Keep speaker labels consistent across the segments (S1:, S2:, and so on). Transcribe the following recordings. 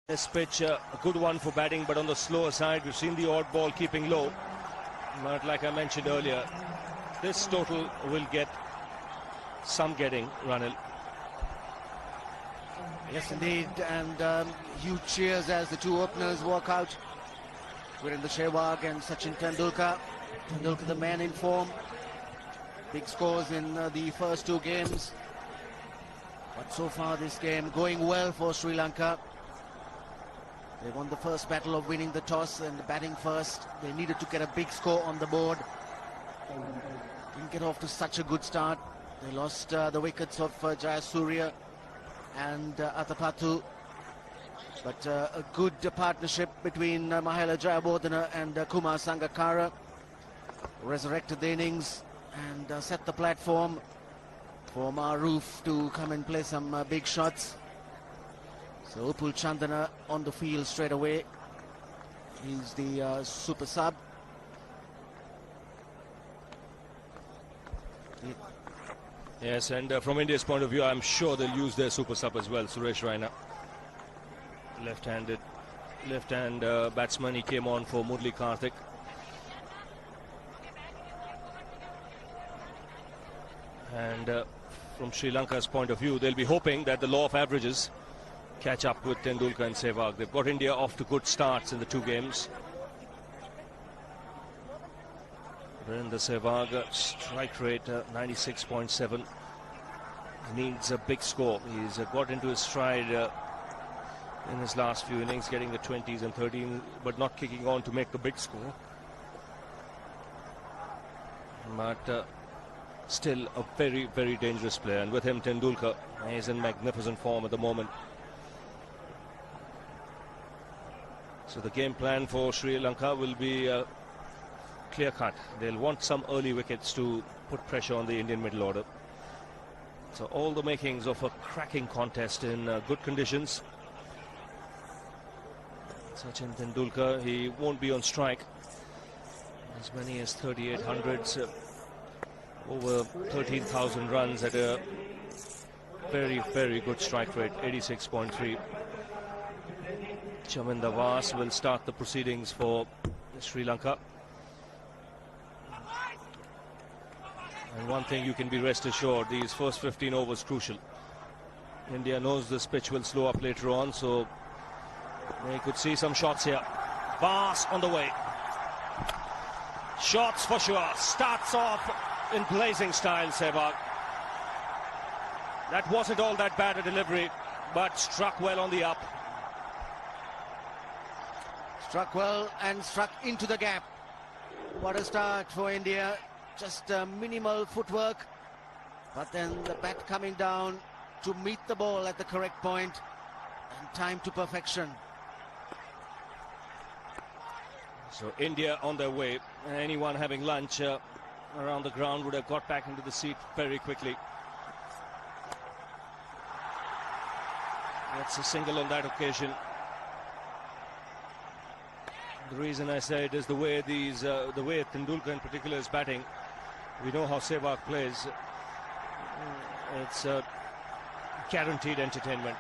S1: This pitch, a good one for batting, but on the slower side. We've seen the odd ball keeping low. But like I mentioned earlier, this total will get some getting, Ranil.
S2: Yes, indeed. And huge cheers as the two openers walk out. Virendra Sehwag and Sachin Tendulkar. Tendulkar, the man in form. Big scores in the first two games. But so far this game going well for Sri Lanka. They won the first battle of winning the toss and batting first. They needed to get a big score on the board. Didn't get off to such a good start. They lost the wickets of Jayasuriya and Athapathu. But a good partnership between Mahela Jayawardene and Kumar Sangakkara resurrected the innings and set the platform for Maroof to come and play some big shots. So Upul Chandana on the field straight away. He's the super sub.
S1: Yes, and from India's point of view, I'm sure they'll use their super sub as well. Suresh Raina, left-handed, left-hand batsman. He came on for Murli Karthik. And from Sri Lanka's point of view, they'll be hoping that the law of averages catch up with Tendulkar and Sehwag. They've got India off to good starts in the two games. Virendra Sehwag, strike rate 96.7. Needs a big score. He's got into his stride in his last few innings, getting the 20s and 13s, but not kicking on to make the big score. But still a very, very dangerous player. And with him, Tendulkar, he's in magnificent form at the moment. So the game plan for Sri Lanka will be clear-cut. They'll want some early wickets to put pressure on the Indian middle order. So all the makings of a cracking contest in good conditions. Sachin Tendulkar, he won't be on strike. As many as 3,800s, over 13,000 runs at a very, very good strike rate, 86.3. Chaminda Vaas will start the proceedings for Sri Lanka. And one thing you can be rest assured, these first 15 overs crucial. India knows this pitch will slow up later on, so they could see some shots here. Vaas on the way. Shots for sure. Starts off in blazing style, Sehwag. That wasn't all that bad a delivery, but struck well on the up.
S2: Struck well and struck into the gap. What a start for India. Just minimal footwork, but then the bat coming down to meet the ball at the correct point and time to perfection.
S1: So India on their way. Anyone having lunch around the ground would have got back into the seat very quickly. That's a single on that occasion. The reason I say it is the way Tendulkar in particular is batting. We know how Sehwag plays. It's guaranteed entertainment.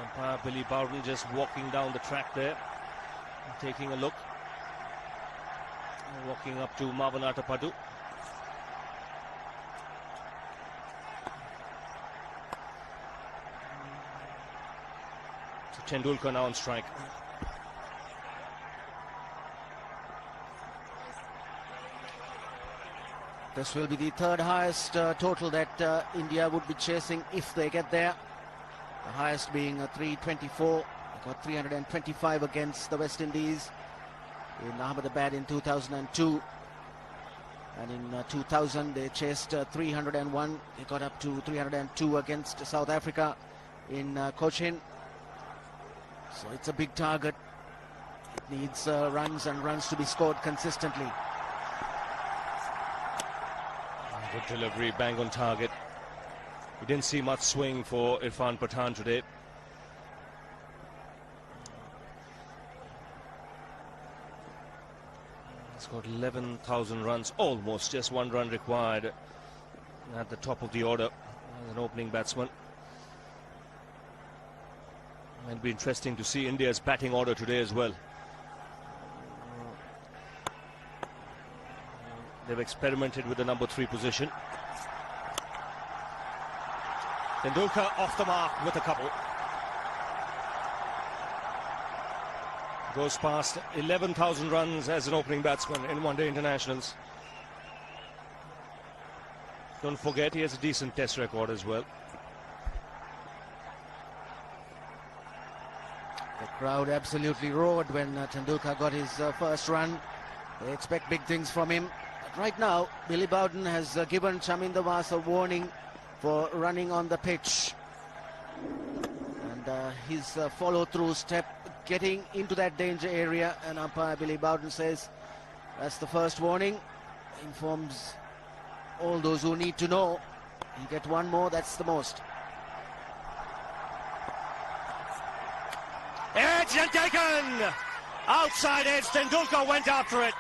S1: Umpire Billy Bowden just walking down the track there, taking a look. Walking up to Mavanata Padu. So Tendulkar now on strike.
S2: This will be the third highest total that India would be chasing if they get there. The highest being 324. They got 325 against the West Indies in Ahmedabad in 2002. And in 2000 they chased 301. They got up to 302 against South Africa in Cochin. So it's a big target. It needs runs and runs to be scored consistently.
S1: Good delivery, bang on target. We didn't see much swing for Irfan Pathan today. He's got 11,000 runs, almost, just one run required at the top of the order as an opening batsman. It'll be interesting to see India's batting order today as well. They've experimented with the number 3 position. Tendulkar off the mark with a couple. Goes past 11,000 runs as an opening batsman in one-day internationals. Don't forget, he has a decent test record as well.
S2: The crowd absolutely roared when Tendulkar got his first run. They expect big things from him. But right now, Billy Bowden has given Chaminda Vaas a warning for running on the pitch. And his follow-through step getting into that danger area, and umpire Billy Bowden says that's the first warning. Informs all those who need to know. You get one more, that's the most.
S1: Edge and taken! Outside edge, Tendulkar went after it.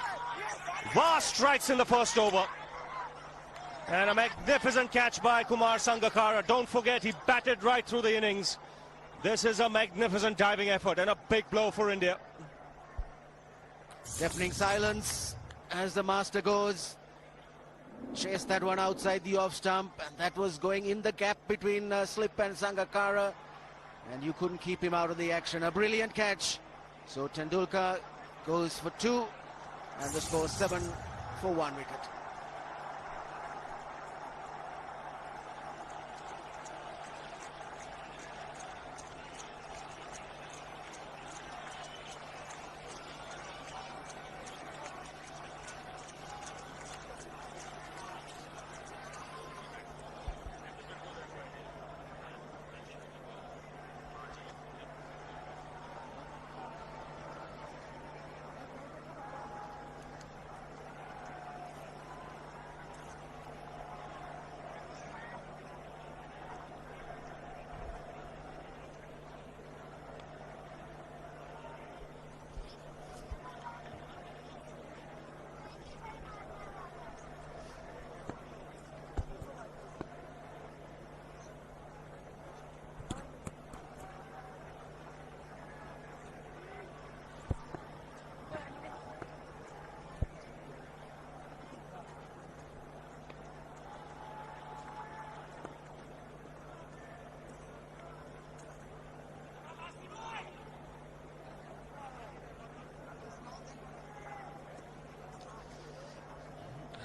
S1: Vaas strikes in the first over. And a magnificent catch by Kumar Sangakkara. Don't forget, he batted right through the innings. This is a magnificent diving effort and a big blow for India.
S2: Deafening silence as the master goes. Chased that one outside the off stump, and that was going in the gap between Slip and Sangakkara, and you couldn't keep him out of the action. A brilliant catch. So Tendulkar goes for 2, and the score 7 for 1 wicket.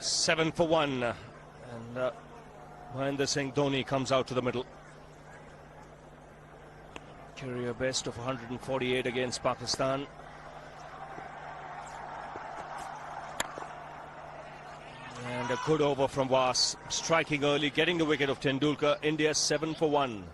S1: Seven for 1, and Mahendra Singh Dhoni comes out to the middle. Career best of 148 against Pakistan. And a good over from Vaas, striking early, getting the wicket of Tendulkar. India 7 for 1.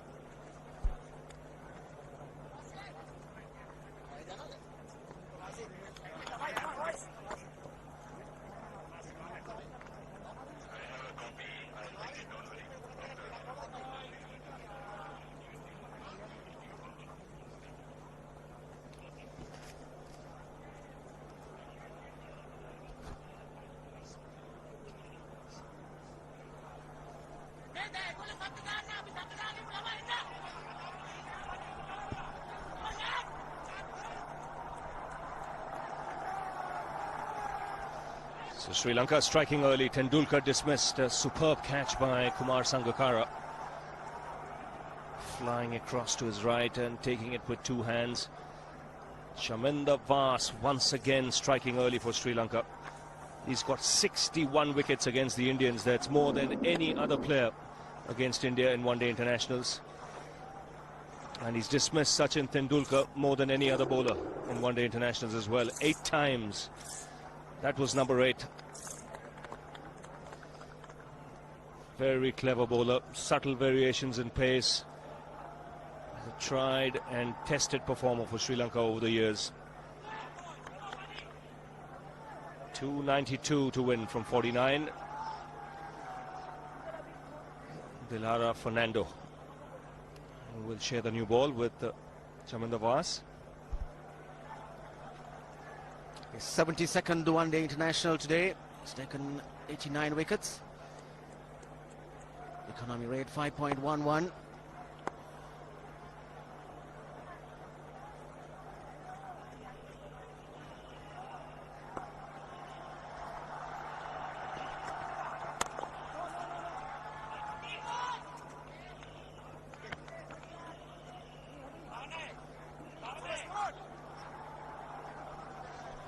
S1: So Sri Lanka striking early. Tendulkar dismissed. A superb catch by Kumar Sangakkara. Flying across to his right and taking it with 2 hands. Chaminda Vaas once again striking early for Sri Lanka. He's got 61 wickets against the Indians. That's more than any other player against India in one-day internationals. And he's dismissed Sachin Tendulkar more than any other bowler in one-day internationals as well. 8 times. That was number 8. Very clever bowler. Subtle variations in pace. A tried and tested performer for Sri Lanka over the years. 292 to win from 49. Dilara Fernando will share the new ball with Chaminda Vaas.
S2: His 72nd one-day international today. He's taken 89 wickets. Economy rate 5.11.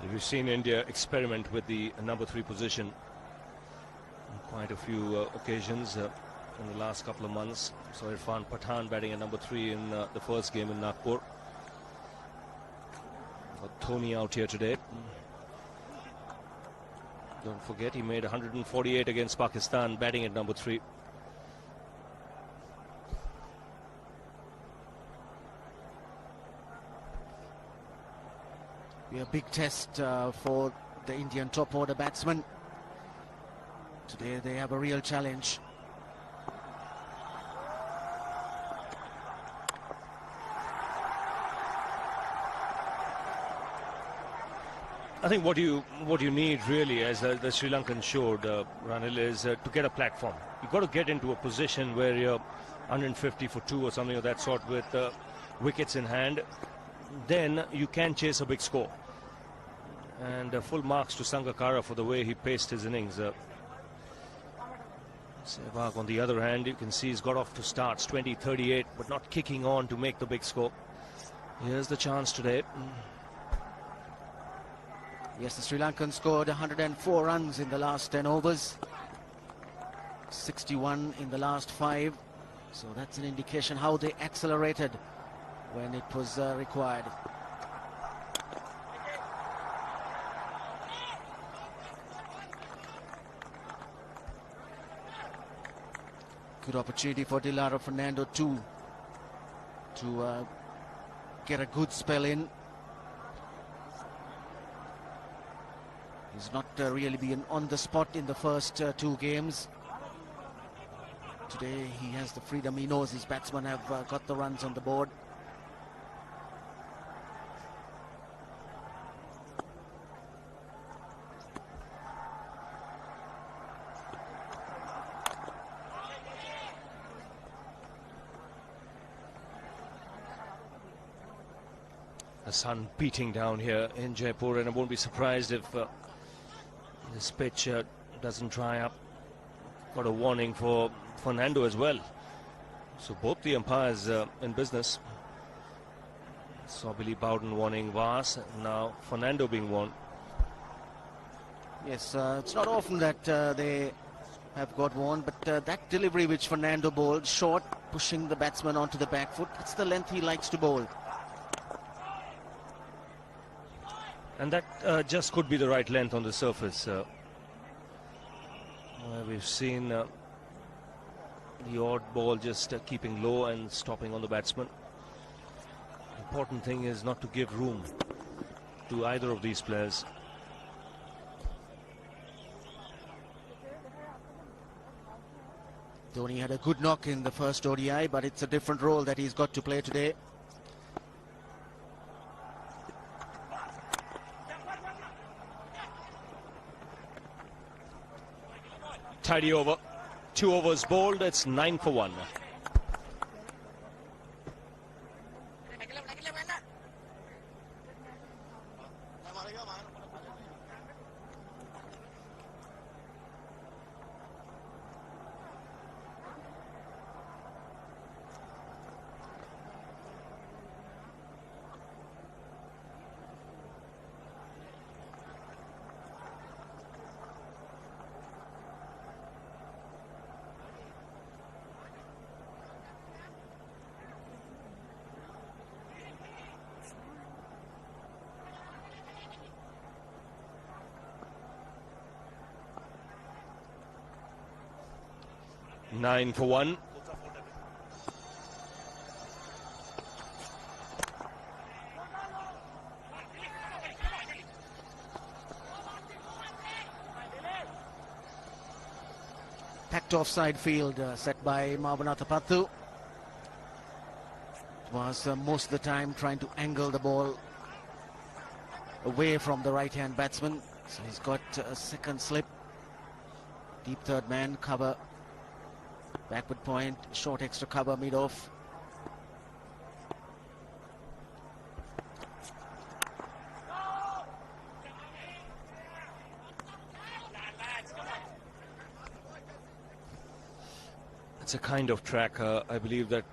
S1: We've seen India experiment with the number 3 position on quite a few occasions in the last couple of months. So Irfan Pathan batting at number 3 in the first game in Nagpur. Got Dhoni out here today. Don't forget, he made 148 against Pakistan, batting at number 3.
S2: Be a big test for the Indian top order batsmen. Today they have a real challenge.
S1: I think what you need really, as the Sri Lankan showed, Ranil, is to get a platform. You've got to get into a position where you're 150 for 2 or something of that sort with wickets in hand. Then you can chase a big score. And full marks to Sangakkara for the way he paced his innings. Sehwag, on the other hand, you can see he's got off to starts 20-38, but not kicking on to make the big score. Here's the chance today.
S2: Yes, the Sri Lankans scored 104 runs in the last 10 overs. 61 in the last 5. So that's an indication how they accelerated when it was required. Good opportunity for Dilaro Fernando too to get a good spell in. He's not really been on the spot in the first 2 games. Today he has the freedom. He knows his batsmen have got the runs on the board.
S1: The sun beating down here in Jaipur, and I won't be surprised if this pitch doesn't dry up. Got a warning for Fernando as well. So both the umpires in business. Saw Billy Bowden warning Vas, now Fernando being warned.
S2: Yes, it's not often that they have got warned, but that delivery which Fernando bowled, short, pushing the batsman onto the back foot, that's the length he likes to bowl.
S1: And that just could be the right length on the surface. We've seen the odd ball just keeping low and stopping on the batsman. Important thing is not to give room to either of these players.
S2: Dhoni had a good knock in the first ODI, but it's a different role that he's got to play today.
S1: Tidy over. 2 overs bowled. It's 9 for 1. Nine for 1.
S2: Packed offside field set by Mavanatha Pathu. Was most of the time trying to angle the ball away from the right-hand batsman. So he's got a second slip. Deep third man cover. Backward point, short extra cover, mid-off.
S1: It's a kind of track, I believe, that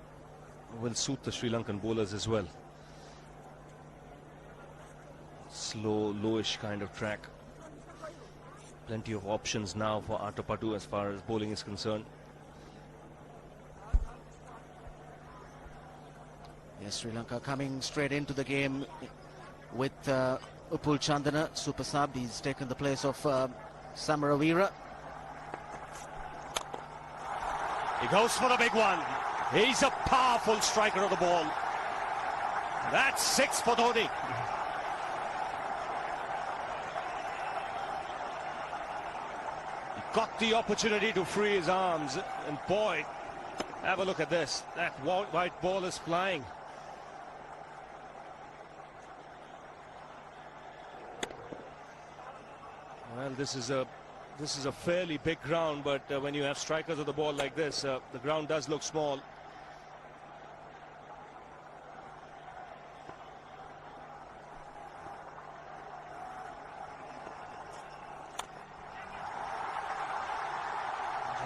S1: will suit the Sri Lankan bowlers as well. slow, lowish kind of track. Plenty of options now for Atapattu as far as bowling is concerned.
S2: Yes, Sri Lanka coming straight into the game with Upul Chandana, super sub. He's taken the place of Samaravira.
S3: He goes for the big one. He's a powerful striker of the ball. That's 6 for Dhoni.
S1: He got the opportunity to free his arms, and boy, have a look at this. That white ball is flying. Well, this is a fairly big ground, but when you have strikers of the ball like this, the ground does look small.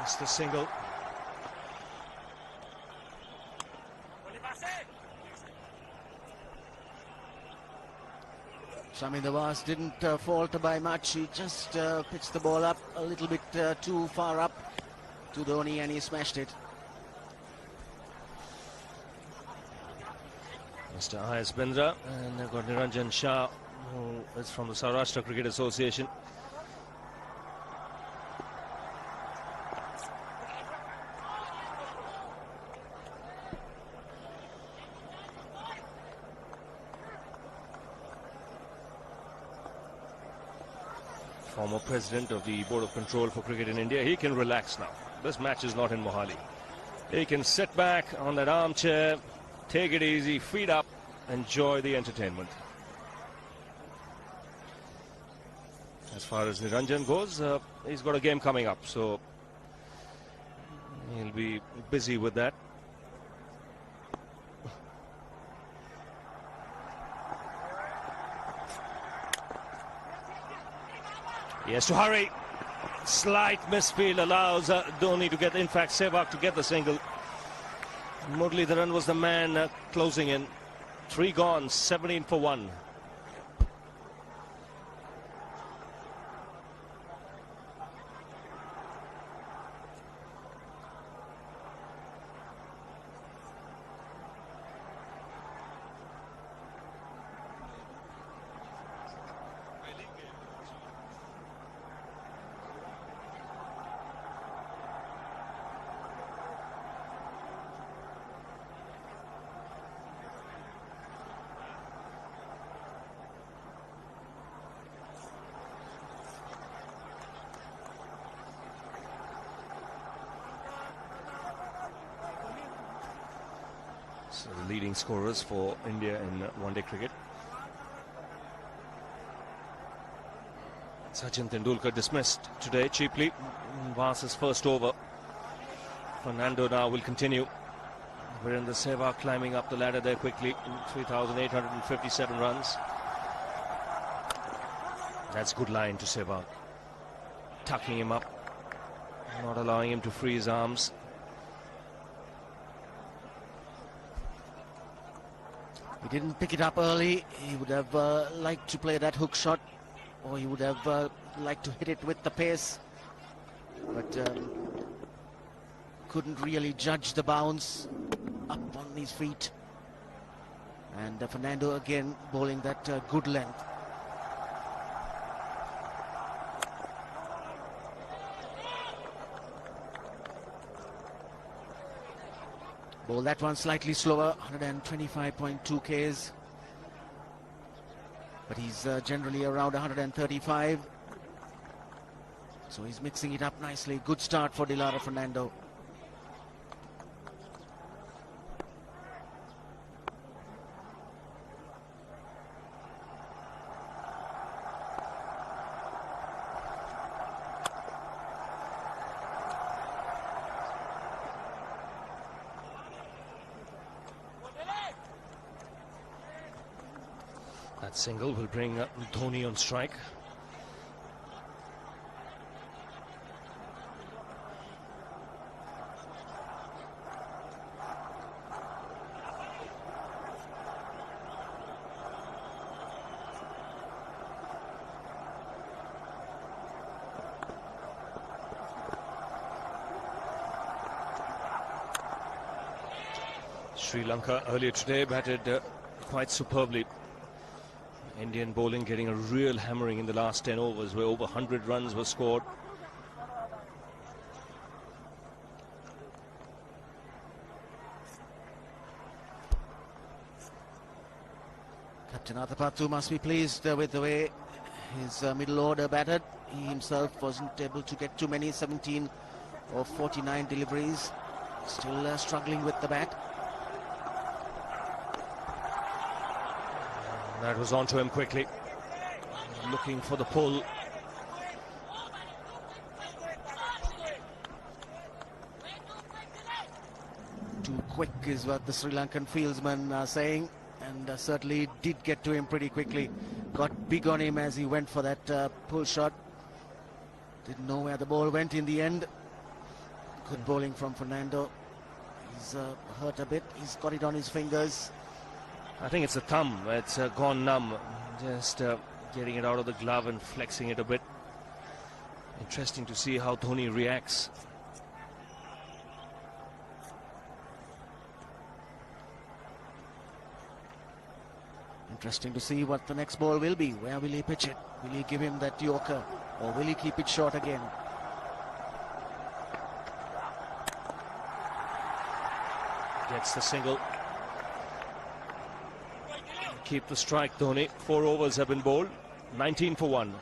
S1: Just a single.
S2: Shami Nawaz didn't falter by much. He just pitched the ball up a little bit too far up to Dhoni, and he smashed it.
S1: Mr. I.S. Bindra, and they've got Niranjan Shah, who is from the Saurashtra Cricket Association. Former president of the Board of Control for Cricket in India. He can relax now. This match is not in Mohali. He can sit back on that armchair, take it easy, feet up, enjoy the entertainment. As far as Niranjan goes, he's got a game coming up, so he'll be busy with that. He has to hurry. Slight misfield allows Dhoni to get, in fact, Sehwag to get the single. Muralidharan was the man closing in. 3 gone, 17 for 1. So the leading scorers for India in one-day cricket. Sachin Tendulkar dismissed today cheaply. Vasa's first over. Fernando now will continue. Virendra Sehwag climbing up the ladder there quickly. 3,857 runs. That's good line to Sehwag. Tucking him up. Not allowing him to free his arms.
S2: He didn't pick it up early. He would have liked to play that hook shot, or he would have liked to hit it with the pace, but couldn't really judge the bounce up on his feet. And Fernando again bowling that good length. Ball that one slightly slower, 125.2 Ks. But he's generally around 135. So he's mixing it up nicely. Good start for Dilara Fernando.
S1: That single will bring Dhoni on strike. Sri Lanka earlier today batted quite superbly. Indian bowling getting a real hammering in the last 10 overs where over 100 runs were scored.
S2: Captain Athapaththu must be pleased with the way his middle order batted. He himself wasn't able to get too many, 17 of 49 deliveries. Still struggling with the bat.
S1: That was onto him quickly. Looking for the pull.
S2: Too quick is what the Sri Lankan fieldsmen are saying. And certainly did get to him pretty quickly. Got big on him as he went for that pull shot. Didn't know where the ball went in the end. Good bowling from Fernando. He's hurt a bit. He's got it on his fingers.
S1: I think it's the thumb. It's gone numb. Just getting it out of the glove and flexing it a bit. Interesting to see how Dhoni reacts.
S2: Interesting to see what the next ball will be. Where will he pitch it? Will he give him that yorker or will he keep it short again?
S1: Gets the single. Keep the strike, Dhoni. 4 overs have been bowled. 19 for 1.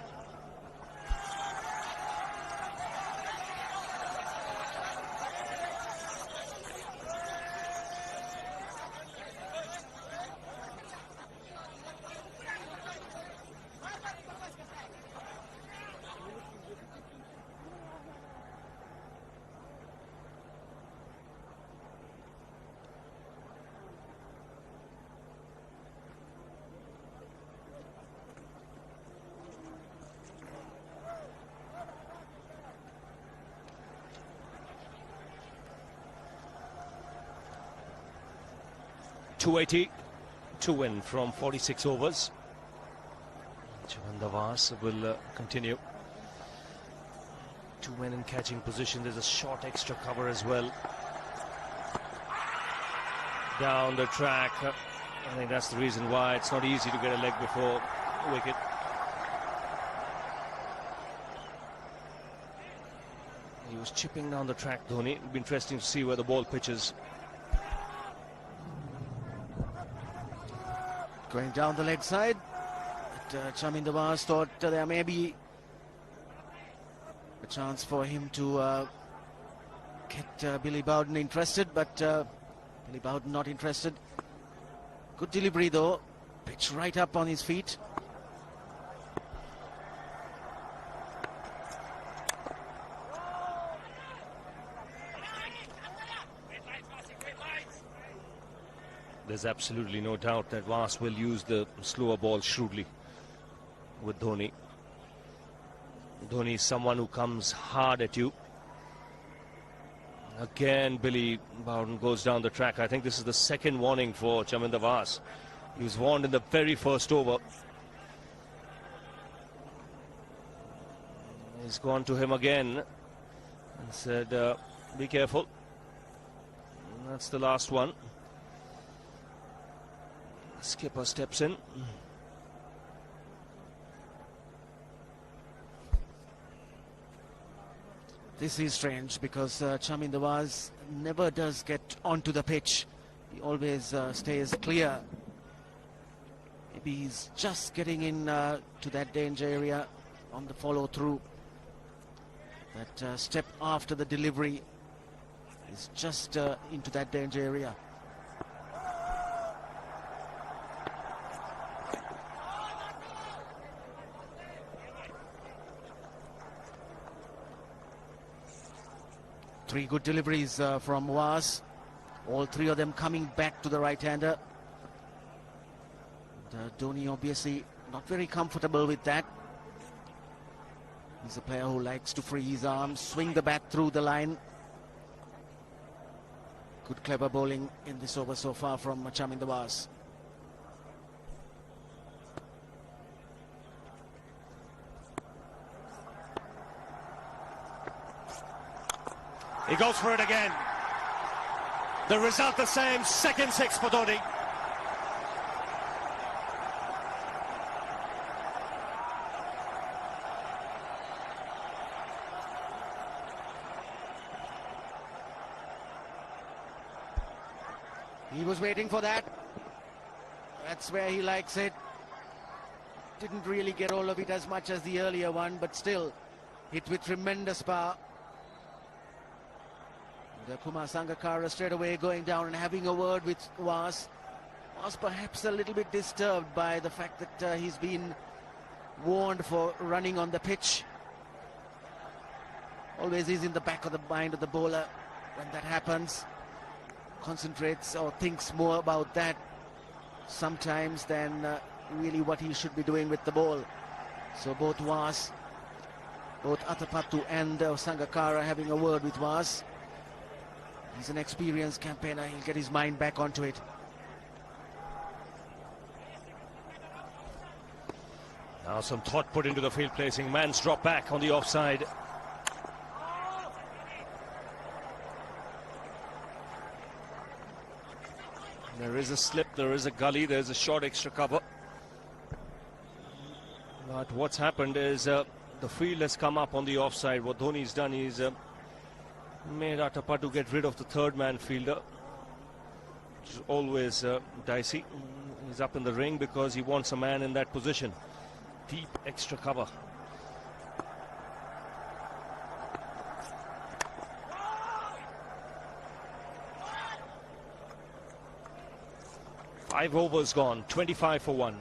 S1: .280 to win from 46 overs. Chavandavas will continue to win in catching position. There's a short extra cover as well. Down the track. I think that's the reason why it's not easy to get a leg before wicket. He was chipping down the track, Dhoni. It'll be interesting to see where the ball pitches.
S2: Going down the leg side, but Chamindavas thought there may be a chance for him to get Billy Bowden interested, but Billy Bowden not interested. Good delivery though, pitch right up on his feet.
S1: There's absolutely no doubt that Vas will use the slower ball shrewdly with Dhoni. Dhoni is someone who comes hard at you. Again, Billy Bowden goes down the track. I think this is the second warning for Chaminda Vas. He was warned in the very first over. He's gone to him again and said, be careful. And that's the last one. Skipper steps in.
S2: This is strange because Chamindavas never does get onto the pitch. He always stays clear. Maybe he's just getting in to that danger area on the follow through. That step after the delivery is just into that danger area. Three good deliveries from Vas. All three of them coming back to the right-hander. Dhoni obviously not very comfortable with that. He's a player who likes to free his arms, swing the bat through the line. Good clever bowling in this over so far from Chamindavas.
S3: He goes for it again. The result the same, second six for Dhoni.
S2: He was waiting for that. That's where he likes it. Didn't really get all of it as much as the earlier one, but still hit with tremendous power. The Kumar Sangakkara straight away going down and having a word with Was. Was perhaps a little bit disturbed by the fact that he's been warned for running on the pitch. Always is in the back of the mind of the bowler when that happens. Concentrates or thinks more about that sometimes than really what he should be doing with the ball. So both Was, both Athapattu and Sangakkara having a word with Was. He's an experienced campaigner. He'll get his mind back onto it.
S1: Now some thought put into the field placing. Man's drop back on the offside. There is a slip, there is a gully, there's a short extra cover. But what's happened is the field has come up on the offside. What Dhoni's done is made Athapattu get rid of the third man fielder, which is always dicey. He's up in the ring because he wants a man in that position. Deep extra cover. Five overs gone, 25 for 1.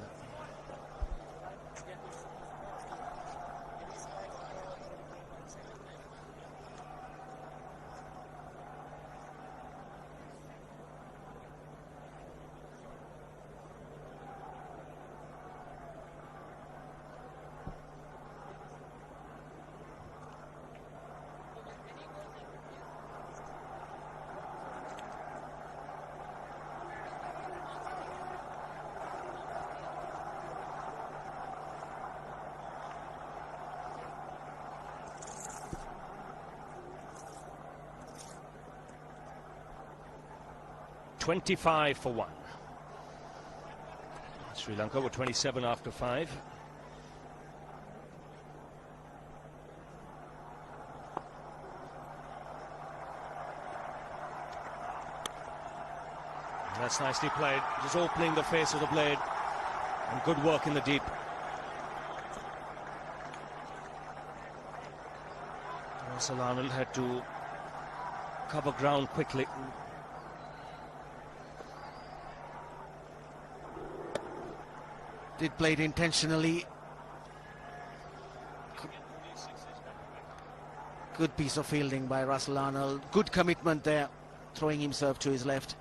S1: $25 for 1. Sri Lanka were 27 after 5. And that's nicely played, just opening the face of the blade, and good work in the deep. Russell Arnold had to cover ground quickly.
S2: Did play it intentionally. Good piece of fielding by Russell Arnold. Good commitment there, throwing himself to his left.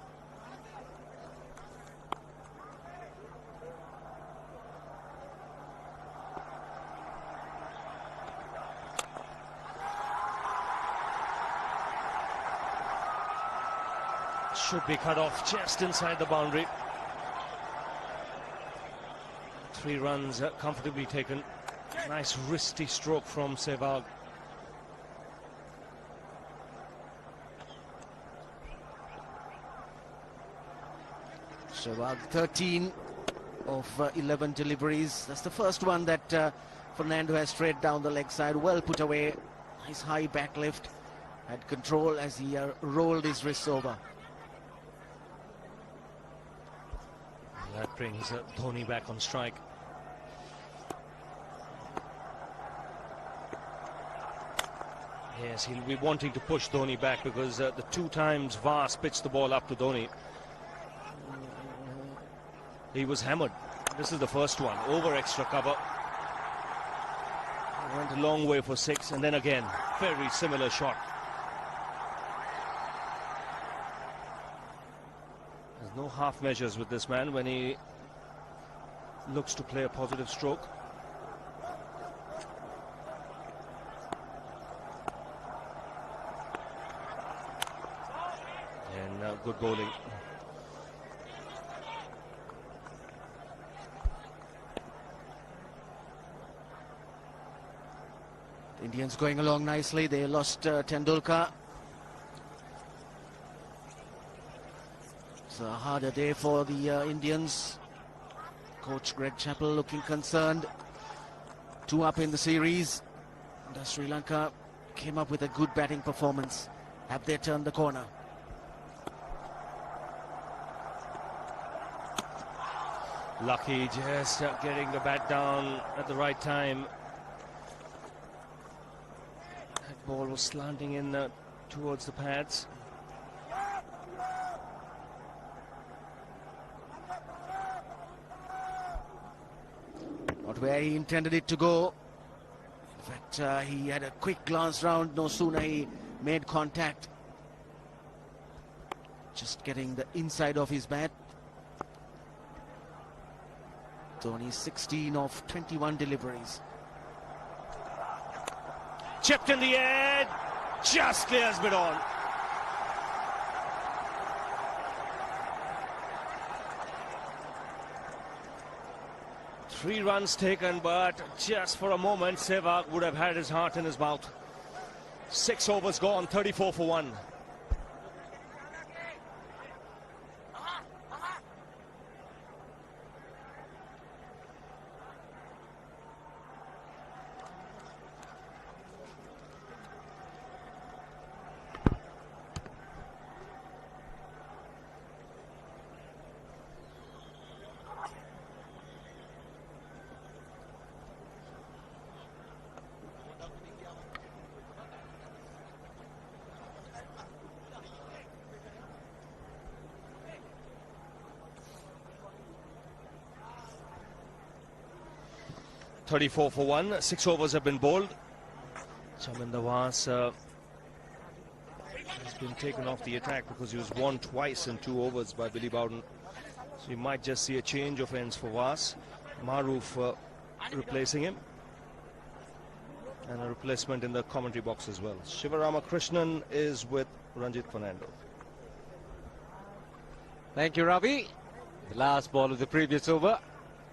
S1: Should be cut off just inside the boundary. 3 runs comfortably taken. Nice wristy stroke from Sehwag.
S2: Sehwag 13 of 11 deliveries. That's the first one that Fernando has straight down the leg side. Well put away. Nice high back lift. Had control as he rolled his wrists over.
S1: That brings Dhoni back on strike. Yes, he'll be wanting to push Dhoni back because the 2 times Vas pitched the ball up to Dhoni, he was hammered. This is the first one, over extra cover. Went a long way for 6, and then again, very similar shot. There's no half measures with this man when he looks to play a positive stroke. And good bowling.
S2: The Indians going along nicely. They lost Tendulkar. It's a harder day for the Indians. Coach Greg Chappell looking concerned. 2 up in the series. And Sri Lanka came up with a good batting performance. Have they turned the corner?
S1: Lucky just getting the bat down at the right time. That ball was slanting in towards the pads.
S2: Not where he intended it to go. In fact, he had a quick glance round. No sooner he made contact. Just getting the inside of his bat. Dhoni 16 of 21 deliveries.
S1: Chipped in the air, just clears mid on. Three runs taken, but just for a moment, Sehwag would have had his heart in his mouth. 6 overs gone, 34 for 1. .34 for 1. 6 overs have been bowled. Chaminda Vas has been taken off the attack because he was warned twice in 2 overs by Billy Bowden. So you might just see a change of ends for Vas. Maroof replacing him. And a replacement in the commentary box as well. Shivarama Krishnan is with Ranjit Fernando.
S4: Thank you, Ravi. The last ball of the previous over.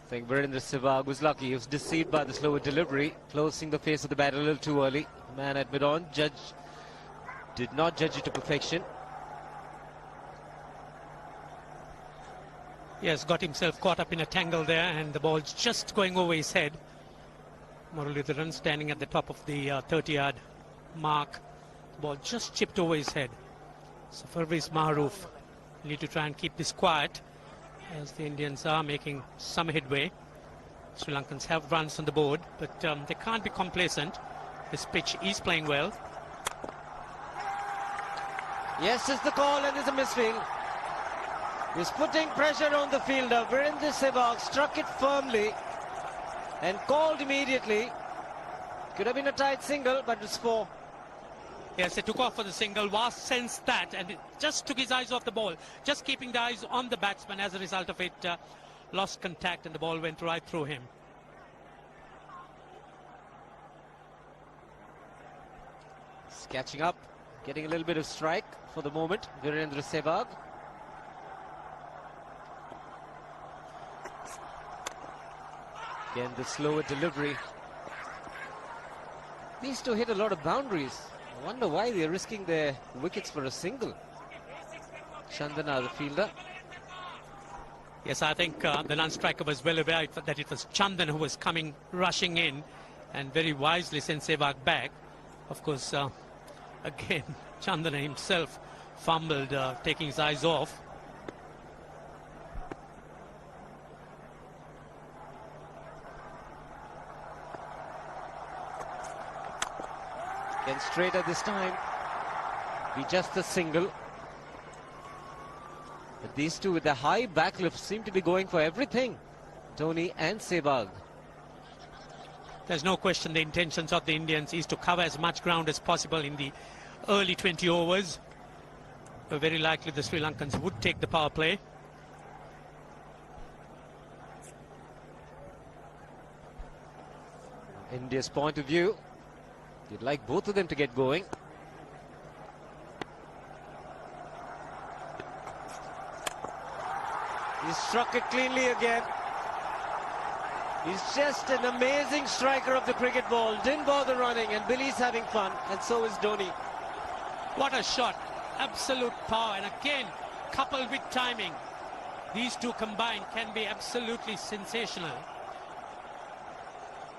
S4: I think Virendra Sehwag was lucky. He was deceived by the slower delivery, closing the face of the bat a little too early. The man at mid-on did not judge it to perfection.
S5: Yes, got himself caught up in a tangle there, and the ball's just going over his head. Muralidharan standing at the top of the 30-yard mark. The ball just chipped over his head. So Furvis Maroof need to try and keep this quiet, as the Indians are making some headway. Sri Lankans have runs on the board, but they can't be complacent. This pitch is playing well.
S4: Yes, it's the call, and there's a misfield. He's putting pressure on the fielder. Virendra Sehwag struck it firmly and called immediately. Could have been a tight single, but it's 4.
S5: Yes, they took off for the single. Vas sensed that and it just took his eyes off the ball. Just keeping the eyes on the batsman. As a result of it, lost contact and the ball went right through him.
S4: He's catching up, getting a little bit of strike for the moment. Virendra Sehwag. Again, the slower delivery. These two hit a lot of boundaries. I wonder why they're risking their wickets for a single. Chandana, the fielder.
S5: Yes, I think the non-striker was well aware that it was Chandan who was coming rushing in, and very wisely sent Sehwag back. Of course, again, Chandana himself fumbled, taking his eyes off.
S4: Again, straighter this time. Be just a single. But these two with the high backlift seem to be going for everything. Dhoni and Sehwag.
S5: There's no question the intentions of the Indians is to cover as much ground as possible in the early 20 overs. But very likely the Sri Lankans would take the power play.
S4: India's point of view, you'd like both of them to get going. He struck it cleanly again. He's just an amazing striker of the cricket ball. Didn't bother running, and Billy's having fun, and so is Dhoni.
S5: What a shot. Absolute power. And again, coupled with timing, these two combined can be absolutely sensational.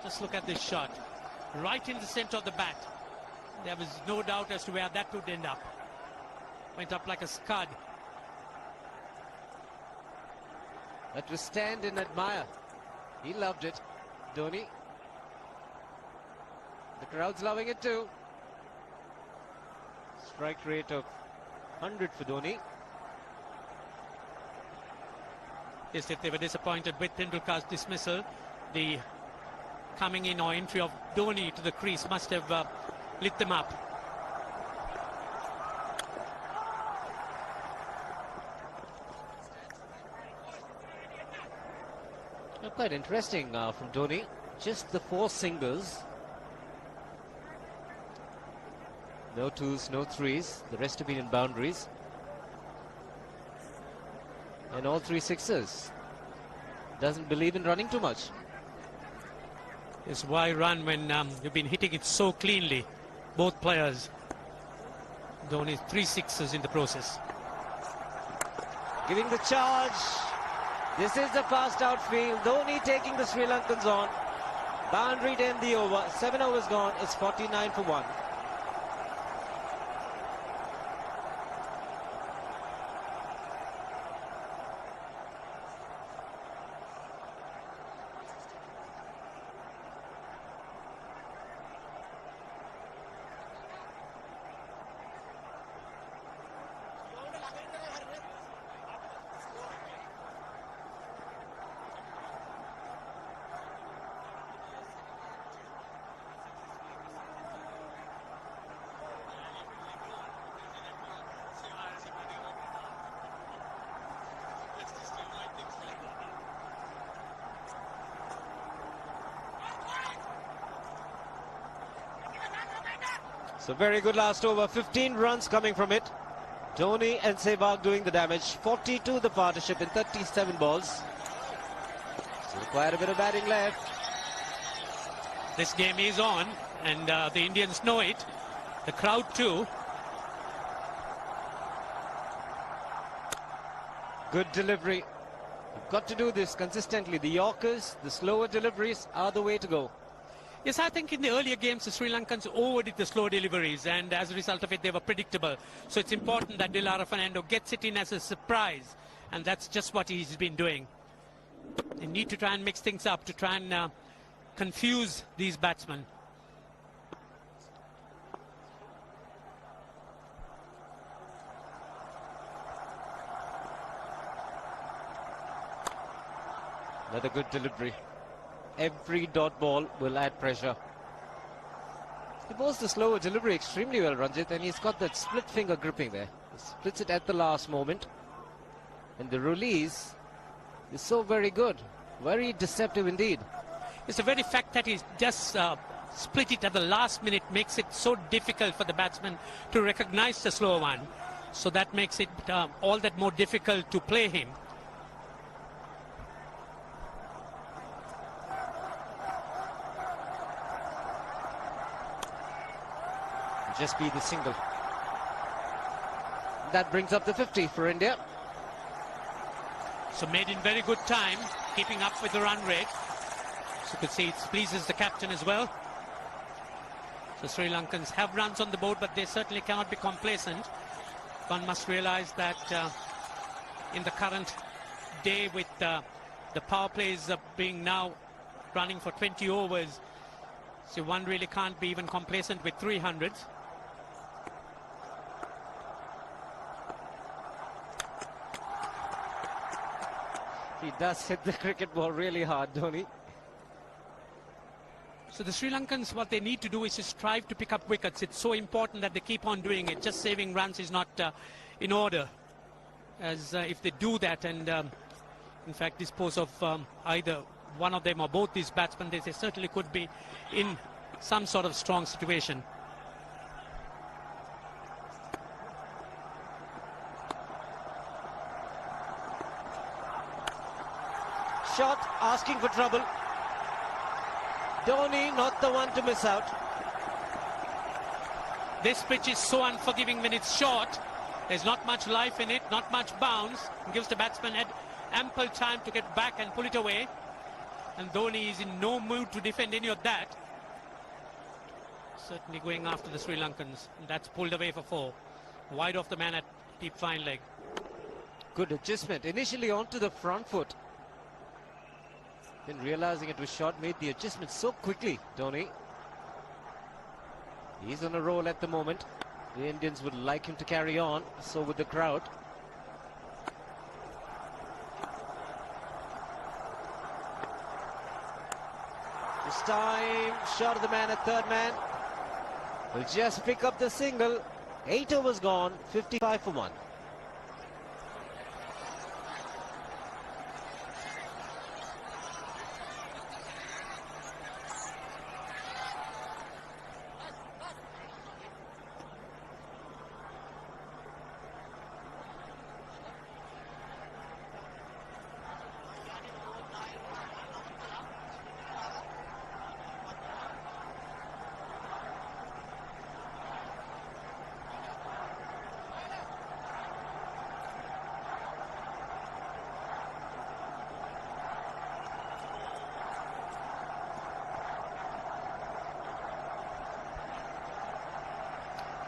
S5: Just look at this shot. Right in the center of the bat. There was no doubt as to where that would end up. Went up like a scud.
S4: That was stand and admire. He loved it, Dhoni. The crowd's loving it too. Strike rate of 100 for Dhoni.
S5: Yes, if they were disappointed with Tendulkar's dismissal, the coming in or entry of Dhoni to the crease must have lit them up.
S4: Quite interesting from Dhoni. Just the 4 singles. No 2s, no 3s. The rest have been in boundaries. And all 3 6s. Doesn't believe in running too much.
S5: Yes, why run when you've been hitting it so cleanly? Both players. Dhoni 3 6s in the process.
S4: Giving the charge. This is the fast outfield. Dhoni taking the Sri Lankans on. Boundary to end the over. 7 overs gone. It's 49 for 1. So very good last over. 15 runs coming from it. Dhoni and Sehwag doing the damage. 42 the partnership in 37 balls. So quite a bit of batting left.
S5: This game is on, and the Indians know it. The crowd too.
S4: Good delivery. You've got to do this consistently. The Yorkers, the slower deliveries are the way to go.
S5: Yes, I think in the earlier games, the Sri Lankans overdid the slow deliveries, and as a result of it, they were predictable. So it's important that Dilara Fernando gets it in as a surprise, and that's just what he's been doing. They need to try and mix things up to try and confuse these batsmen.
S4: Another good delivery. Every dot ball will add pressure. He bowls the slower delivery extremely well, Ranjit, and he's got that split finger gripping there. He splits it at the last moment. And the release is so very good. Very deceptive indeed.
S5: It's the very fact that he's just split it at the last minute makes it so difficult for the batsman to recognize the slower one. So that makes it all that more difficult to play him.
S4: Just be the single. That brings up the 50 for India.
S5: So made in very good time, keeping up with the run rate. So you could see it pleases the captain as well. So Sri Lankans have runs on the board, but they certainly cannot be complacent. One must realize that in the current day with the power plays being now running for 20 overs, so one really can't be even complacent with 300s.
S4: He does hit the cricket ball really hard, Dhoni.
S5: So the Sri Lankans, what they need to do is to strive to pick up wickets. It's so important that they keep on doing it. Just saving runs is not in order. As if they do that and in fact dispose of either one of them or both these batsmen, they certainly could be in some sort of strong situation.
S4: Shot asking for trouble. Dhoni not the one to miss out.
S5: This pitch is so unforgiving when it's short. There's not much life in it, not much bounce. It gives the batsman ample time to get back and pull it away. And Dhoni is in no mood to defend any of that. Certainly going after the Sri Lankans. And that's pulled away for 4. Wide off the man at deep fine leg.
S4: Good adjustment. Initially onto the front foot. Then realizing it was short, made the adjustment so quickly, Dhoni. He's on a roll at the moment. The Indians would like him to carry on, so would the crowd. This time, shot of the man at third man. Will just pick up the single. 8 overs gone, 55 for 1.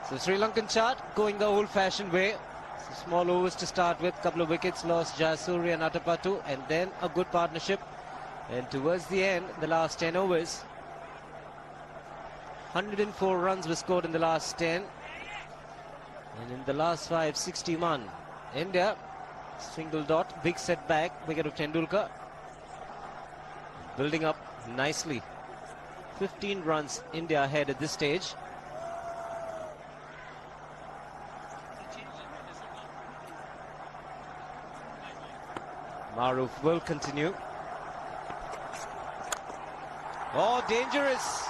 S4: So Sri Lankan chart going the old-fashioned way. So small overs to start with, couple of wickets lost, Jayasuriya and Atapattu, and then a good partnership. And towards the end, the last 10 overs, 104 runs were scored in the last 10. And in the last 5, 61. India, single dot, big setback, wicket of Tendulkar. Building up nicely. 15 runs, India ahead at this stage. Maruf will continue. Oh, dangerous.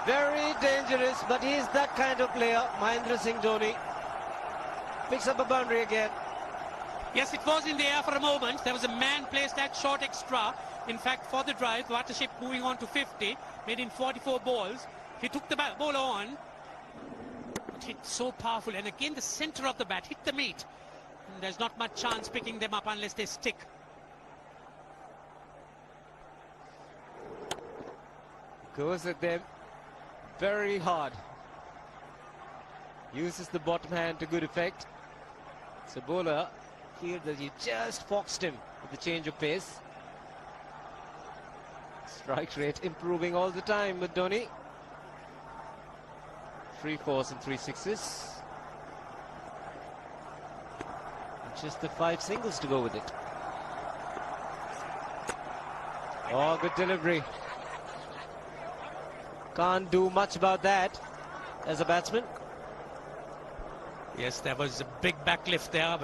S4: Very dangerous, but he is that kind of player. Mahendra Singh Dhoni picks up a boundary again.
S5: Yes, it was in the air for a moment. There was a man placed at short extra. In fact, for the drive, Watership moving on to 50, made in 44 balls. He took the ball on. It hit so powerful, and again the centre of the bat hit the meat. And there's not much chance picking them up unless they stick.
S4: Goes at them very hard. Uses the bottom hand to good effect. So bowler feared that he just foxed him with the change of pace. Strike rate improving all the time with Dhoni. 3 4s and 3 6s. Just the 5 singles to go with it. Oh, good delivery. Can't do much about that as a batsman.
S5: Yes, there was a big backlift there,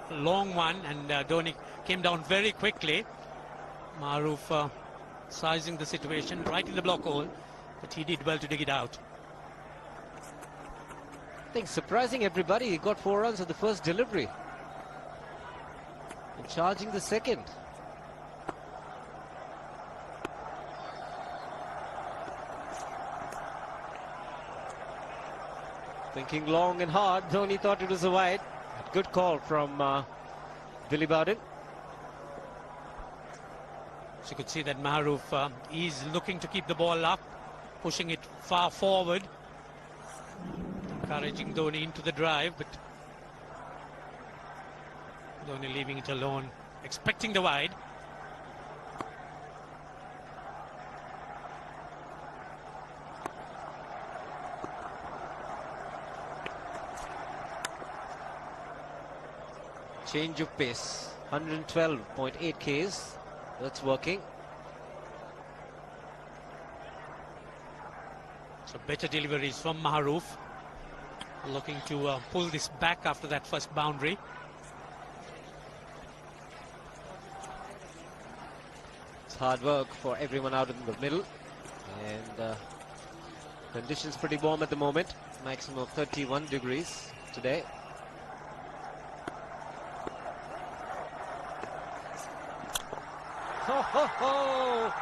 S5: a long one, and Dhoni came down very quickly. Maruf sizing the situation right in the block hole, but he did well to dig it out.
S4: I think surprising everybody, he got 4 runs on the first delivery. And charging the second. Thinking long and hard, Dhoni thought it was a wide. Good call from Billy Bowden.
S5: So you could see that Maruf is looking to keep the ball up, pushing it far forward, encouraging Dhoni into the drive, but Dhoni leaving it alone, expecting the wide.
S4: Change of pace, 112.8 Ks. That's working.
S5: So better deliveries from Maruf, looking to pull this back after that first boundary.
S4: It's hard work for everyone out in the middle, and conditions pretty warm at the moment. Maximum of 31 degrees today. Ho, ho, ho.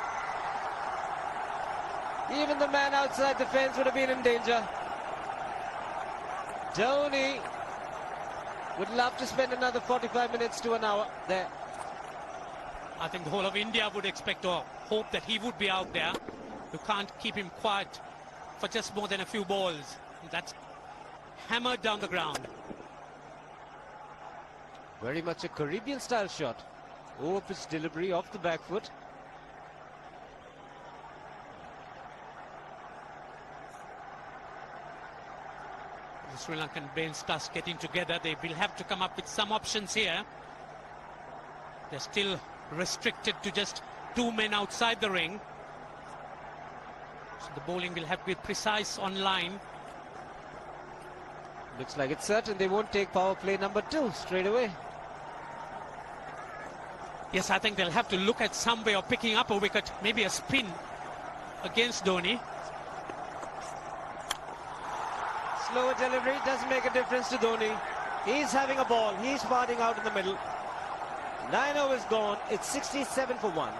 S4: Even the man outside the fence would have been in danger. Dhoni Would love to spend another 45 minutes to an hour there.
S5: I think the whole of India would expect or hope that he would be out there. You can't keep him quiet for just more than a few balls. That's hammered down the ground.
S4: Very much a Caribbean style shot. Over pitch delivery off the back foot.
S5: The Sri Lankan brain starts getting together. They will have to come up with some options here. They're still restricted to just 2 men outside the ring. So the bowling will have to be precise on line.
S4: Looks like it's certain they won't take power play number 2 straight away.
S5: Yes, I think they'll have to look at some way of picking up a wicket, maybe a spin against Dhoni.
S4: Slower delivery doesn't make a difference to Dhoni. He's having a ball. He's farting out in the middle. 9 overs gone. It's 67 for 1.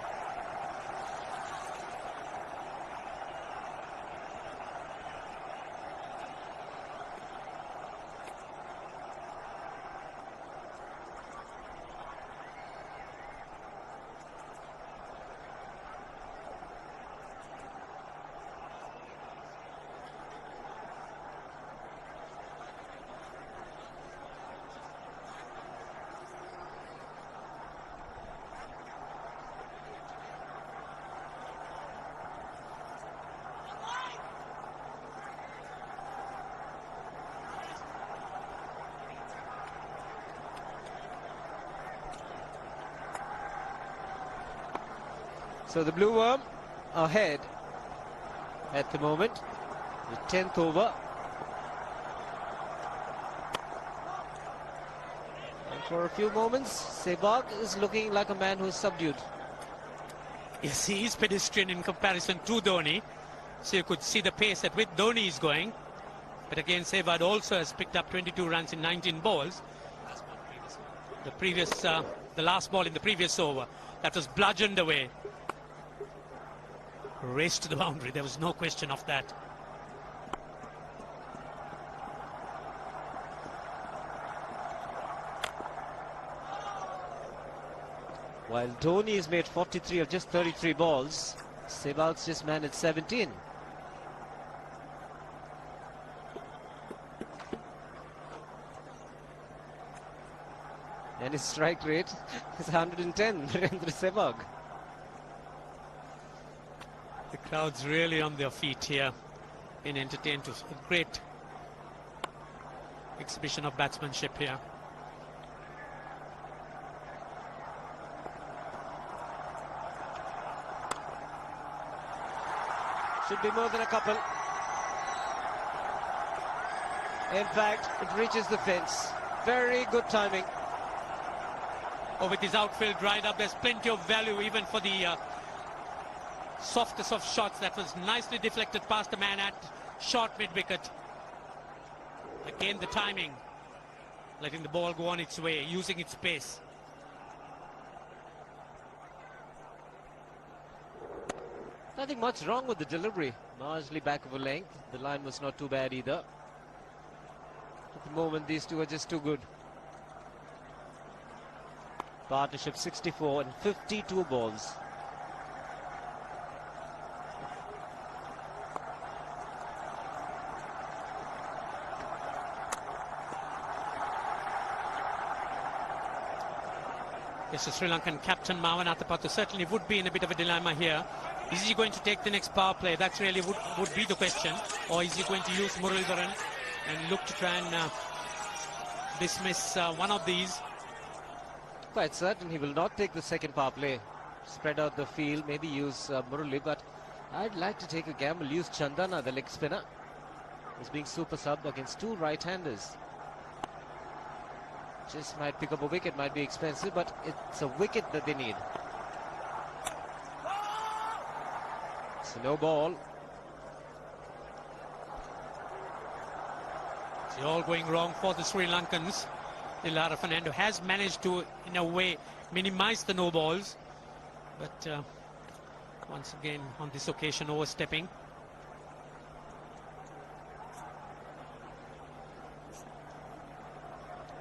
S4: So the Blue Worm ahead at the moment, the 10th over. And for a few moments, Sehwag is looking like a man who is subdued.
S5: Yes, he is pedestrian in comparison to Dhoni. So you could see the pace at which Dhoni is going. But again, Sehwag also has picked up 22 runs in 19 balls. The last ball in the previous over, that was bludgeoned away. Race to the boundary, there was no question of that.
S4: While Dhoni has made 43 of just 33 balls, Sehwag's just managed 17. And his strike rate is 110, Virendra Sehwag.
S5: The crowd's really on their feet here, being entertained to a great exhibition of batsmanship here.
S4: Should be more than a couple. In fact, it reaches the fence. Very good timing.
S5: Oh, with his outfield dried up, there's plenty of value even for the softest of shots. That was nicely deflected past the man at short mid-wicket. Again, the timing, letting the ball go on its way, using its pace.
S4: Nothing much wrong with the delivery. Largely back of a length. The line was not too bad either. At the moment, these two are just too good. Partnership 64 and 52 balls.
S5: Yes, the Sri Lankan captain Marwan Athapaththu certainly would be in a bit of a dilemma here. Is he going to take the next power play? That really would be the question. Or is he going to use Muralidharan and look to try and dismiss one of these?
S4: Quite certain he will not take the second power play. Spread out the field, maybe use Murali, but I'd like to take a gamble. Use Chandana, the leg spinner, as being super sub against two right-handers. Just might pick up a wicket, might be expensive, but it's a wicket that they need. So no ball.
S5: It's all going wrong for the Sri Lankans. Lara Fernando has managed to, in a way, minimize the no balls. But once again, on this occasion, overstepping.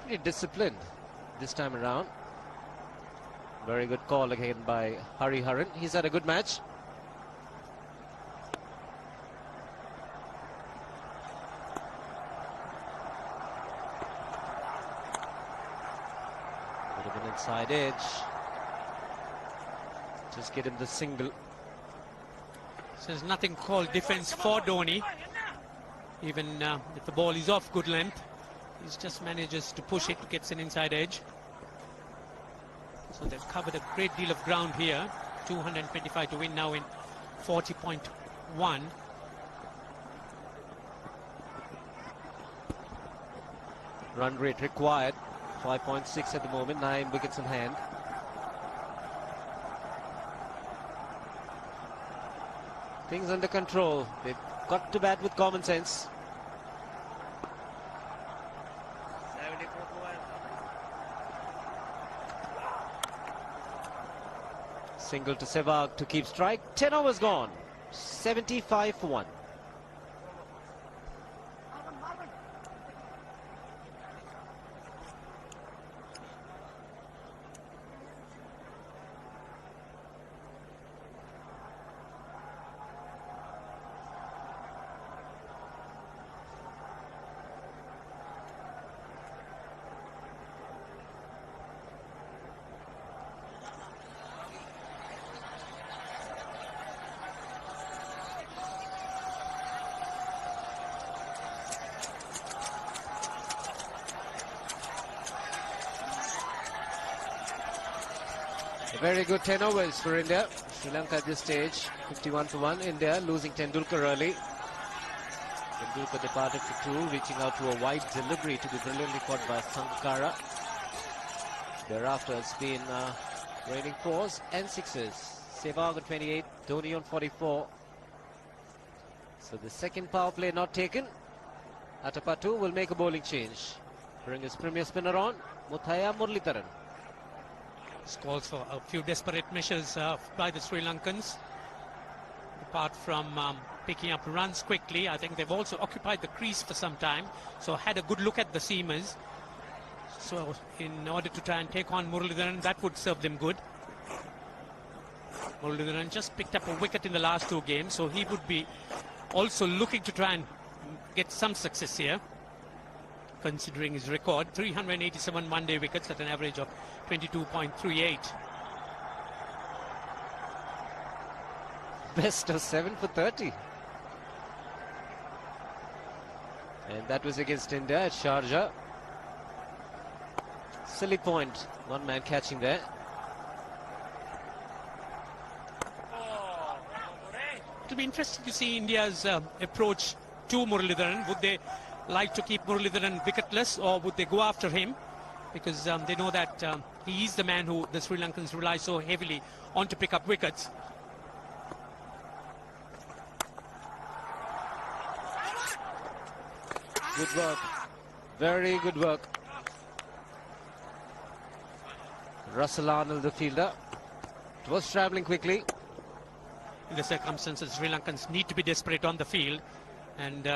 S4: Pretty disciplined this time around. Very good call again by Hari Haran. He's had a good match. Bit of an inside edge. Just get him the single.
S5: So there's nothing called defense for Dhoni. Even if the ball is off good length, he just manages to push it, gets an inside edge. So they've covered a great deal of ground here. 225 to win now in 40.1.
S4: Run rate required 5.6 at the moment, 9 wickets in hand. Things under control. They've got to bat with common sense. Single to Sehwag to keep strike. 10 overs gone. 75 for 1. Very good 10 overs for India. Sri Lanka at this stage, 51 for 1. India losing Tendulkar early. Tendulkar departed for 2, reaching out to a wide delivery to be brilliantly caught by Sangakkara. Thereafter it's been raining 4s and 6s. Sehwag on 28, Dhoni on 44. So the second power play not taken. Atapattu will make a bowling change. Bring his premier spinner on, Muthaiya Muralitharan.
S5: This calls for a few desperate measures by the Sri Lankans. Apart from picking up runs quickly, I think they've also occupied the crease for some time. So had a good look at the seamers. So in order to try and take on Muralitharan, that would serve them good. Muralitharan just picked up a wicket in the last 2 games, so he would be also looking to try and get some success here, considering his record. 387 one-day wickets at an average of 22.38.
S4: Best of 7 for 30. And that was against India at Sharjah. Silly point. One man catching there.
S5: It'll be interesting to see India's approach to Muralitharan. Would they like to keep Muralitharan wicketless, or would they go after him? Because they know that he is the man who the Sri Lankans rely so heavily on to pick up wickets.
S4: Good work. Very good work. Russell Arnold, the fielder. It was travelling quickly.
S5: In the circumstances, Sri Lankans need to be desperate on the field, and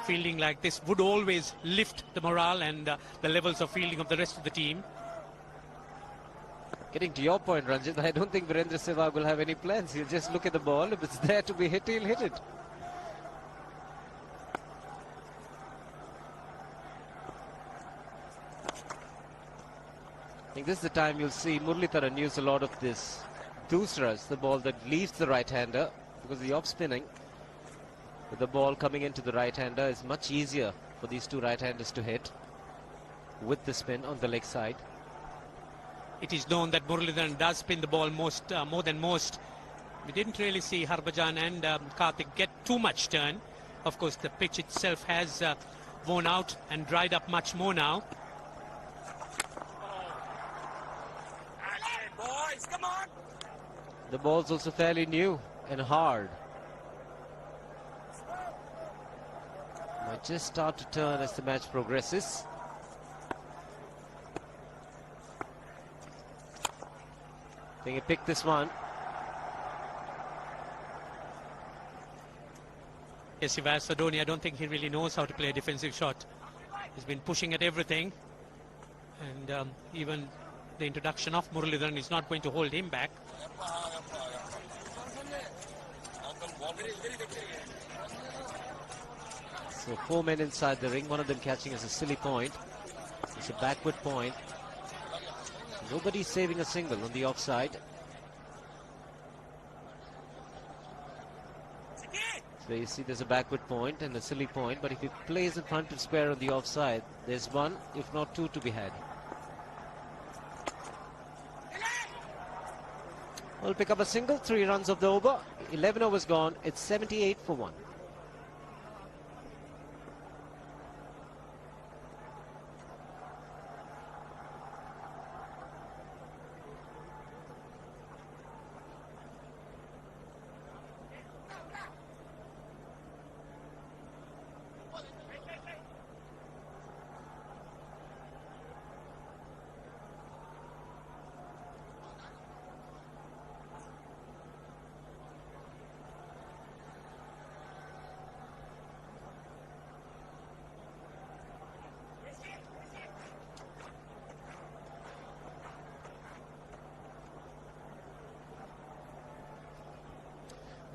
S5: fielding like this would always lift the morale and the levels of fielding of the rest of the team.
S4: Getting to your point, Ranjit, I don't think Virendra Sehwag will have any plans. He'll just look at the ball. If it's there to be hit, he'll hit it. I think this is the time you'll see Muralitharan use a lot of this doosras, the ball that leaves the right-hander, because the off-spinning with the ball coming into the right-hander is much easier for these two right-handers to hit with the spin on the leg side.
S5: It is known that Muralitharan does spin the ball more than most. We didn't really see Harbhajan and Karthik get too much turn. Of course, the pitch itself has worn out and dried up much more now.
S6: Boys, come on!
S4: The ball's also fairly new and hard. Might just start to turn as the match progresses. I think he picked this one.
S5: Yes, if as for Dhoni, I don't think he really knows how to play a defensive shot. He's been pushing at everything, and even the introduction of Muralidharan is not going to hold him back.
S4: So 4 men inside the ring, one of them catching as a silly point. It's a backward point. Nobody's saving a single on the offside. So you see there's a backward point and a silly point, but if he plays in front of square on the offside, there's one, if not two, to be had. We'll pick up a single, 3 runs of the over. 11 overs gone, it's 78 for 1.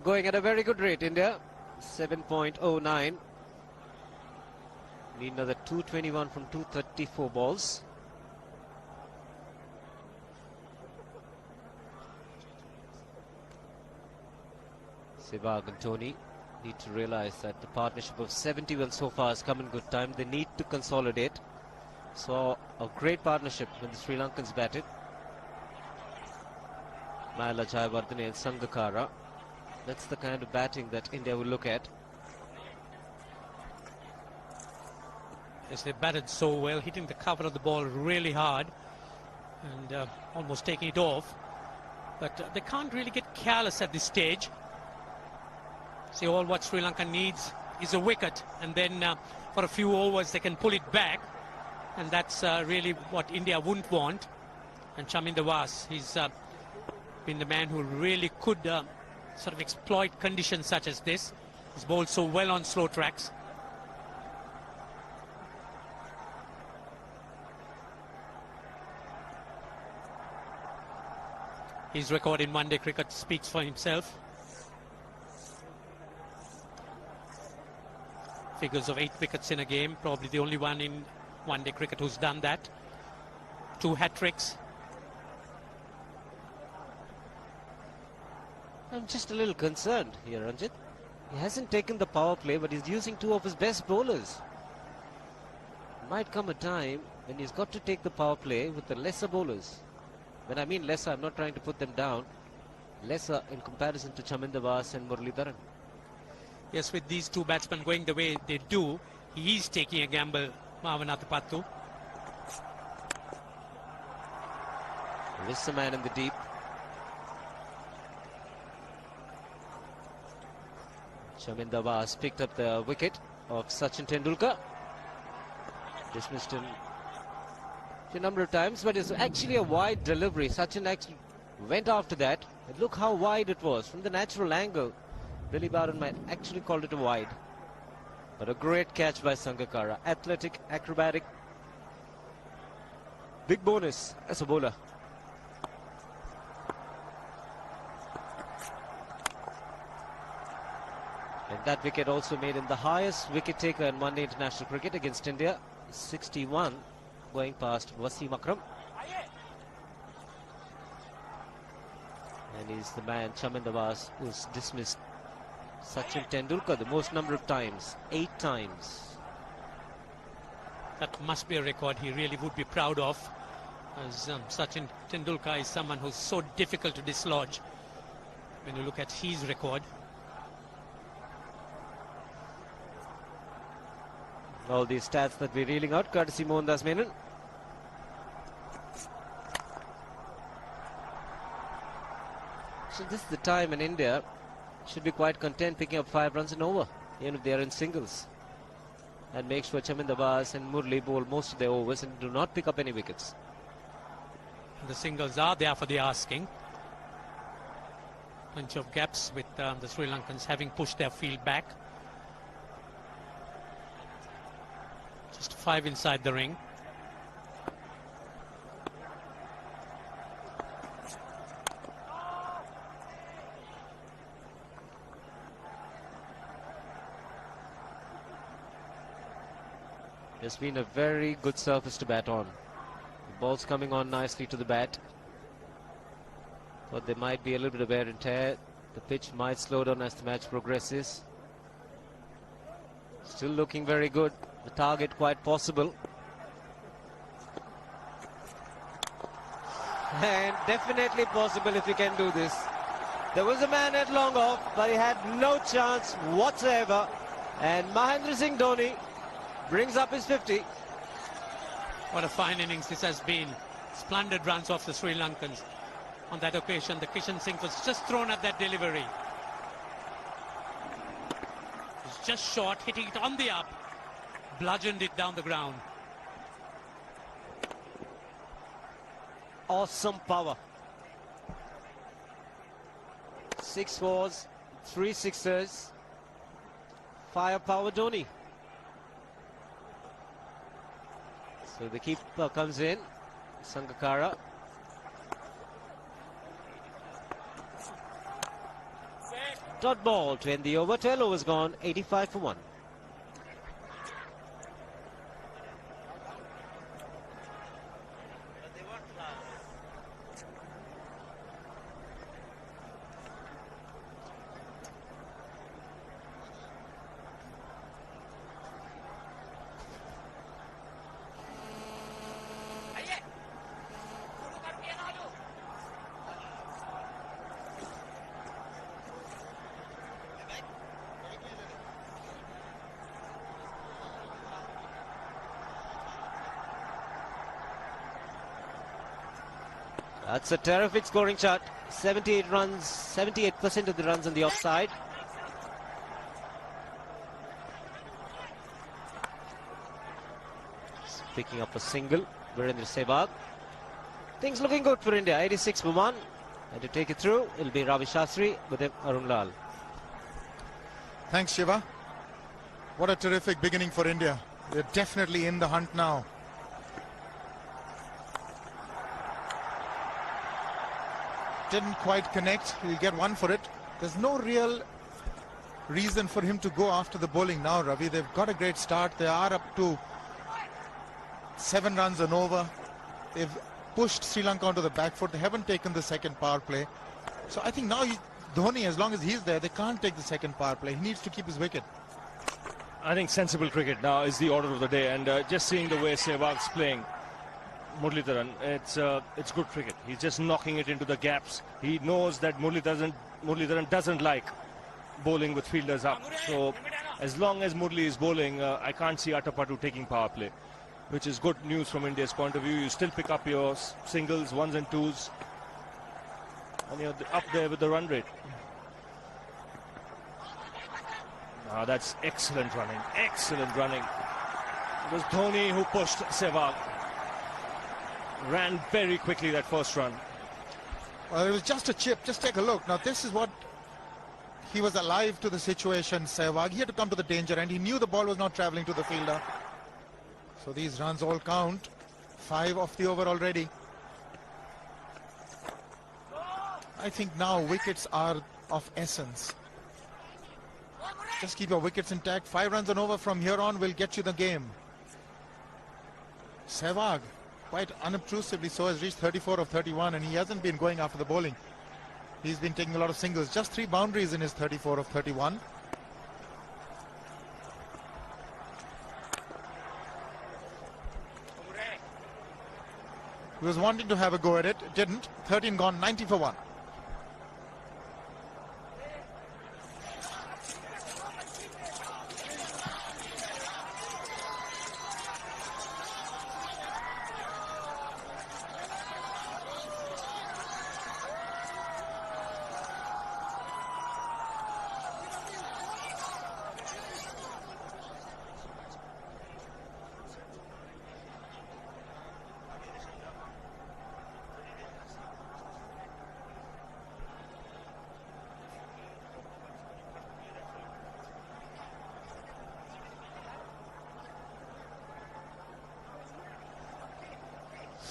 S4: Going at a very good rate, India. 7.09. Need another 221 from 234 balls. Sehwag and Dhoni need to realize that the partnership of 70 well so far has come in good time. They need to consolidate. Saw a great partnership when the Sri Lankans batted. Mahela Jayawardene and Sangakkara. That's the kind of batting that India will look at.
S5: Yes, they batted so well, hitting the cover of the ball really hard and almost taking it off. But they can't really get careless at this stage. See, all what Sri Lanka needs is a wicket, and then for a few overs they can pull it back, and that's really what India wouldn't want. And Chaminda Vaas, he's been the man who really could sort of exploit conditions such as this. He's bowled so well on slow tracks. His record in one-day cricket speaks for himself. Figures of 8 wickets in a game, probably the only one in one-day cricket who's done that. 2 hat-tricks.
S4: I'm just a little concerned here, Ranjit. He hasn't taken the power play, but he's using 2 of his best bowlers. Might come a time when he's got to take the power play with the lesser bowlers. When I mean lesser, I'm not trying to put them down. Lesser in comparison to Chaminda Vaas and Muralidharan.
S5: Yes, with these 2 batsmen going the way they do, he is taking a gamble, Mavanatapattu.
S4: There is a man in the deep. Chaminda Vaas picked up the wicket of Sachin Tendulkar. Dismissed him a number of times, but it's actually a wide delivery. Sachin actually went after that. And look how wide it was. From the natural angle, Billy Barron might actually call it a wide. But a great catch by Sangakkara. Athletic, acrobatic. Big bonus as a bowler. And that wicket also made him the highest wicket taker in one-day international cricket against India. 61, going past Wasim Akram. And he's the man, Chaminda Vaas, who's dismissed Sachin Tendulkar the most number of times, 8 times.
S5: That must be a record he really would be proud of, as Sachin Tendulkar is someone who's so difficult to dislodge when you look at his record.
S4: All these stats that we're reeling out, courtesy Mohandas Menon. So this is the time in India should be quite content picking up 5 runs and over, even if they are in singles. And make sure Chaminda Vaas and Murli bowl most of their overs and do not pick up any wickets.
S5: The singles are there for the asking. Plenty of gaps with the Sri Lankans having pushed their field back. Just 5 inside the ring.
S4: It's been a very good surface to bat on. The ball's coming on nicely to the bat. But there might be a little bit of wear and tear. The pitch might slow down as the match progresses. Still looking very good. The target quite possible. And definitely possible if he can do this. There was a man at long off, but he had no chance whatsoever. And Mahendra Singh Dhoni brings up his 50.
S5: What a fine innings this has been. Splendid runs off the Sri Lankans. On that occasion, the Kishan Singh was just thrown at that delivery. It was just short, hitting it on the up. Bludgeoned it down the ground.
S4: Awesome power. 6 fours, 3 sixers. Firepower Dhoni. So the keeper comes in, Sangakkara. Dot ball to end the over. 12 overs gone, 85 for 1. That's a terrific scoring chart. 78 runs, 78% of the runs on the offside. Picking up a single, Virendra Sehwag. Things looking good for India. 86 for 1. And to take it through, it'll be Ravi Shastri with him, Arun Lal.
S6: Thanks, Shiva. What a terrific beginning for India. They're definitely in the hunt now. Didn't quite connect. He'll get one for it. There's no real reason for him to go after the bowling now, Ravi. They've got a great start. They are up to 7 runs and over. They've pushed Sri Lanka onto the back foot. They haven't taken the second power play. So I think now Dhoni, as long as he's there, they can't take the second power play. He needs to keep his wicket.
S1: I think sensible cricket now is the order of the day, and just seeing the way Sehwag's playing Muralitharan, it's good cricket. He's just knocking it into the gaps. He knows that Muralitharan doesn't like bowling with fielders up. So as long as Murli is bowling, I can't see Atapattu taking power play, which is good news from India's point of view. You still pick up your singles, 1s and 2s, and you're up there with the run rate. Now that's excellent running, excellent running. It was Dhoni who pushed Sehwag. Ran very quickly that first run.
S6: Well, it was just a chip. Just take a look. Now this is what he was alive to the situation, Sehwag. He had to come to the danger and he knew the ball was not travelling to the fielder. So these runs all count. 5 off the over already. I think now wickets are of essence. Just keep your wickets intact. 5 runs and over from here on will get you the game. Sehwag, quite unobtrusively so, has reached 34 of 31 and he hasn't been going after the bowling. He's been taking a lot of singles. Just 3 boundaries in his 34 of 31. He was wanting to have a go at it. Didn't. 13 gone, 90 for 1.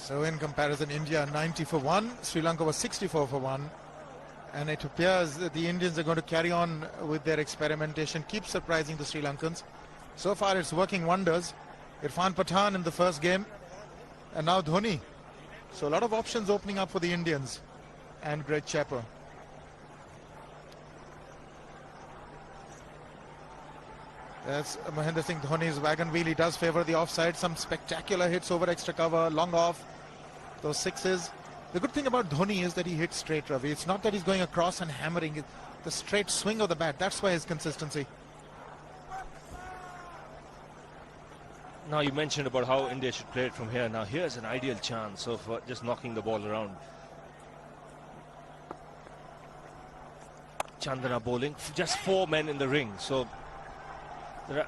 S6: So in comparison, India 90 for 1, Sri Lanka was 64 for 1. And it appears that the Indians are going to carry on with their experimentation, keep surprising the Sri Lankans. So far it's working wonders. Irfan Pathan in the first game, and now Dhoni. So a lot of options opening up for the Indians and Greg Chappell. That's Mahendra Singh Dhoni's wagon wheel. He does favour the offside. Some spectacular hits over extra cover, long off, those sixes. The good thing about Dhoni is that he hits straight, Ravi. It's not that he's going across and hammering it. The straight swing of the bat, that's why his consistency.
S1: Now you mentioned about how India should play it from here. Now here's an ideal chance of just knocking the ball around. Chandana bowling, just 4 men in the ring. So there are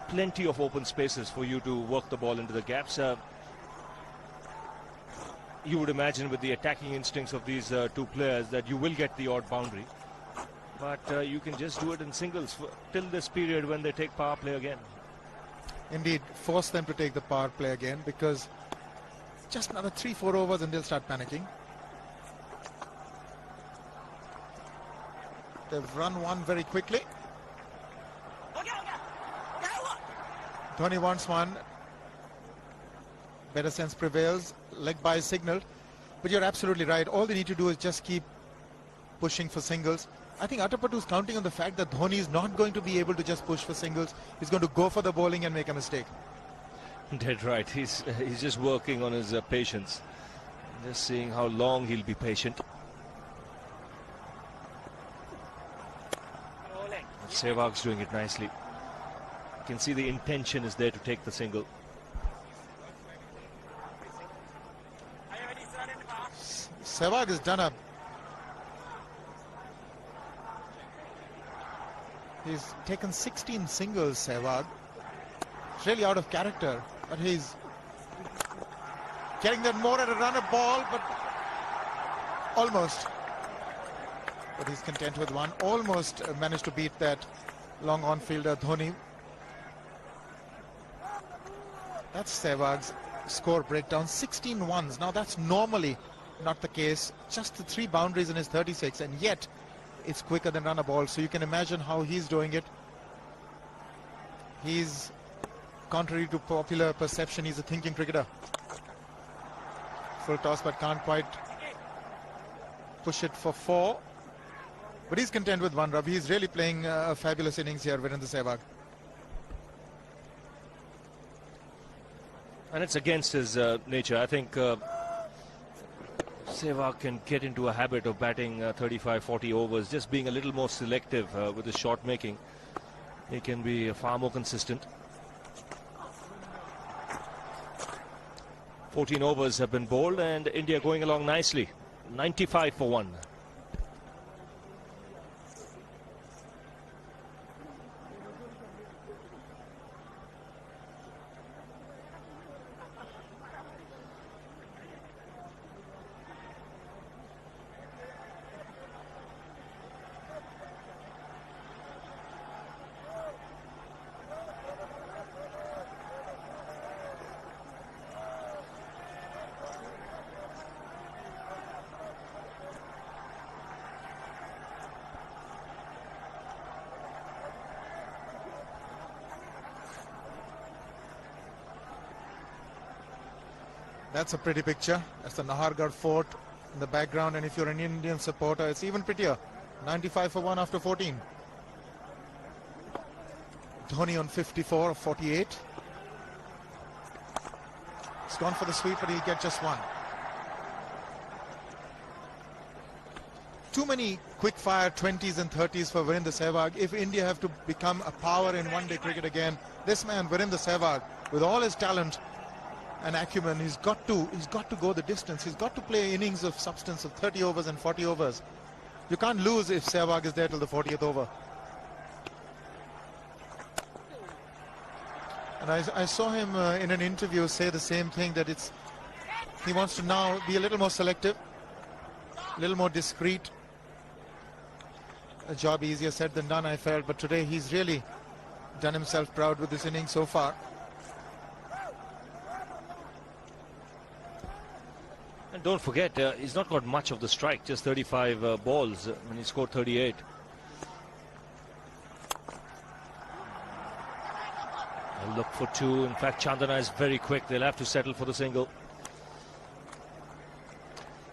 S1: plenty of open spaces for you to work the ball into the gaps. You would imagine with the attacking instincts of these two players that you will get the odd boundary. But you can just do it in singles till this period when they take power play again.
S6: Indeed, force them to take the power play again, because just another 3-4 overs and they'll start panicking. They've run one very quickly. Dhoni wants one. Better sense prevails. Leg by signal. But you're absolutely right. All they need to do is just keep pushing for singles. I think Atapattu is counting on the fact that Dhoni is not going to be able to just push for singles. He's going to go for the bowling and make a mistake.
S1: Dead right. He's just working on his patience. Just seeing how long he'll be patient. Sehwag's doing it nicely. You can see the intention is there to take the single.
S6: Sehwag has done he's taken 16 singles, Sehwag. It's really out of character, but he's getting that more at a runner ball, but almost. But he's content with one. Almost managed to beat that long on-fielder Dhoni. That's Sehwag's score breakdown. 16 ones. Now that's normally not the case. Just the 3 boundaries in his 36, and yet it's quicker than runner ball. So you can imagine how he's doing it. He's, contrary to popular perception, he's a thinking cricketer. Full toss, but can't quite push it for 4. But he's content with 1, Ravi. He's really playing a fabulous innings here, Virendra Sehwag.
S1: And it's against his nature. I think Sehwag can get into a habit of batting 35-40 overs, just being a little more selective with his shot making. He can be far more consistent. 14 overs have been bowled and India going along nicely. 95 for 1.
S6: That's a pretty picture. That's the Nahargarh Fort in the background, and if you're an Indian supporter, it's even prettier. 95 for 1 after 14. Dhoni on 54 of 48. He's gone for the sweep, but he'll get just 1. Too many quick-fire 20s and 30s for Virendra Sehwag. If India have to become a power in one-day cricket again, this man, Virendra Sehwag, with all his talent and acumen, he's got to go the distance. He's got to play innings of substance of 30 overs and 40 overs. You can't lose if Sehwag is there till the 40th over. And I saw him in an interview say the same thing, that he wants to now be a little more selective, a little more discreet. A job easier said than done, I felt, but today he's really done himself proud with this innings so far.
S1: don't forget, he's not got much of the strike, just 35 balls when he scored 38. They'll look for two. In fact, Chandana is very quick. They'll have to settle for the single.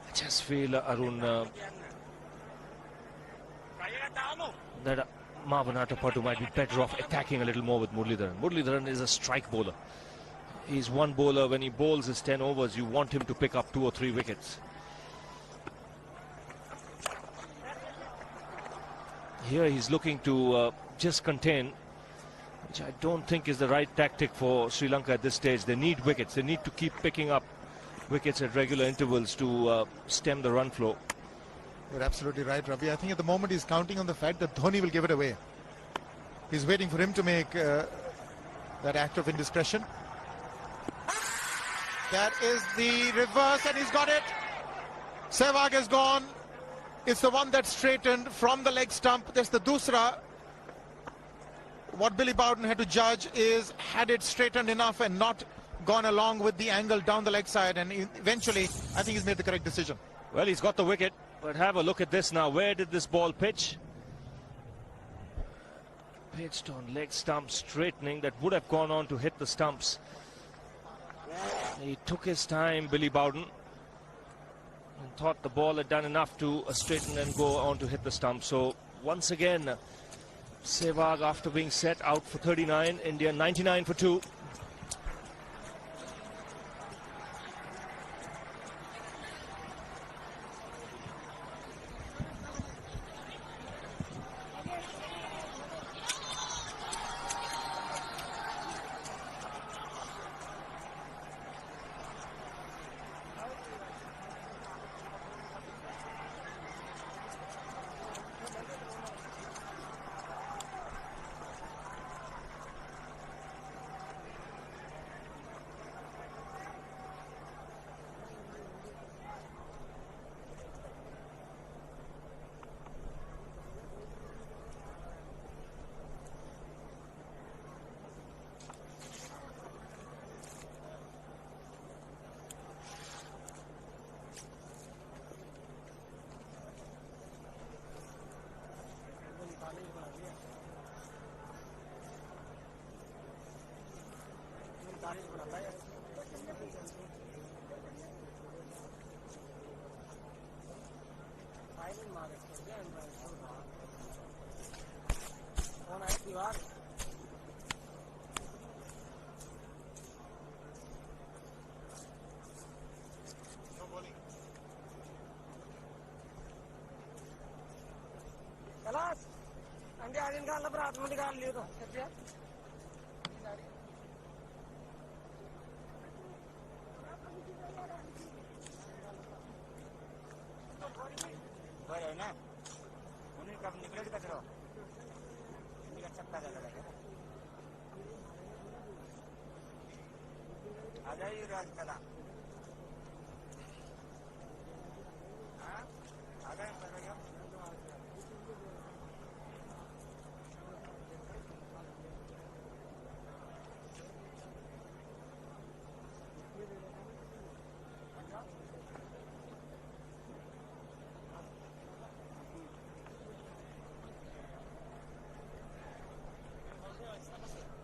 S1: I just feel, Arun, that Marwan Atapattu might be better off attacking a little more with Muralidharan. Muralidharan is a strike bowler. He's one bowler. When he bowls his 10 overs, you want him to pick up 2 or 3 wickets. Here he's looking to just contain, which I don't think is the right tactic for Sri Lanka at this stage. They need wickets. They need to keep picking up wickets at regular intervals to stem the run flow.
S6: You're absolutely right, Ravi. I think at the moment he's counting on the fact that Dhoni will give it away. He's waiting for him to make that act of indiscretion. That is the reverse, and he's got it. Sehwag has gone. It's the one that straightened from the leg stump. That's the dusra. What Billy Bowden had to judge is, had it straightened enough and not gone along with the angle down the leg side, and eventually I think he's made the correct decision.
S1: Well, he's got the wicket, but have a look at this now. Where did this ball pitch? Pitched on leg stump, straightening. That would have gone on to hit the stumps. He took his time, Billy Bowden, and thought the ball had done enough to straighten and go on to hit the stump. So once again, Sehwag, after being set, out for 39. India 99 for 2.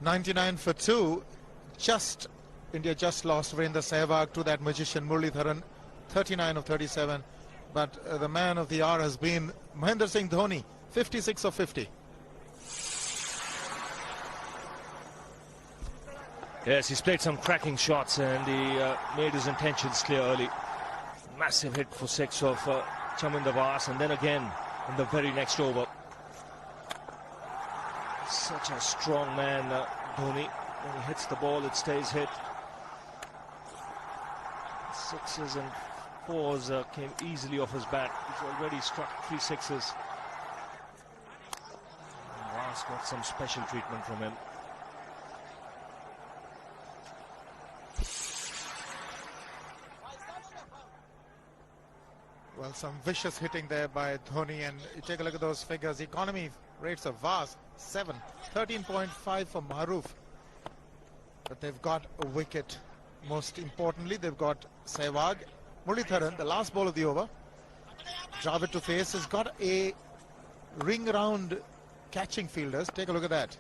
S6: .99 for 2. India just lost Virendra Sehwag to that magician Muralidharan. 39 of 37. But the man of the hour has been Mahendra Singh Dhoni. 56 of 50.
S1: Yes, he's played some cracking shots and he made his intentions clear early. Massive hit for 6 of Chaminda Vas, and then again in the very next over. Such a strong man, Dhoni. When he hits the ball, it stays hit. 6s and 4s came easily off his bat. He's already struck 3 6s. Vas got some special treatment from him.
S6: Well, some vicious hitting there by Dhoni, and you take a look at those figures. Economy rates of Vas 7, 13.5 for Maruf. But they've got a wicket. Most importantly, they've got Sehwag, Muralitharan, the last ball of the over. Dravid to face, has got a ring round catching fielders. Take a look at that.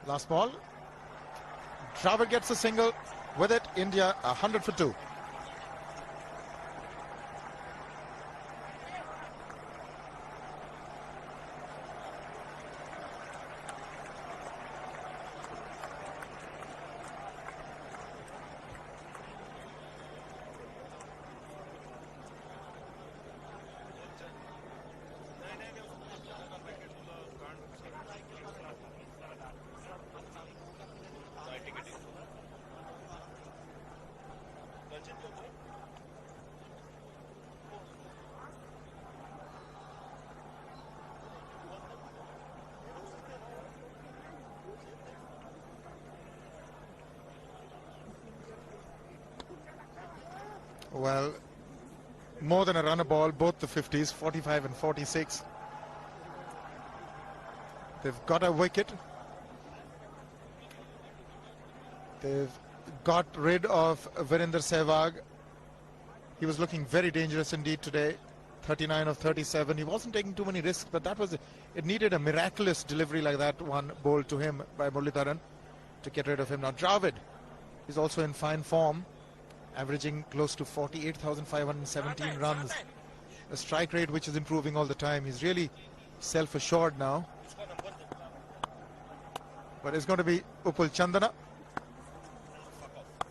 S6: Last ball. Dravid gets a single. With it, India 100 for 2. Well, more than a runner ball, both the 50s, 45 and 46. They've got a wicket. They've got rid of Virender Sehwag. He was looking very dangerous indeed today. 39 of 37. He wasn't taking too many risks, but that was it needed a miraculous delivery like that one bowled to him by Muralitharan to get rid of him. Now Dravid is also in fine form, averaging close to 48,517 runs. A strike rate which is improving all the time. He's really self-assured now. But it's going to be Upul Chandana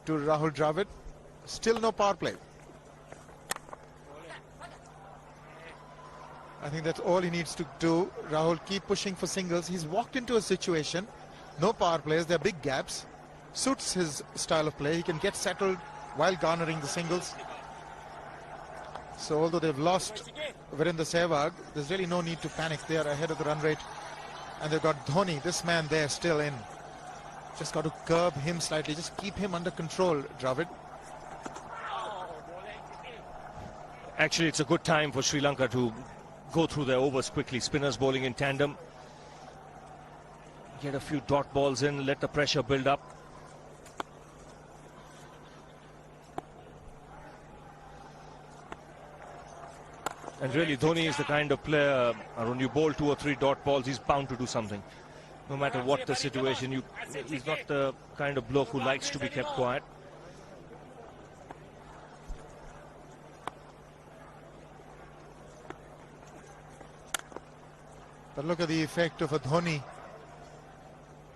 S6: to Rahul Dravid. Still no power play. I think that's all he needs to do. Rahul, keep pushing for singles. He's walked into a situation, no power plays, there are big gaps. Suits his style of play. He can get settled while garnering the singles. So although they've lost Virender Sehwag, there's really no need to panic. They are ahead of the run rate. And they've got Dhoni, this man there, still in. Just got to curb him slightly. Just keep him under control, Dravid.
S1: Actually, it's a good time for Sri Lanka to go through their overs quickly. Spinners bowling in tandem. Get a few dot balls in, let the pressure build up. And really, Dhoni is the kind of player, when you bowl 2 or 3 dot balls, he's bound to do something. No matter what the situation, he's not the kind of bloke who likes to be kept quiet.
S6: But look at the effect of a Dhoni.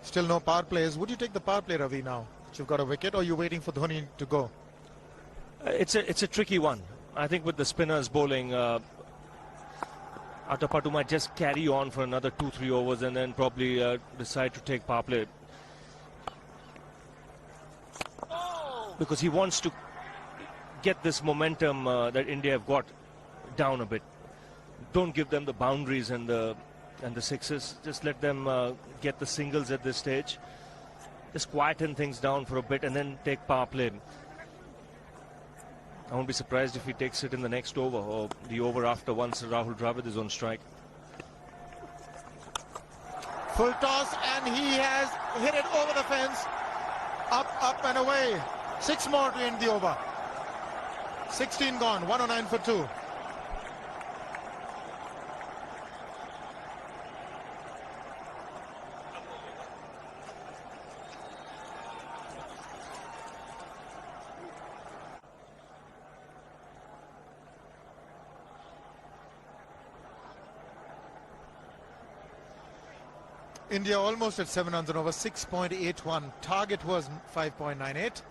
S6: Still no power plays. Would you take the power play, Ravi, now that you've got a wicket, or are you waiting for Dhoni to go?
S1: It's a tricky one. I think with the spinners bowling, Atapattu might just carry on for another 2-3 overs and then probably decide to take power play. Because he wants to get this momentum that India have got down a bit. Don't give them the boundaries and the sixes. Just let them get the singles at this stage. Just quieten things down for a bit and then take power play. I won't be surprised if he takes it in the next over or the over after, once Rahul Dravid is on strike.
S6: Full toss, and he has hit it over the fence. Up and away. 6 more to end the over. 16 gone, 109 for 2. India almost at 7 runs and over, 6.81. Target was 5.98.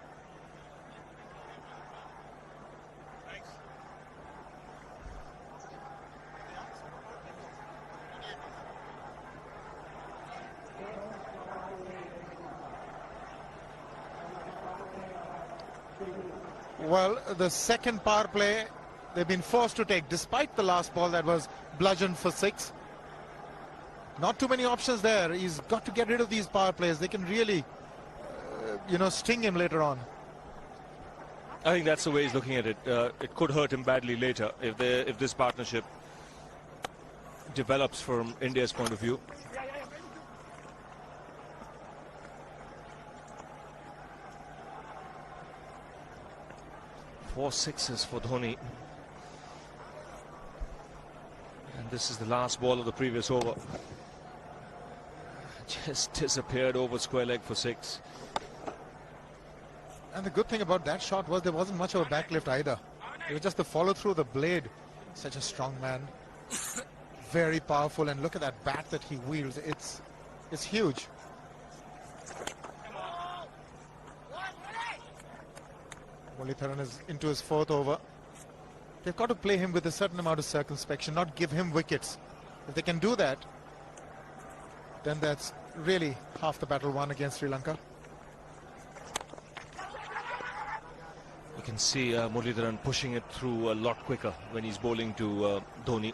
S6: Well, the second power play they've been forced to take, despite the last ball that was bludgeoned for 6. Not too many options there. He's got to get rid of these power plays. They can really, sting him later on.
S1: I think that's the way he's looking at it. It could hurt him badly later if this partnership develops from India's point of view. 4 sixes for Dhoni. And this is the last ball of the previous over. Just disappeared over square leg for 6.
S6: And the good thing about that shot was there wasn't much of a backlift either. It was just the follow through the blade. Such a strong man. Very powerful, and look at that bat that he wields. It's huge. Muratharan is into his 4th over. They've got to play him with a certain amount of circumspection, not give him wickets. If they can do that, then that's really half the battle won against Sri Lanka.
S1: You can see Muratharan pushing it through a lot quicker when he's bowling to Dhoni,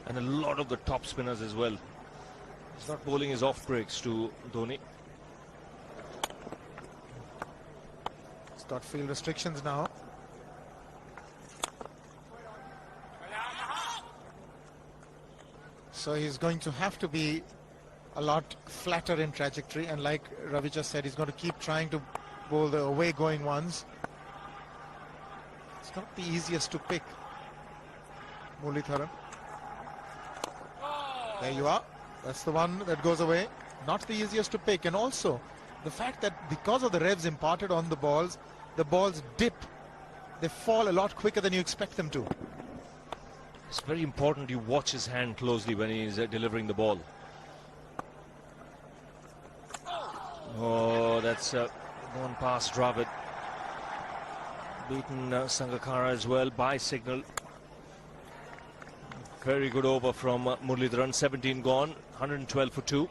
S1: and a lot of the top spinners as well. He's not bowling his off breaks to Dhoni.
S6: He's got field restrictions now. So he's going to have to be a lot flatter in trajectory, and like Ravi just said, he's going to keep trying to bowl the away going ones. It's not the easiest to pick. Muratharan. There you are. That's the one that goes away. Not the easiest to pick. And also the fact that because of the revs imparted on the balls dip. They fall a lot quicker than you expect them to.
S1: It's very important you watch his hand closely when he's delivering the ball. Oh, that's gone past Dravid. Beaten Sangakkara as well by signal. Very good over from Muratharan. 17 gone, 112 for 2.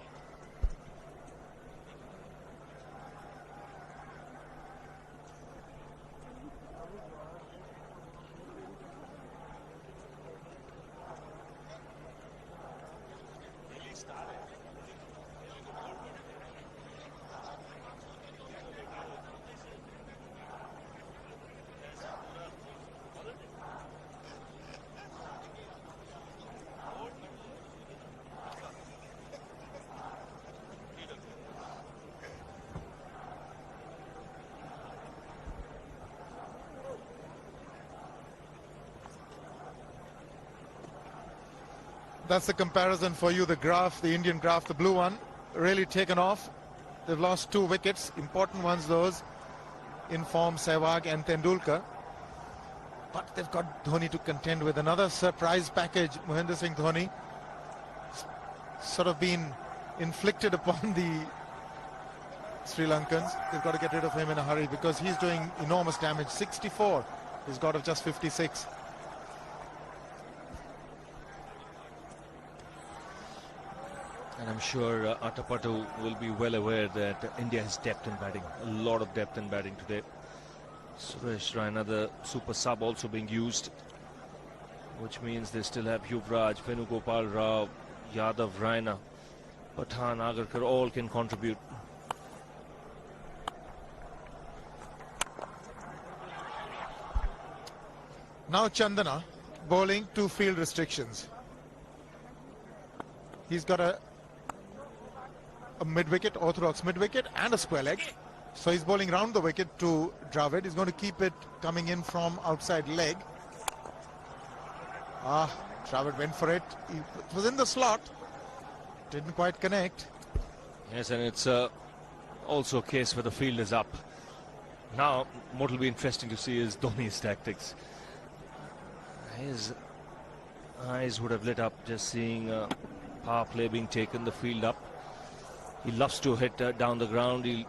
S6: That's the comparison for you, the graph, the Indian graph, the blue one, really taken off. They've lost 2 wickets, important ones those, in form Sehwag and Tendulkar. But they've got Dhoni to contend with. Another surprise package, Mahendra Singh Dhoni, sort of been inflicted upon the Sri Lankans. They've got to get rid of him in a hurry because he's doing enormous damage. 64, he's got of just 56.
S1: And I'm sure Atapattu will be well aware that India has depth in batting. A lot of depth in batting today. Suresh Raina, the super sub, also being used, which means they still have Yuvraj, Venugopal Rao, Yadav, Raina, Pathan, Agarkar, all can contribute.
S6: Now Chandana bowling 2 field restrictions. He's got a mid-wicket, orthodox mid-wicket and a square leg. So he's bowling round the wicket to Dravid. He's going to keep it coming in from outside leg. Dravid went for it. It was in the slot. Didn't quite connect.
S1: Yes, and it's also a case where the field is up. Now, what will be interesting to see is Dhoni's tactics. His eyes would have lit up just seeing power play being taken, the field up. He loves to hit down the ground. He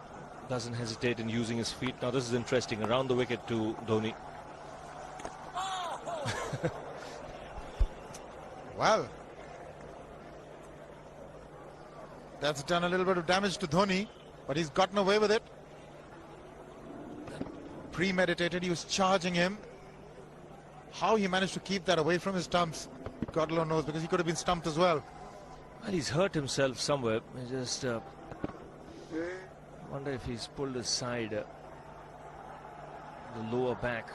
S1: doesn't hesitate in using his feet. Now this is interesting. Around the wicket to Dhoni.
S6: Well, that's done a little bit of damage to Dhoni, but he's gotten away with it. Premeditated, he was charging him. How he managed to keep that away from his stumps, God alone knows, because he could have been stumped as well.
S1: Well, he's hurt himself somewhere. I just wonder if he's pulled aside the lower back.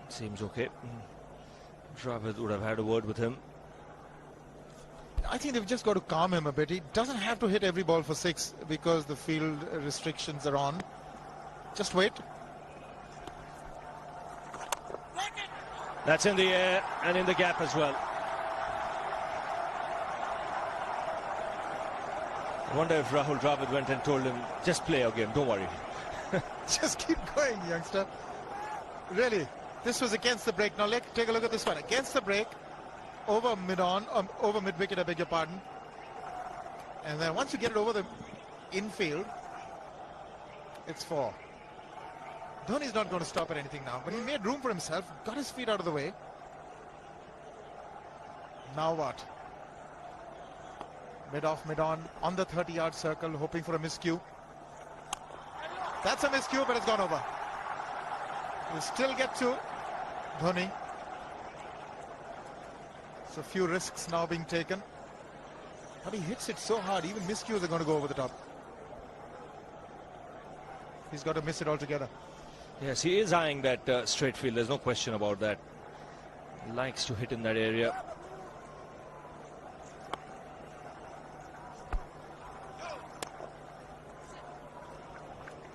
S1: Seems okay. Dravid would have had a word with him.
S6: I think they've just got to calm him a bit. He doesn't have to hit every ball for 6 because the field restrictions are on. Just wait.
S1: That's in the air and in the gap as well. I wonder if Rahul Dravid went and told him, just play your game, don't worry.
S6: Just keep going, youngster. Really, this was against the break. Now take a look at this one. Against the break, over mid-on, over mid-wicket, I beg your pardon. And then once you get it over the infield, it's 4. Dhoni's not going to stop at anything now, but he made room for himself, got his feet out of the way. Now what? Mid-off, mid-on, on the 30-yard circle, hoping for a miscue. That's a miscue, but it's gone over. We'll still get to Dhoni. So a few risks now being taken. But he hits it so hard, even miscues are going to go over the top. He's got to miss it altogether.
S1: Yes, he is eyeing that straight field. There's no question about that. He likes to hit in that area.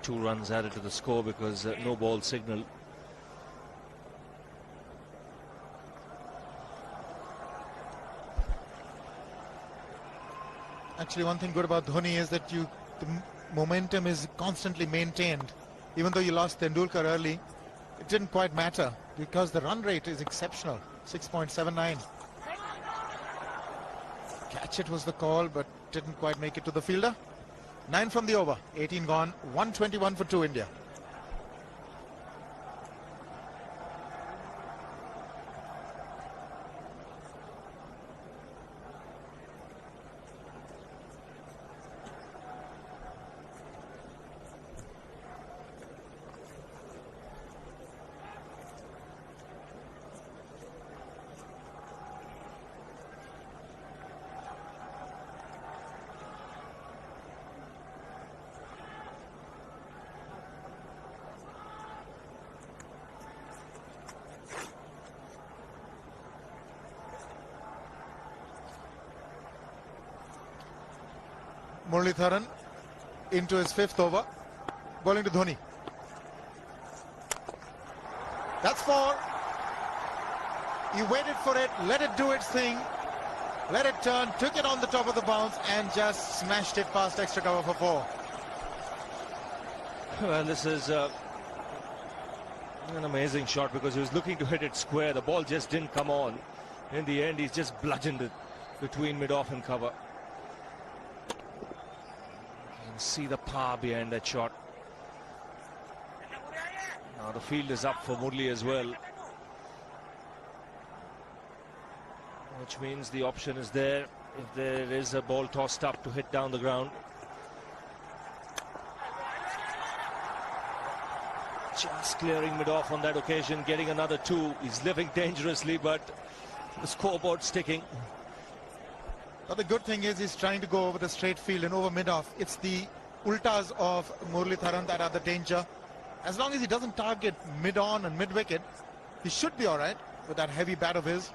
S1: Two runs added to the score because no ball signal.
S6: Actually, one thing good about Dhoni is that the momentum is constantly maintained. Even though you lost Tendulkar early, it didn't quite matter because the run rate is exceptional, 6.79. Catch it was the call, but didn't quite make it to the fielder. 9 from the over, 18 gone, 121 for 2 India. Muralitharan into his 5th over, bowling to Dhoni. That's 4. He waited for it, let it do its thing, let it turn, took it on the top of the bounce and just smashed it past extra cover for 4.
S1: Well, this is an amazing shot because he was looking to hit it square. The ball just didn't come on. In the end, he's just bludgeoned it between mid-off and cover. See the power behind that shot. Now the field is up for Murli as well, which means the option is there if there is a ball tossed up to hit down the ground. Just clearing mid-off on that occasion, getting another 2. He's living dangerously, but the scoreboard sticking.
S6: But the good thing is he's trying to go over the straight field and over mid-off. It's the ultas of Muralitharan that are the danger. As long as he doesn't target mid-on and mid-wicket, he should be all right with that heavy bat of his.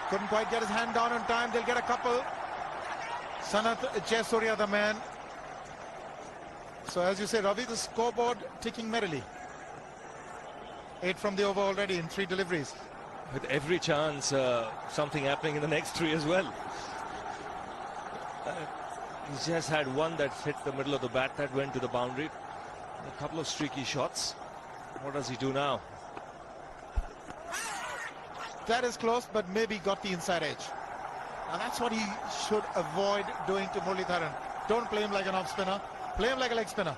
S6: Couldn't quite get his hand down on time. They'll get a couple. Sanath Jayasuriya, the man. So as you say, Ravi, the scoreboard ticking merrily. 8 from the over already in 3 deliveries.
S1: With every chance, something happening in the next 3 as well. He's just had one that hit the middle of the bat that went to the boundary. A couple of streaky shots. What does he do now?
S6: That is close, but maybe got the inside edge. And that's what he should avoid doing to Muralitharan. Don't play him like an off spinner. Play him like a leg spinner.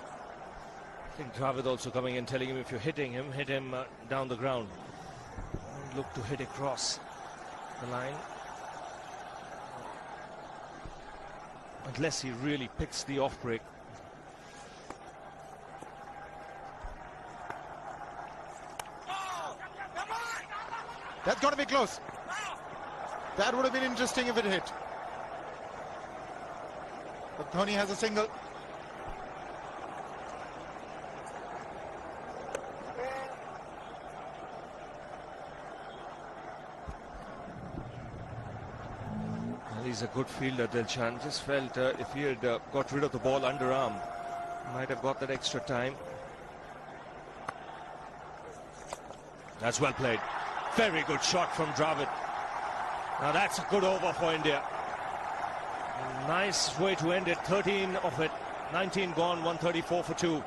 S1: I think Dravid also coming in, telling him if you're hitting him, hit him down the ground. Don't look to hit across the line. Unless he really picks the off break.
S6: That's got to be close. That would have been interesting if it hit. But Dhoni has a single.
S1: He's a good fielder, Dilshan. Just felt if he had got rid of the ball underarm, might have got that extra time. That's well played. Very good shot from Dravid. Now that's a good over for India. Nice way to end it. 13 of it. 19 gone, 134 for 2.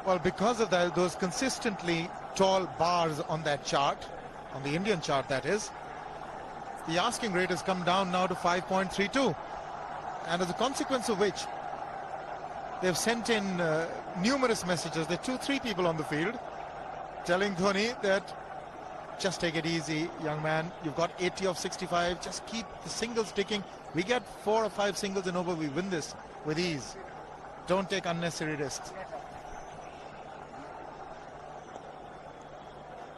S6: Well, because of that, those consistently tall bars on that chart, on the Indian chart that is, the asking rate has come down now to 5.32. And as a consequence of which, they've sent in numerous messages. There are 2-3 people on the field telling Dhoni that just take it easy, young man. You've got 80 of 65. Just keep the singles ticking. We get 4 or 5 singles and over, we win this with ease. Don't take unnecessary risks.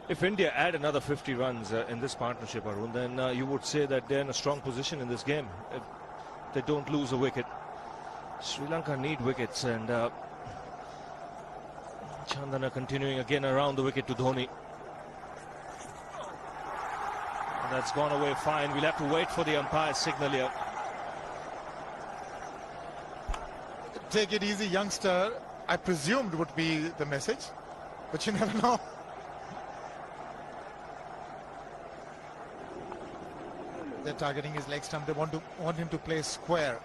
S1: If India add another 50 runs in this partnership, Arun, then you would say that they're in a strong position in this game. If they don't lose a wicket. Sri Lanka need wickets, and Chandana continuing again around the wicket to Dhoni. And that's gone away fine. We'll have to wait for the umpire's signal here.
S6: Take it easy, youngster, I presumed would be the message, but you never know. They're targeting his leg stump. They want him to play square.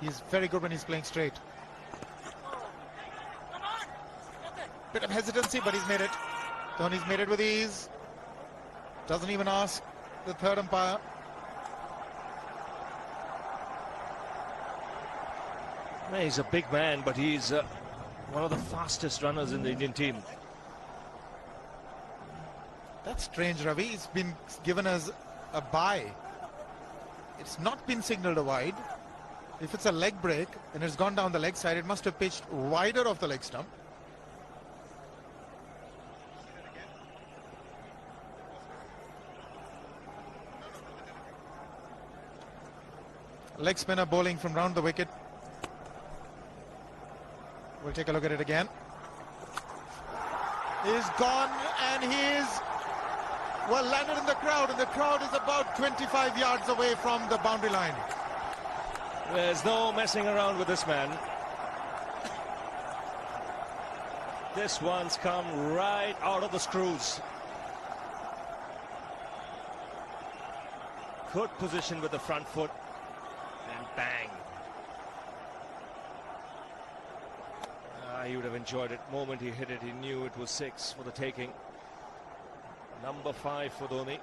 S6: He's very good when he's playing straight. Bit of hesitancy, but he's made it. Dhoni's made it with ease. Doesn't even ask the third umpire.
S1: He's a big man, but he's one of the fastest runners in the Indian team.
S6: That's strange, Ravi. He's been given as a bye. It's not been signalled a wide. If it's a leg break and it's gone down the leg side, it must have pitched wider of the leg stump. Leg spinner bowling from round the wicket. We'll take a look at it again. He's gone, and he's well landed in the crowd, and the crowd is about 25 yards away from the boundary line.
S1: There's no messing around with this man. This one's come right out of the screws. Good position with the front foot, and bang. He would have enjoyed it. The moment he hit it, he knew it was 6 for the taking. Number 5 for Dhoni.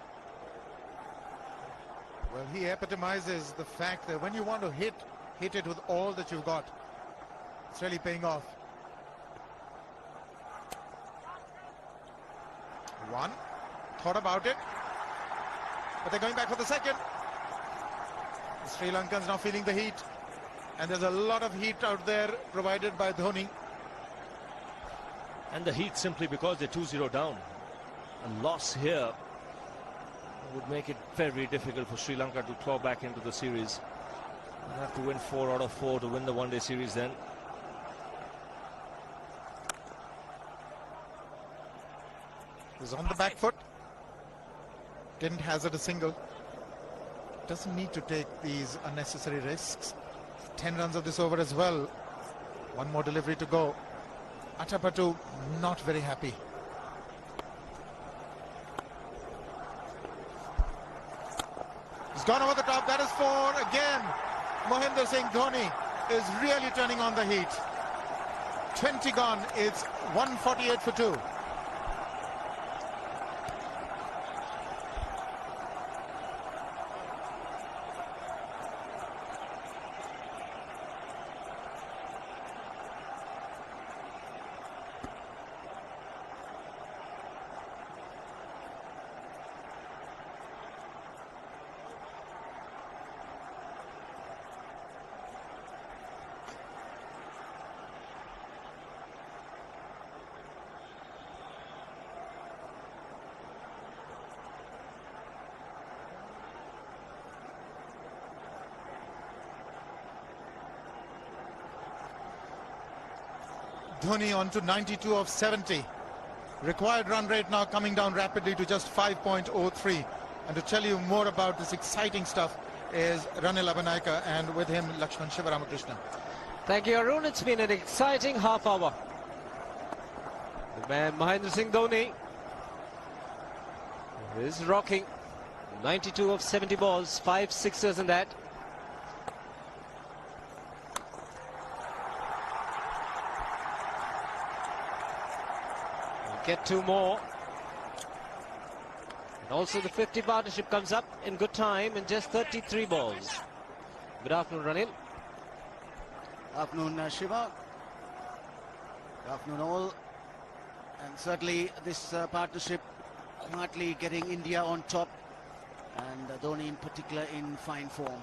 S6: Well, he epitomizes the fact that when you want to hit it with all that you've got. It's really paying off. One, thought about it, but they're going back for the second. The Sri Lankans now feeling the heat, and there's a lot of heat out there provided by Dhoni.
S1: And the heat simply because they're 2-0 down. A loss here would make it very difficult for Sri Lanka to claw back into the series. They'll have to win 4 out of 4 to win the one-day series then.
S6: He's on the back foot. Didn't hazard a single. Doesn't need to take these unnecessary risks. 10 runs of this over as well. One more delivery to go. Atapattu not very happy. He's gone over the top. That is 4 again. Mohinder Singh Dhoni is really turning on the heat. 20 gone. It's 148 for 2. Dhoni on to 92 of 70. Required run rate now coming down rapidly to just 5.03. And to tell you more about this exciting stuff is Ranil Abanaika, and with him Lakshman Sivaramakrishnan.
S4: Thank you, Arun. It's been an exciting half hour. The man Mahendra Singh Dhoni is rocking. 92 of 70 balls, 5 sixers in that. We'll get 2 more. And also the 50 partnership comes up in good time in just 33 balls. Good afternoon, Ranil.
S2: Afternoon, Shiva. Good afternoon, all. And certainly this partnership quietly getting India on top, and Dhoni in particular in fine form.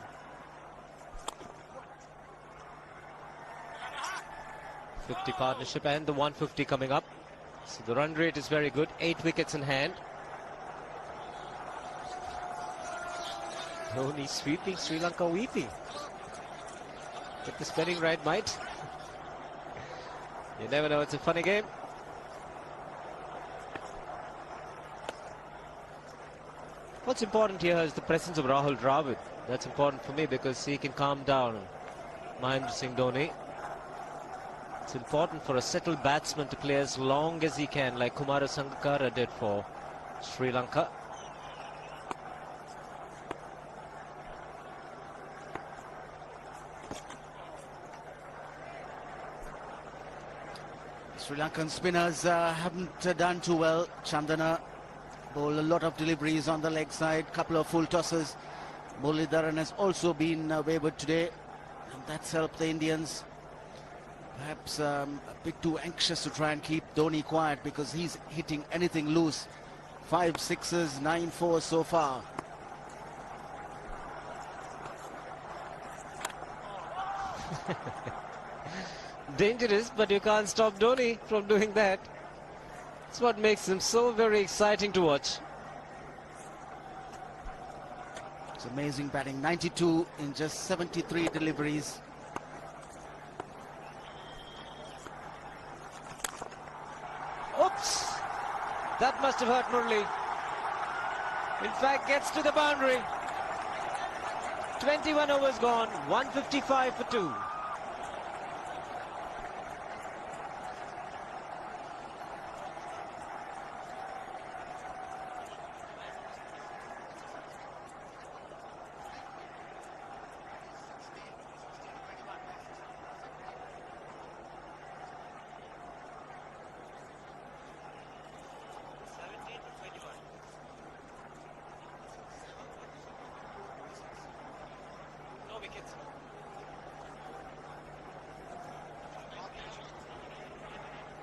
S4: .50 partnership and the 150 coming up. So the run rate is very good. 8 wickets in hand. Dhoni sweeping, Sri Lanka weeping. Get the spelling right, mate. You never know, it's a funny game. What's important here is the presence of Rahul Dravid. That's important for me because he can calm down Mahendra Singh Dhoni. It's important for a settled batsman to play as long as he can, like Kumara Sangakkara did for Sri Lanka.
S2: Sri Lankan spinners haven't done too well. Chandana bowled a lot of deliveries on the leg side, couple of full tosses. Muralidharan has also been wayward today, and that's helped the Indians. Perhaps a bit too anxious to try and keep Dhoni quiet because he's hitting anything loose. 5 sixes, 9 fours so far.
S4: Dangerous, but you can't stop Dhoni from doing that. It's what makes him so very exciting to watch.
S2: It's amazing batting. 92 in just 73 deliveries.
S4: Oops! That must have hurt Murali. In fact, gets to the boundary. 21 overs gone, 155 for 2.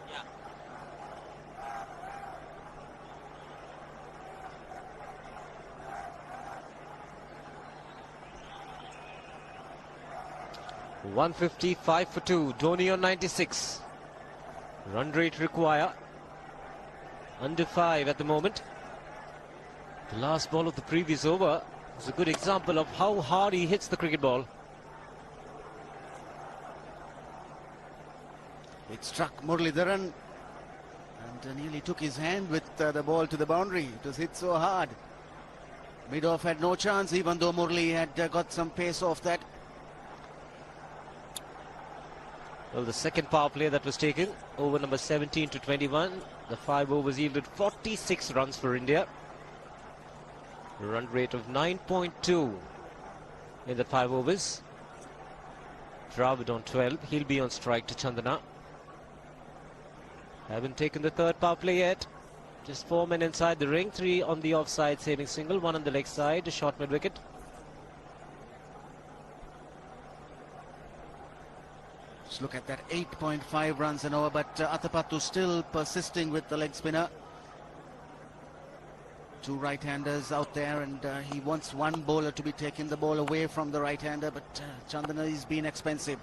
S4: Yeah. 155 for 2. Dhoni on 96. Run rate require under 5 at the moment. The last ball of the previous over is a good example of how hard he hits the cricket ball.
S2: It struck Muralidharan and nearly took his hand with the ball to the boundary. It was hit so hard. Mid-off had no chance, even though Murali had got some pace off that.
S4: Well, the second power play that was taken, over number 17 to 21. The 5 overs yielded 46 runs for India. A run rate of 9.2 in the 5 overs. Dravid on 12. He'll be on strike to Chandana. Haven't taken the third power play yet. Just 4 men inside the ring. 3 on the offside saving single. 1 on the leg side. A short mid wicket.
S2: Just look at that, 8.5 runs an over, but Athapattu still persisting with the leg spinner. 2 right-handers out there, and he wants one bowler to be taking the ball away from the right-hander, but Chandana is being expensive.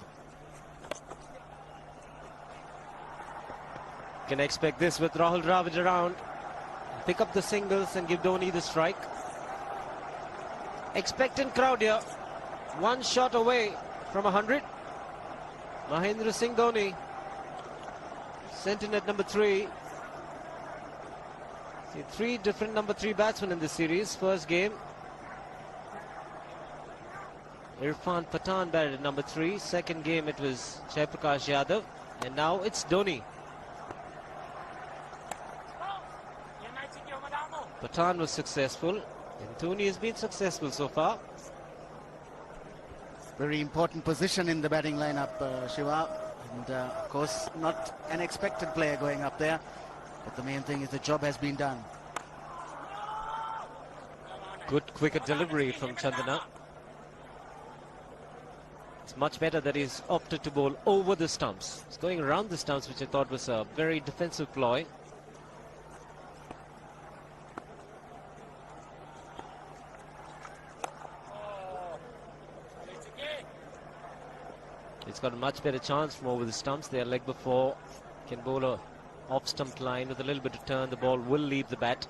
S4: Can expect this with Rahul Dravid around. Pick up the singles and give Dhoni the strike. Expectant crowd here. 1 shot away from 100. Mahendra Singh Dhoni Sent in at number 3. See, 3 different number 3 batsmen in this series. First game, Irfan Pathan batted at number 3. Second game, it was Jaipur Yadav. And now it's Dhoni. Pathan was successful, and Dhoni has been successful so far.
S2: Very important position in the batting lineup, Shiva. And of course, not an expected player going up there. But the main thing is the job has been done.
S4: Good quicker delivery from Chandana. It's much better that he's opted to bowl over the stumps. He's going around the stumps, which I thought was a very defensive ploy. He's got a much better chance from over the stumps. There, leg before, can bowl a off-stump line with a little bit of turn. The ball will leave the bat.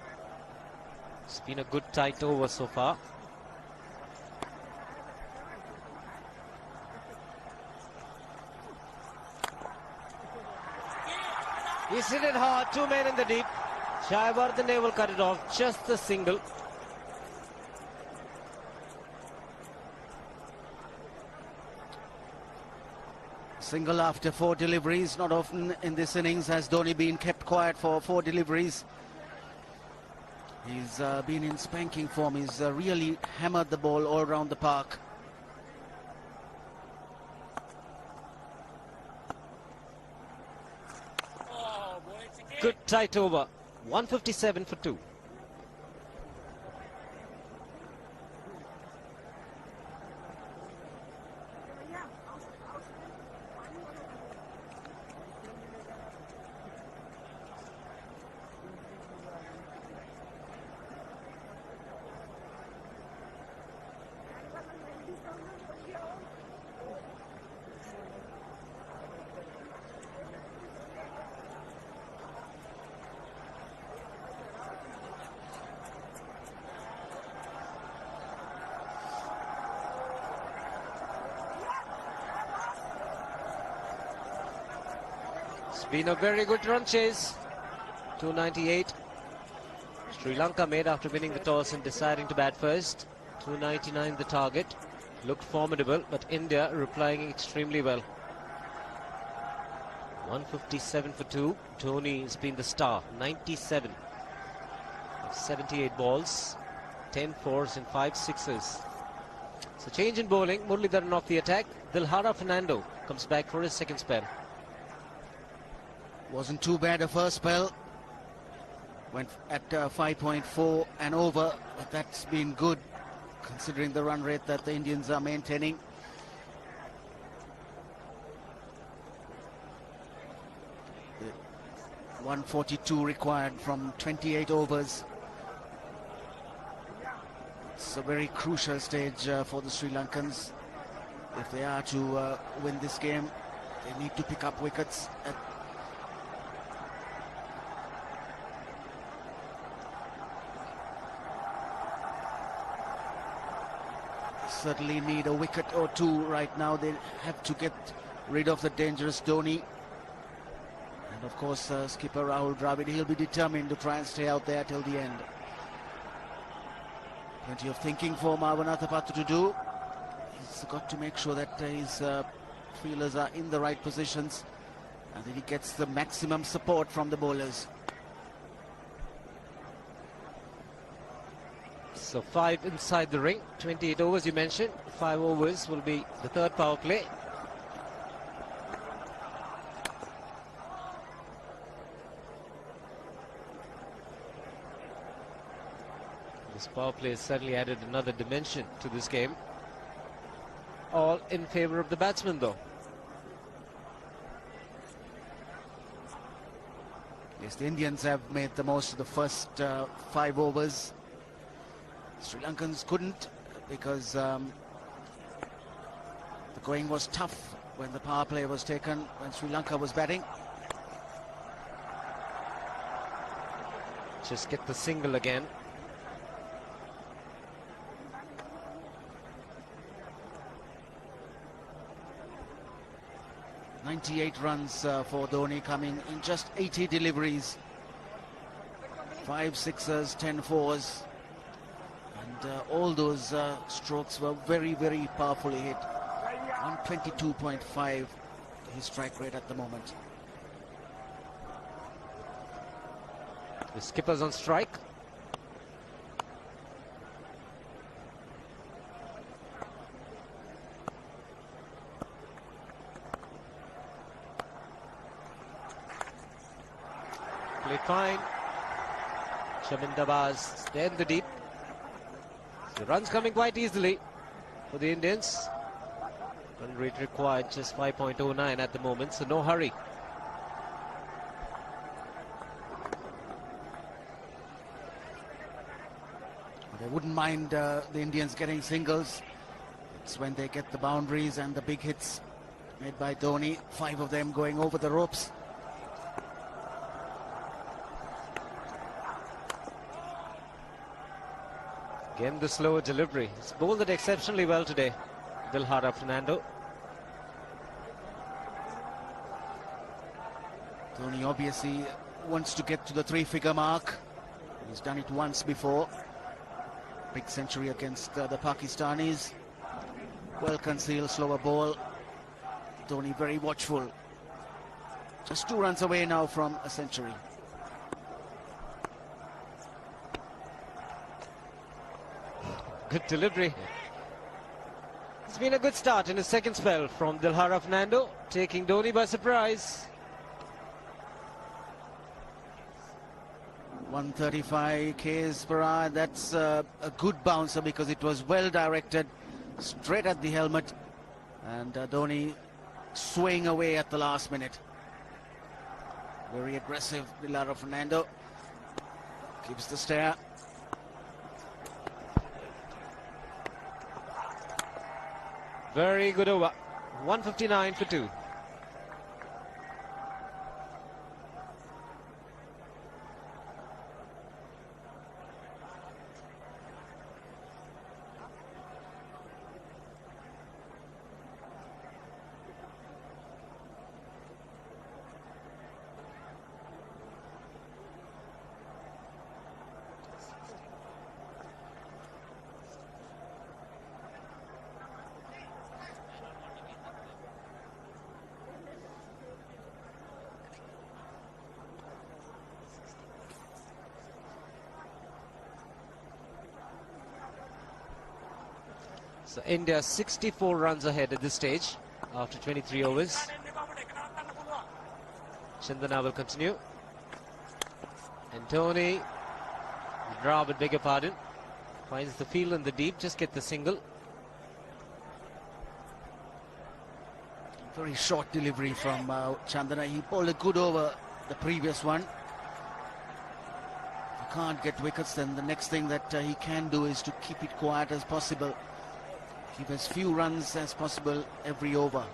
S4: It's been a good tight over so far. He's hit it hard. 2 men in the deep. Shaiwardene will cut it off. Just the single.
S2: Single after 4 deliveries. Not often in this innings has Dhoni been kept quiet for 4 deliveries. He's been in spanking form. He's really hammered the ball all around the park.
S4: Good tight over. 157 for 2. It's been a very good run chase. 298. Sri Lanka made after winning the toss and deciding to bat first. 299 the target. Looked formidable, but India replying extremely well. 157 for 2. Dhoni has been the star. 97 of 78 balls. 10 fours and 5 sixes. So change in bowling. Muralidharan off the attack. Dilhara Fernando comes back for his second spell.
S2: Wasn't too bad a first spell. Went at 5.4 and over, but that's been good considering the run rate that the Indians are maintaining. The 142 required from 28 overs. It's a very crucial stage for the Sri Lankans. If they are to win this game, they need to pick up wickets at certainly need a wicket or 2 right now. They have to get rid of the dangerous Dhoni. And of course, skipper Rahul Dravid, he'll be determined to try and stay out there till the end. Plenty of thinking for Marwanatha to do. He's got to make sure that his fielders are in the right positions and that he gets the maximum support from the bowlers.
S4: So 5 inside the ring, 28 overs you mentioned. 5 overs will be the third power play. This power play has certainly added another dimension to this game. All in favour of the batsman though.
S2: Yes, the Indians have made the most of the first 5 overs. Sri Lankans couldn't because the going was tough when the power play was taken, when Sri Lanka was batting.
S4: Just get the single again.
S2: 98 runs for Dhoni, coming in just 80 deliveries. 5 sixers, 10 fours. And all those strokes were very, very powerfully hit. 122.5 his strike rate at the moment.
S4: The skipper's on strike. Played fine. Shamindabaz stay in the deep. The runs coming quite easily for the Indians. Run rate required just 5.09 at the moment, so no hurry.
S2: They wouldn't mind the Indians getting singles. It's when they get the boundaries and the big hits made by Dhoni. 5 of them going over the ropes.
S4: Again, the slower delivery. He's bowled it exceptionally well today, Dilhara Fernando.
S2: Dhoni obviously wants to get to the 3-figure mark. He's done it once before. Big century against the Pakistanis. Well concealed, slower ball. Dhoni very watchful. Just 2 runs away now from a century.
S4: Good delivery. It's been a good start in his second spell from Dilhara Fernando, taking Dhoni by surprise.
S2: 135 k's per hour. That's a good bouncer because it was well directed, straight at the helmet, and Dhoni swaying away at the last minute. Very aggressive, Dilhara Fernando. Keeps the stare.
S4: Very good over. 159 for 2. So India 64 runs ahead at this stage after 23 overs. Chandana will continue. And Dhoni, Dravid, beg your pardon, finds the field in the deep, just get the single.
S2: Very short delivery from Chandana. He bowled a good over the previous one. If you can't get wickets, then the next thing that he can do is to keep it quiet as possible. Keep as few runs as possible every over.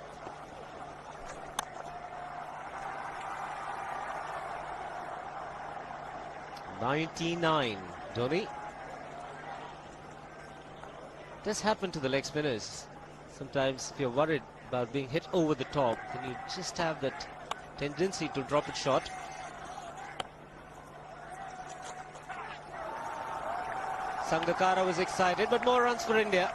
S4: .99, Dhoni. This happened to the leg spinners. Sometimes if you're worried about being hit over the top, then you just have that tendency to drop it short. Sangakkara was excited, but more runs for India.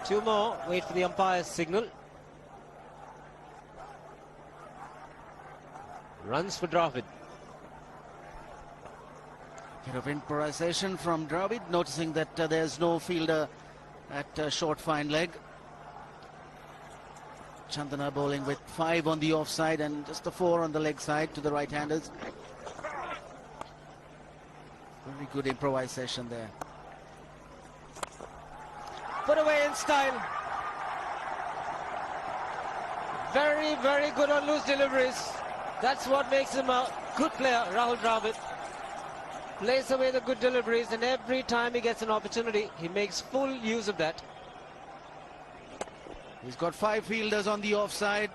S4: 2 more, wait for the umpire's signal. Runs for Dravid.
S2: Bit of improvisation from Dravid, noticing that there's no fielder at short fine leg. Chandana bowling with 5 on the offside and just a 4 on the leg side to the right-handers. Very good improvisation there.
S4: Put away in style. Very, very good on loose deliveries. That's what makes him a good player, Rahul Dravid. Plays away the good deliveries, and every time he gets an opportunity, he makes full use of that.
S2: He's got 5 fielders on the offside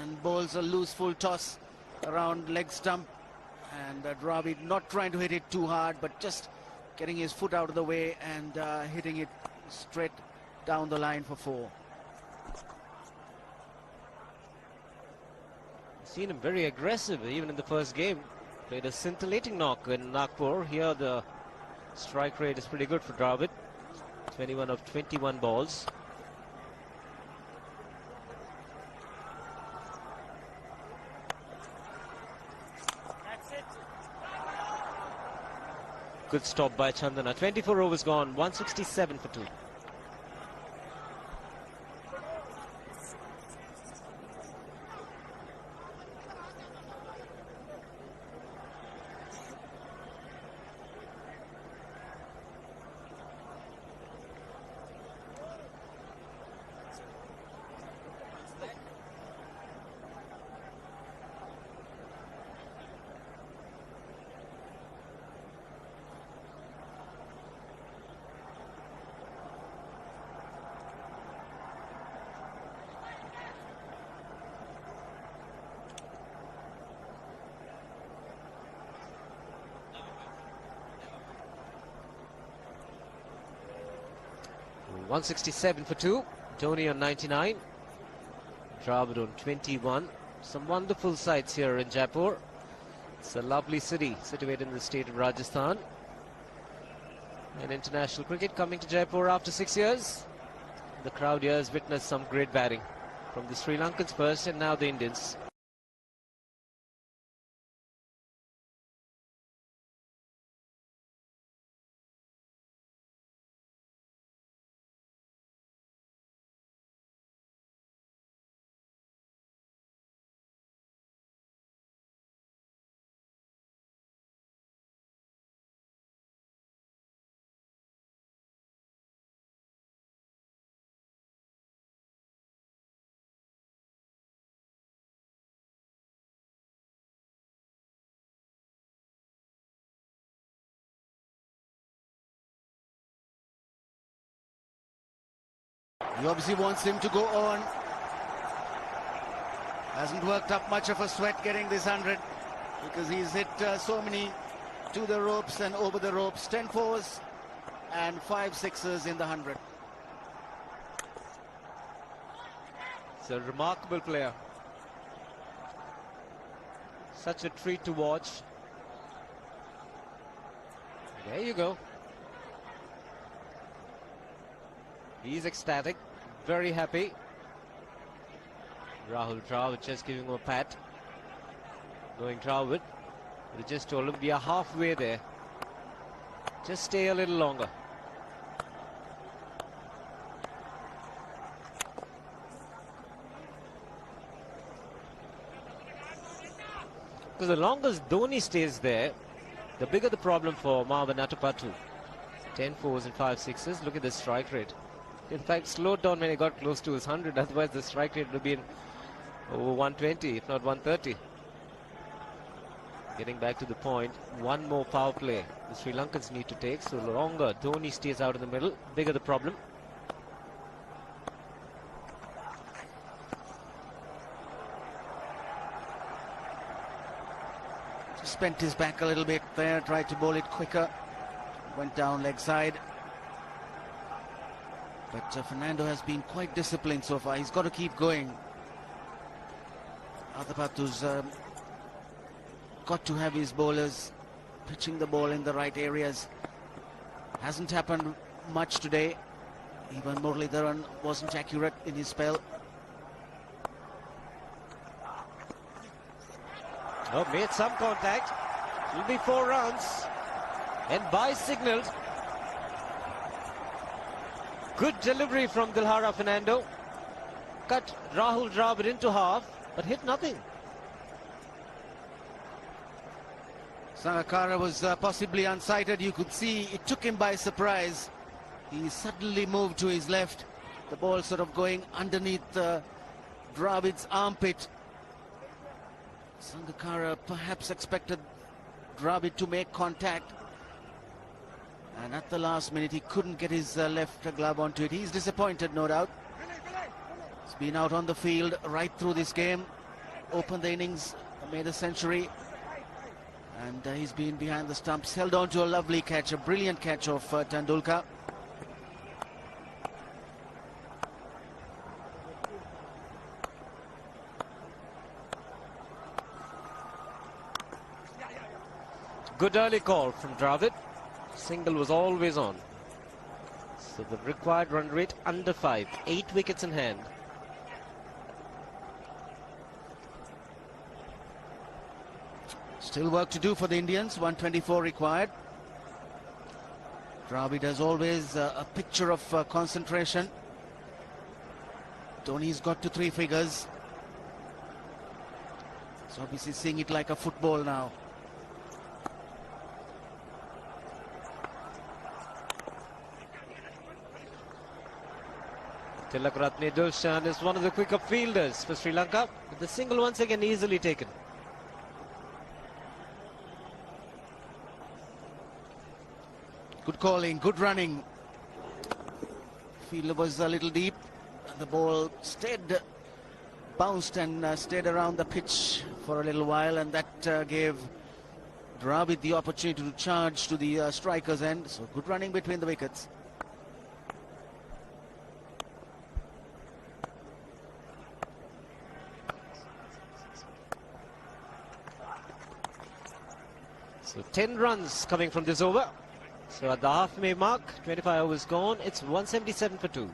S2: and bowls a loose full toss around leg stump. And Dravid not trying to hit it too hard, but just getting his foot out of the way and hitting it straight down the line for 4.
S4: Seen him very aggressive even in the first game. Played a scintillating knock in Nagpur. Here the strike rate is pretty good for Dravid. 21 of 21 balls. Good stop by Chandana. 24 overs gone, 167 for 2. .167 for 2. Dhoni on 99. Dravid on 21. Some wonderful sights here in Jaipur. It's a lovely city situated in the state of Rajasthan. And international cricket coming to Jaipur after 6 years. The crowd here has witnessed some great batting from the Sri Lankans first and now the Indians.
S2: He obviously wants him to go on. Hasn't worked up much of a sweat getting this 100 because he's hit so many to the ropes and over the ropes. 10 fours and 5 sixes in the 100.
S4: It's a remarkable player. Such a treat to watch. There you go. He's ecstatic, very happy. Rahul Dravid just giving him a pat. Going Dravid. They just told him we are halfway there. Just stay a little longer. Because the longer Dhoni stays there, the bigger the problem for Marvin Atupatu. 10 fours and 5 sixes. Look at the strike rate. In fact, slowed down when he got close to his 100. Otherwise, the strike rate would have been over 120, if not 130. Getting back to the point, one more power play the Sri Lankans need to take. So the longer Dhoni stays out in the middle, bigger the problem.
S2: Just bent his back a little bit there, tried to bowl it quicker. Went down leg side. But Fernando has been quite disciplined so far. He's got to keep going. Atupatu's got to have his bowlers pitching the ball in the right areas. Hasn't happened much today. Even Muralidharan wasn't accurate in his spell.
S4: Oh, made some contact. It will be 4 runs. And by signaled. Good delivery from Dilhara Fernando. Cut Rahul Dravid into half, but hit nothing.
S2: Sangakkara was possibly unsighted. You could see it took him by surprise. He suddenly moved to his left. The ball sort of going underneath Dravid's armpit. Sangakkara perhaps expected Dravid to make contact. And at the last minute, he couldn't get his left glove onto it. He's disappointed, no doubt. He's been out on the field right through this game. Opened the innings, made a century. And he's been behind the stumps. Held on to a lovely catch, a brilliant catch of Tendulkar.
S4: Good early call from Dravid. Single was always on. So the required run rate under 5. 8 wickets in hand.
S2: Still work to do for the Indians. 124 required. Dravid has always a picture of concentration. Dhoni's got to 3 figures. So obviously seeing it like a football now.
S4: Tilakratne Dulshan is one of the quicker fielders for Sri Lanka. But the single once again easily taken.
S2: Good calling, good running. Fielder was a little deep. The ball bounced and stayed around the pitch for a little while, and that gave Dravid the opportunity to charge to the striker's end. So good running between the wickets.
S4: So 10 runs coming from this over. So at the halfway mark, 25 overs gone, it's 177 for 2.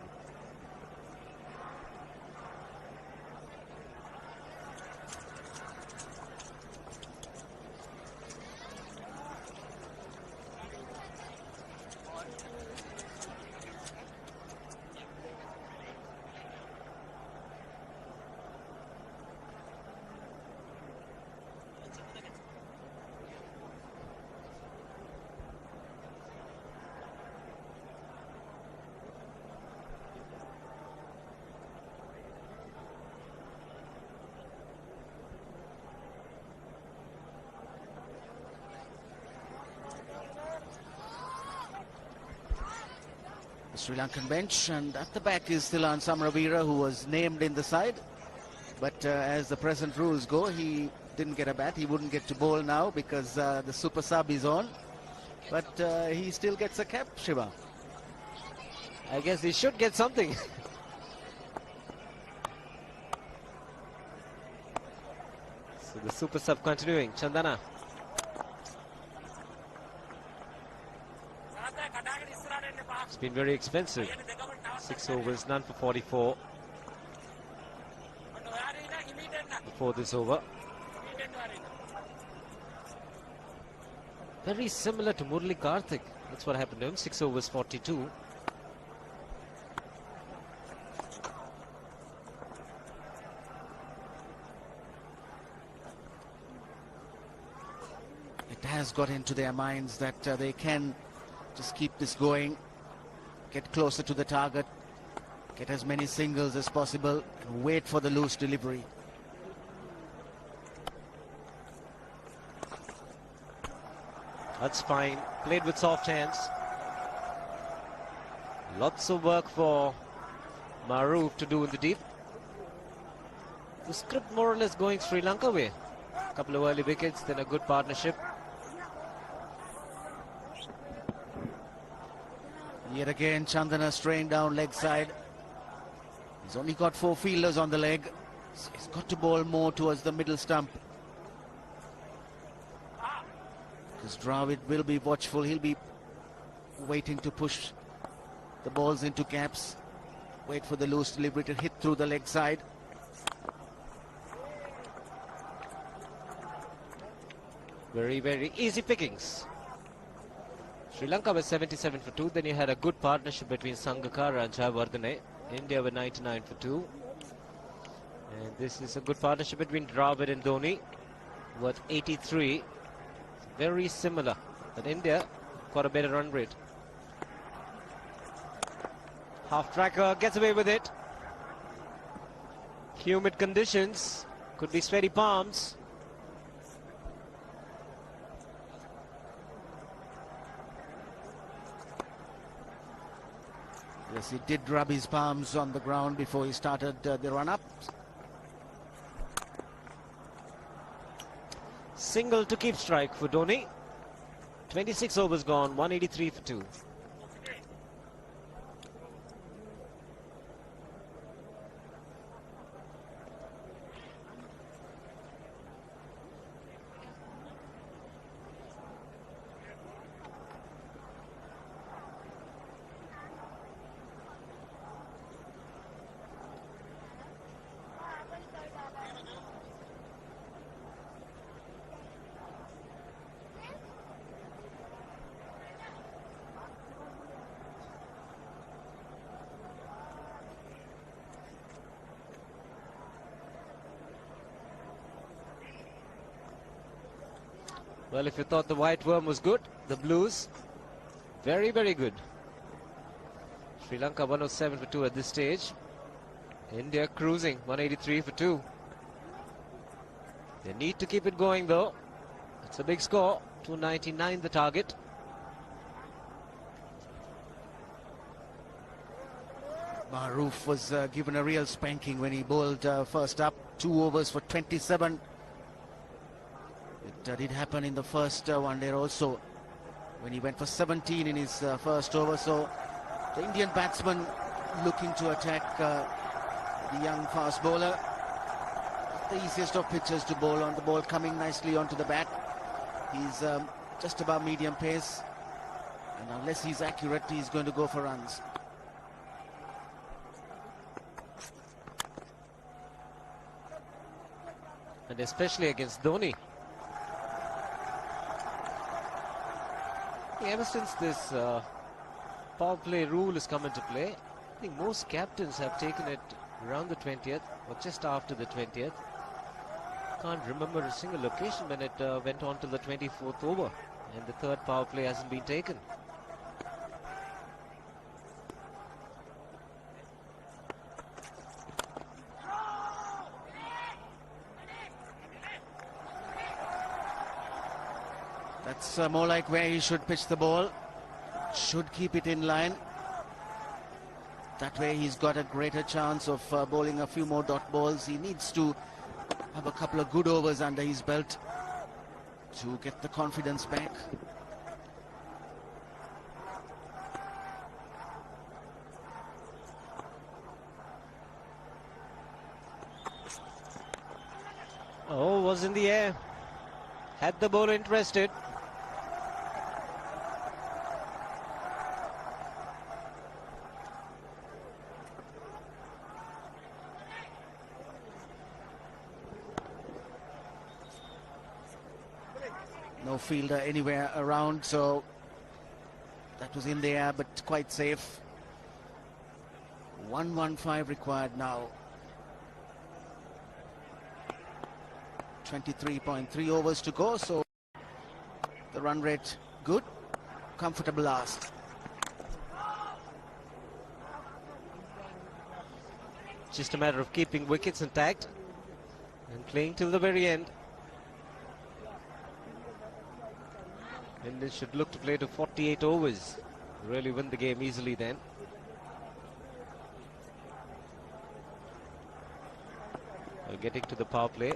S2: Sri Lankan bench, and at the back is Thilan Samravira, who was named in the side, but as the present rules go, he didn't get a bat. He wouldn't get to bowl now because the super sub is on, but he still gets a cap, Shiva.
S4: I guess he should get something. So the super sub continuing. Chandana. It's been very expensive. 6 overs, none for 44. Before this over. Very similar to Murali Karthik. That's what happened to him. 6 overs, 42.
S2: It has got into their minds that they can just keep this going, get closer to the target, get as many singles as possible, and wait for the loose delivery.
S4: That's fine. Played with soft hands. Lots of work for Maroof to do in the deep. The script more or less going Sri Lanka way. A couple of early wickets, then a good partnership.
S2: Yet again, Chandana straying down leg side. He's only got 4 fielders on the leg. So he's got to bowl more towards the middle stump. Because Dravid will be watchful. He'll be waiting to push the balls into gaps. Wait for the loose delivery to hit through the leg side.
S4: Very, very easy pickings. Sri Lanka was 77 for 2. Then you had a good partnership between Sangakkara and Jayawardene. India were 99 for 2. And this is a good partnership between Dravid and Dhoni, worth 83. Very similar. But India got a better run rate. Half tracker gets away with it. Humid conditions. Could be sweaty palms.
S2: Yes, he did rub his palms on the ground before he started the run-up.
S4: Single to keep strike for Dhoni. 26 overs gone, 183 for 2. Well, if you thought the white worm was good, the blues, very, very good. Sri Lanka 107 for 2 at this stage. India cruising 183 for 2. They need to keep it going though. It's a big score. 299 the target.
S2: Maroof was given a real spanking when he bowled first up. 2 overs for 27. It did happen in the first one there also, when he went for 17 in his first over. So the Indian batsman looking to attack the young fast bowler. The easiest of pitches to bowl on. The ball coming nicely onto the bat. He's just above medium pace, and unless he's accurate, he's going to go for runs.
S4: And especially against Dhoni. Ever since this power play rule has come into play, I think most captains have taken it around the 20th or just after the 20th. Can't remember a single occasion when it went on to the 24th over and the third power play hasn't been taken.
S2: That's more like where he should pitch the ball. Should keep it in line. That way he's got a greater chance of bowling a few more dot balls. He needs to have a couple of good overs under his belt to get the confidence back.
S4: Oh, was in the air. Had the bowler interested.
S2: No fielder anywhere around, so that was in the air, but quite safe. 115 required now. 23.3 overs to go, so the run rate good. Comfortable last.
S4: Just a matter of keeping wickets intact and playing till the very end. And they should look to play to 48 overs. Really win the game easily then. Well, getting to the power play.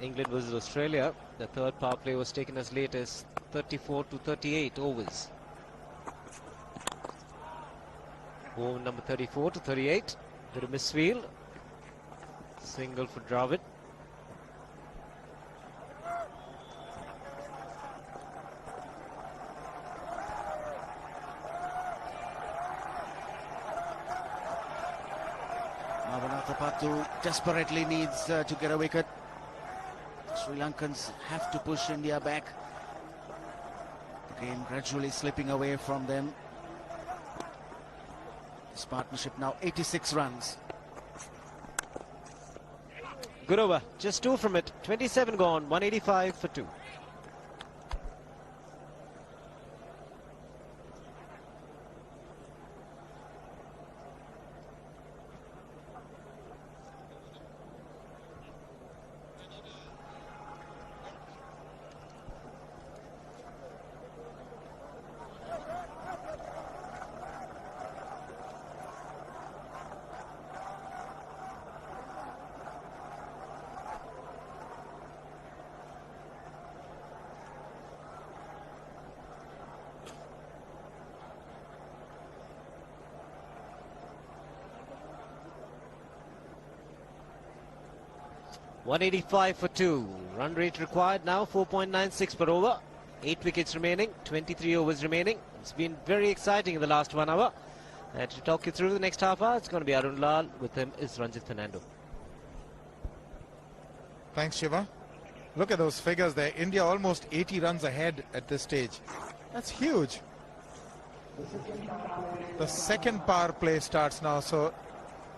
S4: England versus Australia. The third power play was taken as late as 34 to 38 overs. Over number 34 to 38. Bit of misfield. Single for Dravid.
S2: Patu desperately needs to get a wicket. Sri Lankans have to push India back. The game gradually slipping away from them. This partnership now 86 runs.
S4: Good over. Just 2 from it. 27 gone. 185 for 2. .185 for 2. Run rate required now 4.96 per over. 8 wickets remaining, 23 overs remaining. It's been very exciting in the last 1 hour. And to talk you through the next half hour, it's going to be Arun Lal. With him is Ranjit Fernando.
S6: Thanks, Shiva. Look at those figures there. India almost 80 runs ahead at this stage. That's huge. The second power play starts now, so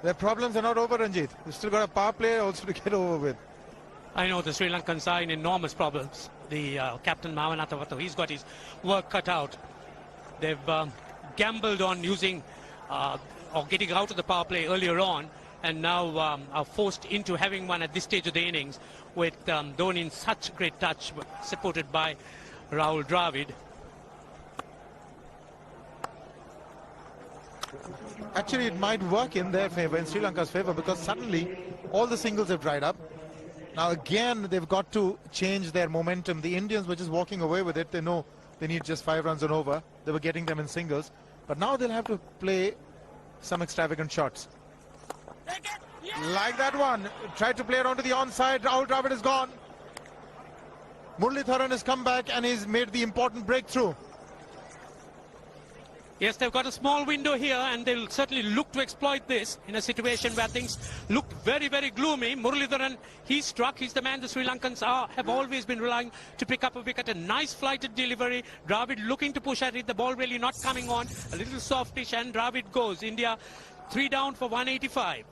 S6: their problems are not over, Ranjit. We've still got a power play also to get over with.
S5: I know the Sri Lankans are in enormous problems. The captain Mavanatavato, he's got his work cut out. They've gambled on using or getting out of the power play earlier on, and now are forced into having one at this stage of the innings with Dhoni in such great touch, supported by Rahul Dravid.
S6: Actually, it might work in their favor, in Sri Lanka's favor, because suddenly all the singles have dried up. Now again, they've got to change their momentum. The Indians were just walking away with it. They know they need just 5 runs and over. They were getting them in singles. But now they'll have to play some extravagant shots. Like that one. Tried to play it onto the onside. Rahul Dravid is gone. Muralitharan has come back and he's made the important breakthrough.
S5: Yes, they've got a small window here, and they'll certainly look to exploit this in a situation where things look very, very gloomy. Muralitharan, he's struck. He's the man the Sri Lankans have always been relying to pick up a wicket. A nice flighted delivery. Dravid looking to push at it. The ball really not coming on. A little softish, and Dravid goes. India 3 down for 185.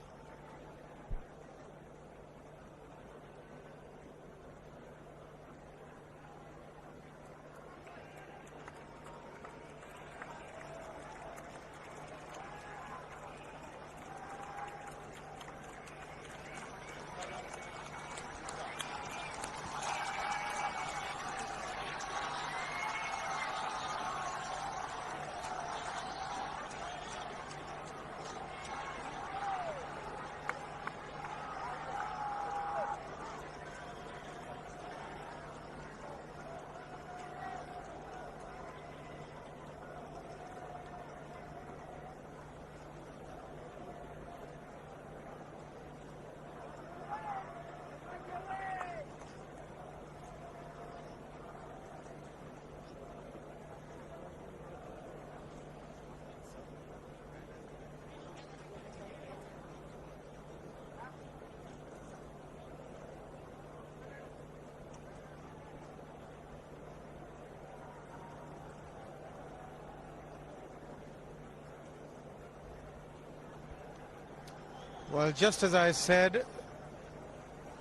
S6: Well, just as I said,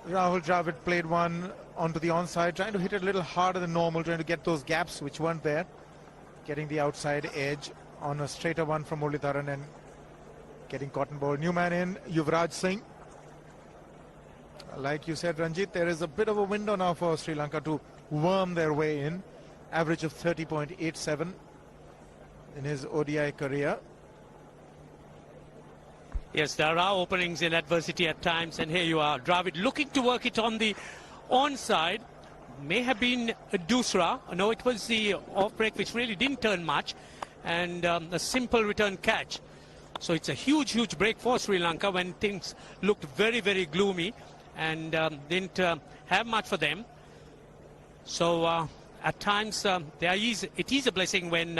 S6: Rahul Dravid played one onto the onside, trying to hit it a little harder than normal, trying to get those gaps which weren't there, getting the outside edge on a straighter one from Muralitharan and getting cotton ball. New man in, Yuvraj Singh. Like you said, Ranjit, there is a bit of a window now for Sri Lanka to worm their way in. Average of 30.87 in his ODI career.
S5: Yes, there are openings in adversity at times, and here you are. Dravid looking to work it on the onside. May have been a Dusra. No, it was the off break, which really didn't turn much, and a simple return catch. So it's a huge, huge break for Sri Lanka when things looked very, very gloomy and didn't have much for them. So at times it is a blessing when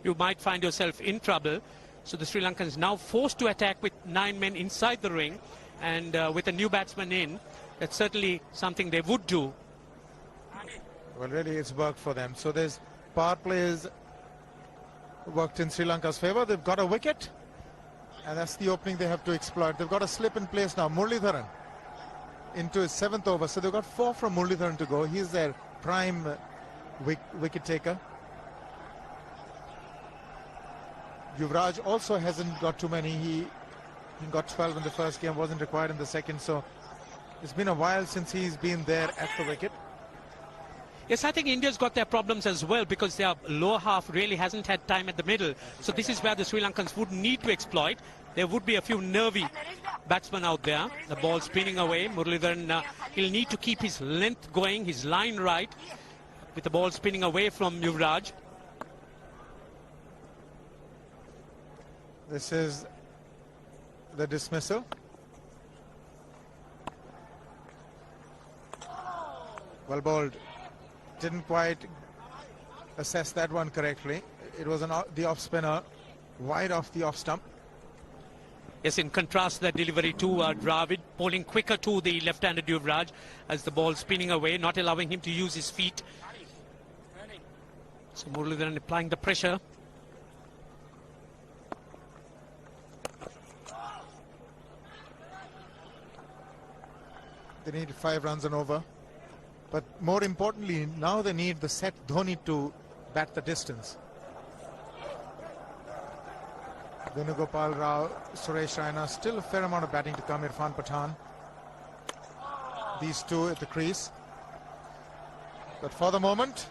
S5: you might find yourself in trouble. So the Sri Lankans now forced to attack with 9 men inside the ring, and with a new batsman in, that's certainly something they would do.
S6: Well, really, it's worked for them. So there's power plays worked in Sri Lanka's favor. They've got a wicket, and that's the opening they have to exploit. They've got a slip in place now. Muralitharan into his 7th over. So they've got 4 from Muralitharan to go. He's their prime wicket taker. Yuvraj also hasn't got too many. He got 12 in the first game, wasn't required in the second. So it's been a while since he's been there at the wicket.
S5: Yes, I think India's got their problems as well, because their lower half really hasn't had time at the middle. So this is where the Sri Lankans would need to exploit. There would be a few nervy batsmen out there. The ball spinning away. Muralitharan, he'll need to keep his length going, his line right, with the ball spinning away from Yuvraj.
S6: This is the dismissal. Well bowled. Didn't quite assess that one correctly. It was the off spinner, wide off the off stump.
S5: Yes, in contrast to that delivery to Dravid, bowling quicker to the left-handed Yuvraj as the ball spinning away, not allowing him to use his feet. So Muralitharan applying the pressure.
S6: They need 5 runs and over. But more importantly, now they need the set Dhoni to bat the distance. Venugopal Rao, Suresh Raina, still a fair amount of batting to come. Irfan Pathan. These two at the crease. But for the moment,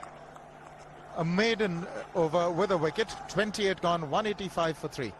S6: a maiden over with a wicket. 28 gone, 185 for 3.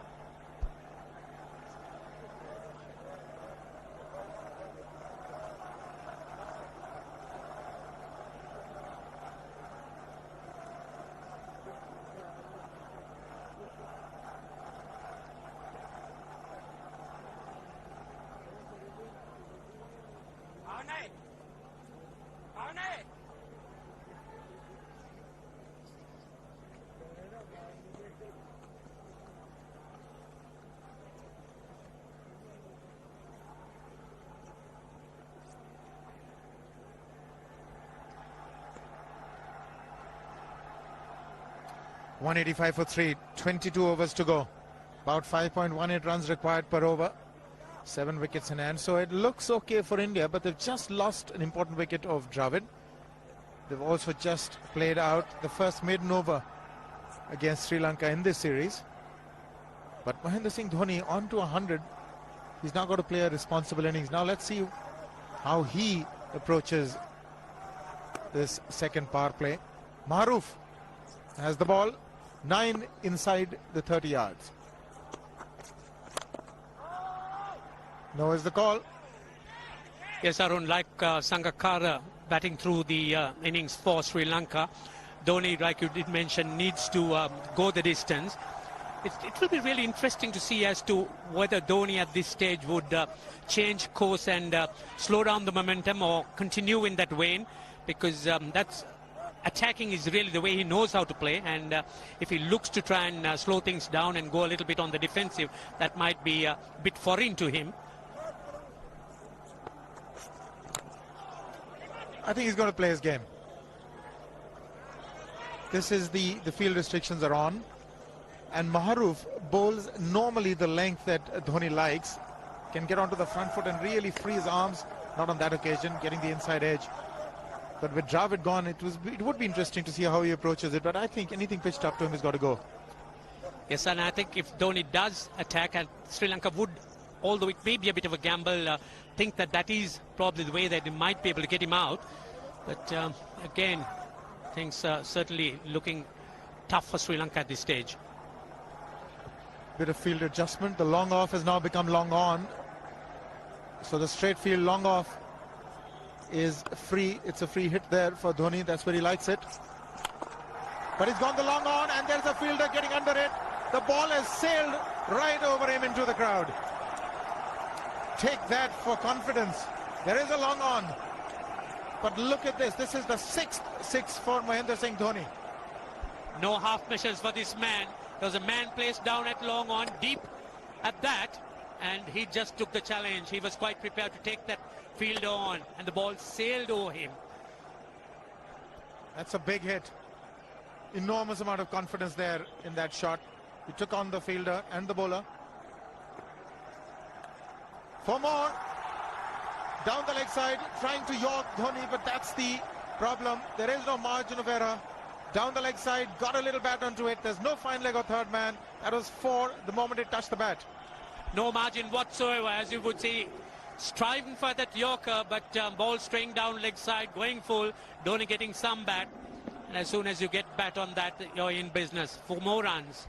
S6: .185 for 3, 22 overs to go. About 5.18 runs required per over. 7 wickets in hand. So it looks okay for India, but they've just lost an important wicket of Dravid. They've also just played out the first maiden over against Sri Lanka in this series. But Mahendra Singh Dhoni on to 100. He's now got to play a responsible innings. Now let's see how he approaches this second power play. Maharoof has the ball. 9 inside the 30 yards. No is the call.
S5: Yes, Arun, like Sangakkara batting through the innings for Sri Lanka, Dhoni, like you did mention, needs to go the distance. It will be really interesting to see as to whether Dhoni at this stage would change course and slow down the momentum or continue in that vein, because that's attacking is really the way he knows how to play, and if he looks to try and slow things down and go a little bit on the defensive, that might be a bit foreign to him.
S6: I think he's going to play his game. This is the field restrictions are on, and Maharoof bowls normally the length that Dhoni likes, can get onto the front foot and really free his arms. Not on that occasion, getting the inside edge. But with Dravid gone, it would be interesting to see how he approaches it. But I think anything pitched up to him has got to go.
S5: Yes, and I think if Dhoni does attack, and Sri Lanka would, although it may be a bit of a gamble, think that is probably the way that they might be able to get him out. But again, things are certainly looking tough for Sri Lanka at this stage.
S6: Bit of field adjustment. The long off has now become long on. So the straight field long off is free. It's a free hit there for Dhoni. That's where he likes it. But he's gone the long on, and there's a fielder getting under it. The ball has sailed right over him into the crowd. Take that for confidence. There is a long on. But look at this. This is the 6th 6 for Mahendra Singh Dhoni.
S5: No half measures for this man. There was a man placed down at long on, deep at that, and he just took the challenge. He was quite prepared to take that fielder on, and the ball sailed over him.
S6: That's a big hit. Enormous amount of confidence there in that shot. He took on the fielder and the bowler. For more. Down the leg side, trying to york Dhoni, but that's the problem. There is no margin of error. Down the leg side, got a little bat onto it. There's no fine leg or third man. That was 4 the moment it touched the bat.
S5: No margin whatsoever, as you would see. Striving for that yorker, but ball straying down leg side, going full. Dhoni getting some bat. And as soon as you get bat on that, you're in business for more runs.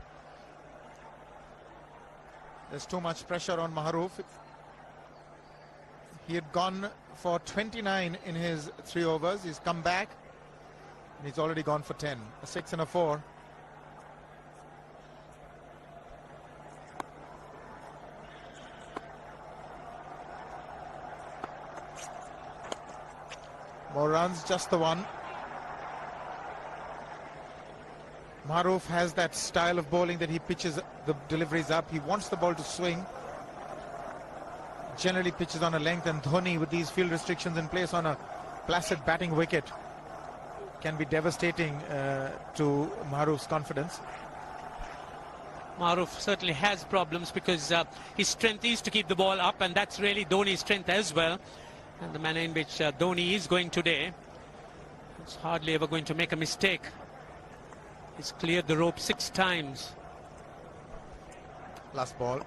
S6: There's too much pressure on Maharoof. He had gone for 29 in his 3 overs. He's come back, and he's already gone for 10. A 6 and a 4. More runs, just the 1. Maharoof has that style of bowling that he pitches the deliveries up. He wants the ball to swing. Generally pitches on a length, and Dhoni, with these field restrictions in place on a placid batting wicket, can be devastating to Maharoof's confidence.
S5: Maharoof certainly has problems because his strength is to keep the ball up, and that's really Dhoni's strength as well. And the manner in which Dhoni is going today, it's hardly ever going to make a mistake. He's cleared the rope 6 times.
S6: Last ball.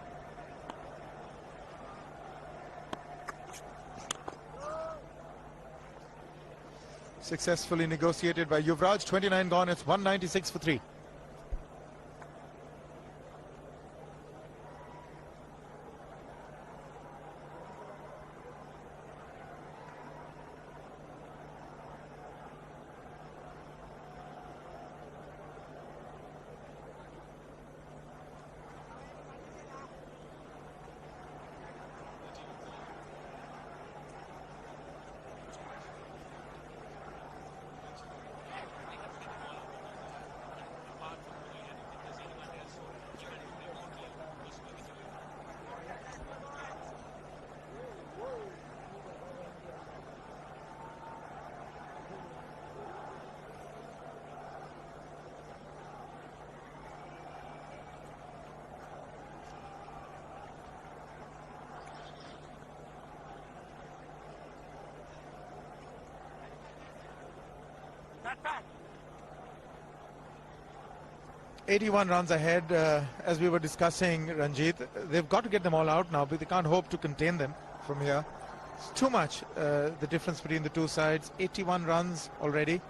S6: Successfully negotiated by Yuvraj. 29 gone. It's 196 for 3.
S5: Back.
S6: 81 runs ahead, as we were discussing, Ranjit. They've got to get them all out now, but they can't hope to contain them from here. It's too much, the difference between the two sides. 81 runs already.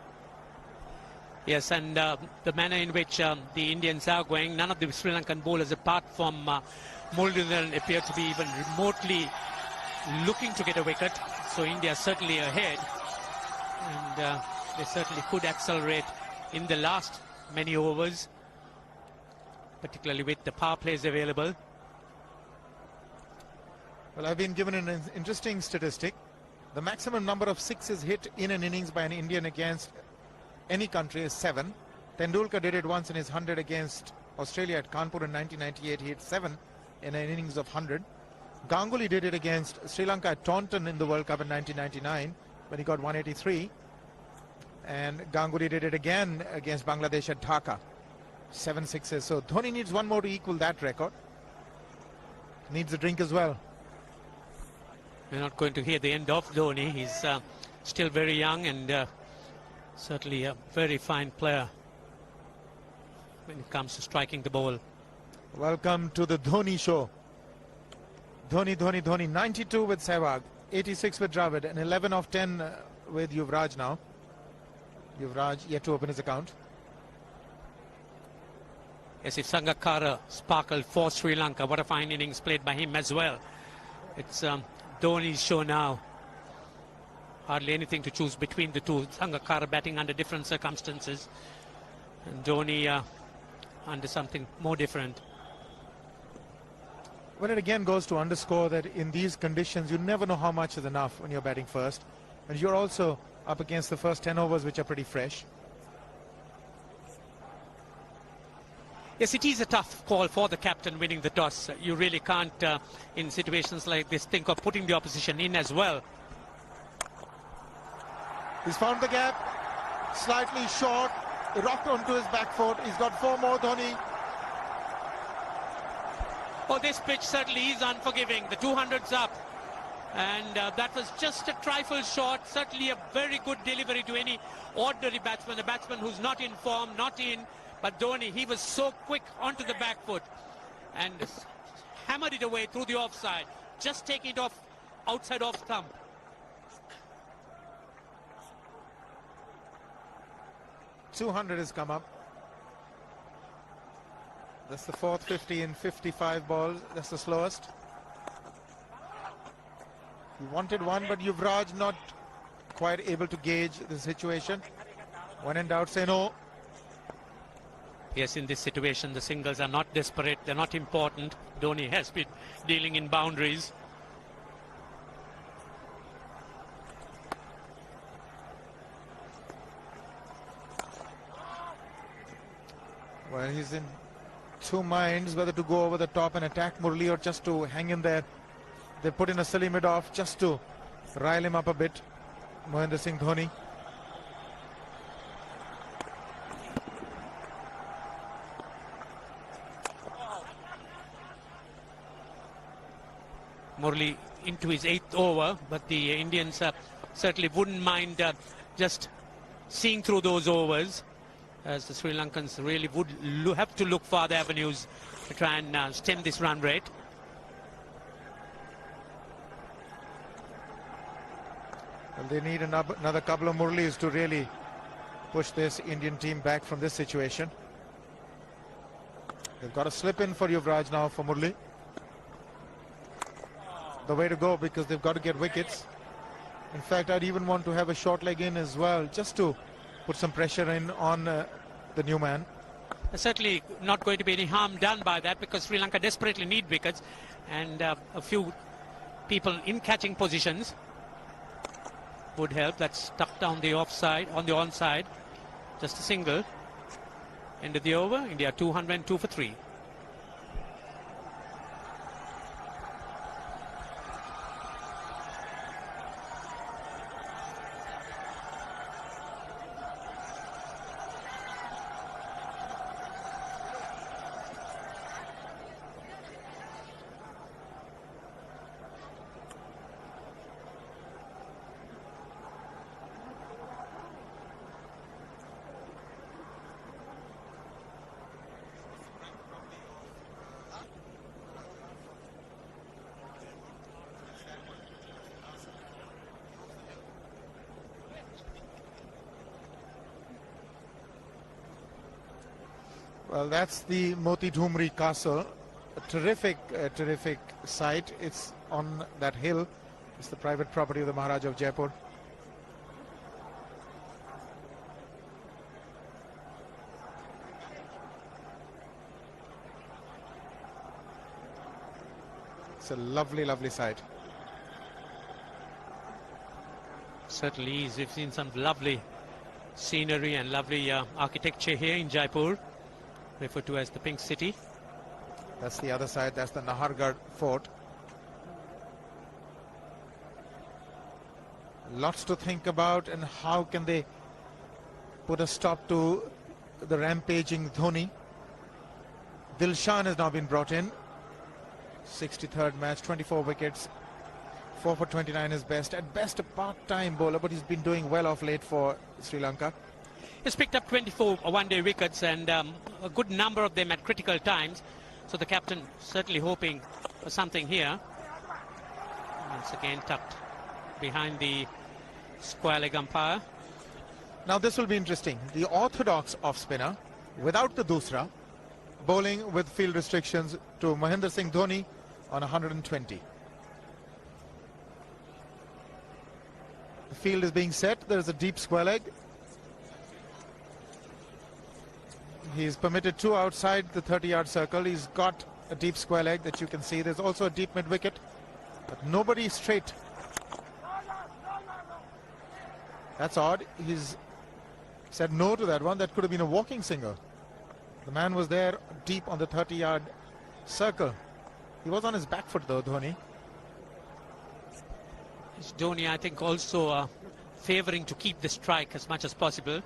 S5: Yes, and the manner in which the Indians are going, none of the Sri Lankan bowlers, apart from Murugan, appear to be even remotely looking to get a wicket. So India certainly ahead, and they certainly could accelerate in the last many overs, particularly with the power plays available.
S6: Well, I've been given an interesting statistic. The maximum number of sixes hit in an innings by an Indian against any country is 7. Tendulkar did it once in his 100 against Australia at Kanpur in 1998. He hit 7 in an innings of 100. Ganguly did it against Sri Lanka at Taunton in the World Cup in 1999 when he got 183. And Ganguly did it again against Bangladesh at Dhaka. 7 sixes. So Dhoni needs one more to equal that record. Needs a drink as well.
S5: We're not going to hear the end of Dhoni. He's still very young and certainly a very fine player when it comes to striking the ball.
S6: Welcome to the Dhoni show. Dhoni, Dhoni, Dhoni. 92 with Sehwag, 86 with Dravid, and 11 of 10 with Yuvraj now. Yuvraj yet to open his account.
S5: Yes, if Sangakkara sparkled for Sri Lanka, what a fine innings played by him as well. It's Dhoni's show now. Hardly anything to choose between the two. Sangakkara batting under different circumstances, and Dhoni under something more different.
S6: Well, it again goes to underscore that in these conditions, you never know how much is enough when you're batting first. And you're also up against the first 10 overs, which are pretty fresh.
S5: Yes, it is a tough call for the captain winning the toss. You really can't, in situations like this, think of putting the opposition in as well.
S6: He's found the gap, slightly short, rocked onto his back foot. He's got 4 more, Dhoni.
S5: Oh, this pitch certainly is unforgiving. The 200's up. And that was just a trifle short. Certainly a very good delivery to any ordinary batsman. A batsman who's not in form, not in. But Dhoni, he was so quick onto the back foot and hammered it away through the offside. Just taking it off, outside off stump.
S6: .200 has come up. That's the 4th 50 in 55 balls. That's the slowest. He wanted one, but Yuvraj not quite able to gauge the situation. When in doubt, say no.
S5: Yes, in this situation, the singles are not desperate. They're not important. Dhoni has been dealing in boundaries.
S6: Well, he's in 2 minds whether to go over the top and attack Murli or just to hang in there. They put in a silly mid-off just to rile him up a bit. Mahendra Singh Dhoni.
S5: Murli into his 8th over, but the Indians certainly wouldn't mind just seeing through those overs, as the Sri Lankans really would have to look for other avenues to try and stem this run rate.
S6: Well, they need another couple of Murlis to really push this Indian team back from this situation. They've got a slip in for Yuvraj now for Murli. The way to go, because they've got to get wickets. In fact, I'd even want to have a short leg in as well, just to put some pressure in on the new man.
S5: There's certainly not going to be any harm done by that, because Sri Lanka desperately need wickets, and a few people in catching positions would help. That's tucked down the offside, on the onside. Just a single. End of the over. India 202 for 3.
S6: Well, that's the Moti Dhumri Castle. A terrific site. It's on that hill. It's the private property of the Maharaja of Jaipur. It's a lovely site.
S5: Certainly is. We've seen some lovely scenery and lovely architecture here in Jaipur, referred to as the Pink City.
S6: That's the other side. That's the Nahargarh Fort. Lots to think about, and how can they put a stop to the rampaging Dhoni. Dilshan has now been brought in. 63rd match, 24 wickets, 4 for 29 is best. At best a part-time bowler, but he's been doing well of late for Sri Lanka.
S5: He's picked up 24 one-day wickets, and a good number of them at critical times. So the captain certainly hoping for something here. Once again tucked behind the square leg umpire.
S6: Now this will be interesting. The orthodox off-spinner, without the dusra, bowling with field restrictions to Mahendra Singh Dhoni on 120. The field is being set. There is a deep square leg. He's permitted 2 outside the 30-yard circle. He's got a deep square leg that you can see. There's also a deep mid-wicket, but nobody straight. That's odd. He's said no to that one. That could have been a walking single. The man was there deep on the 30-yard circle. He was on his back foot though, Dhoni.
S5: It's Dhoni, I think, also favouring to keep the strike as much as possible.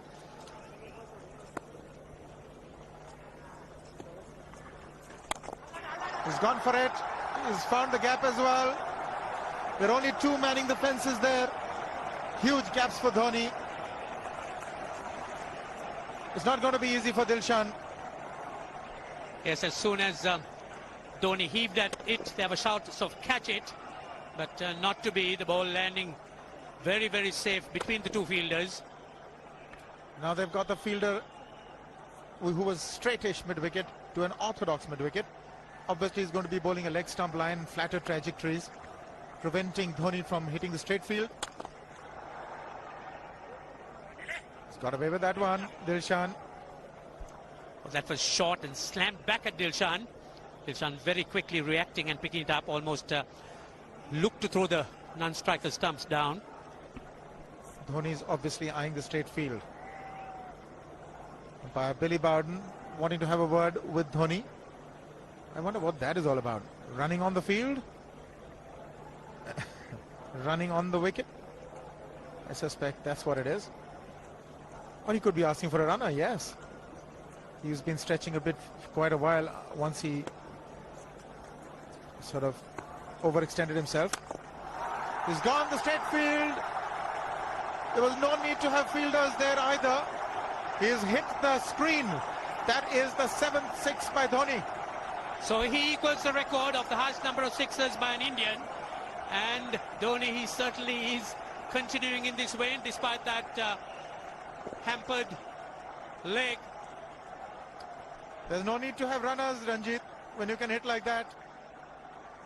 S6: He's gone for it. He's found the gap as well. There are only 2 manning the fences there. Huge gaps for Dhoni. It's not going to be easy for Dilshan.
S5: Yes, as soon as Dhoni heaved at it, they have a shout of catch it, but not to be. The ball landing very, very safe between the 2 fielders.
S6: Now they've got the fielder who was straightish mid-wicket to an orthodox mid-wicket. Obviously he's going to be bowling a leg stump line, flatter trajectories, preventing Dhoni from hitting the straight field. He's got away with that one, Dilshan.
S5: Well, that was short and slammed back at Dilshan. Dilshan very quickly reacting and picking it up, almost looked to throw the non-striker stumps down.
S6: Dhoni's obviously eyeing the straight field. Umpire Billy Bowden wanting to have a word with Dhoni. I wonder what that is all about. Running on the field? Running on the wicket? I suspect that's what it is. Or he could be asking for a runner, yes. He's been stretching a bit for quite a while once he sort of overextended himself. He's gone the straight field. There was no need to have fielders there either. He's hit the screen. That is the 7th six by Dhoni.
S5: So he equals the record of the highest number of sixes by an Indian. And Dhoni, he certainly is continuing in this vein despite that hampered leg.
S6: There's no need to have runners, Ranjit, when you can hit like that.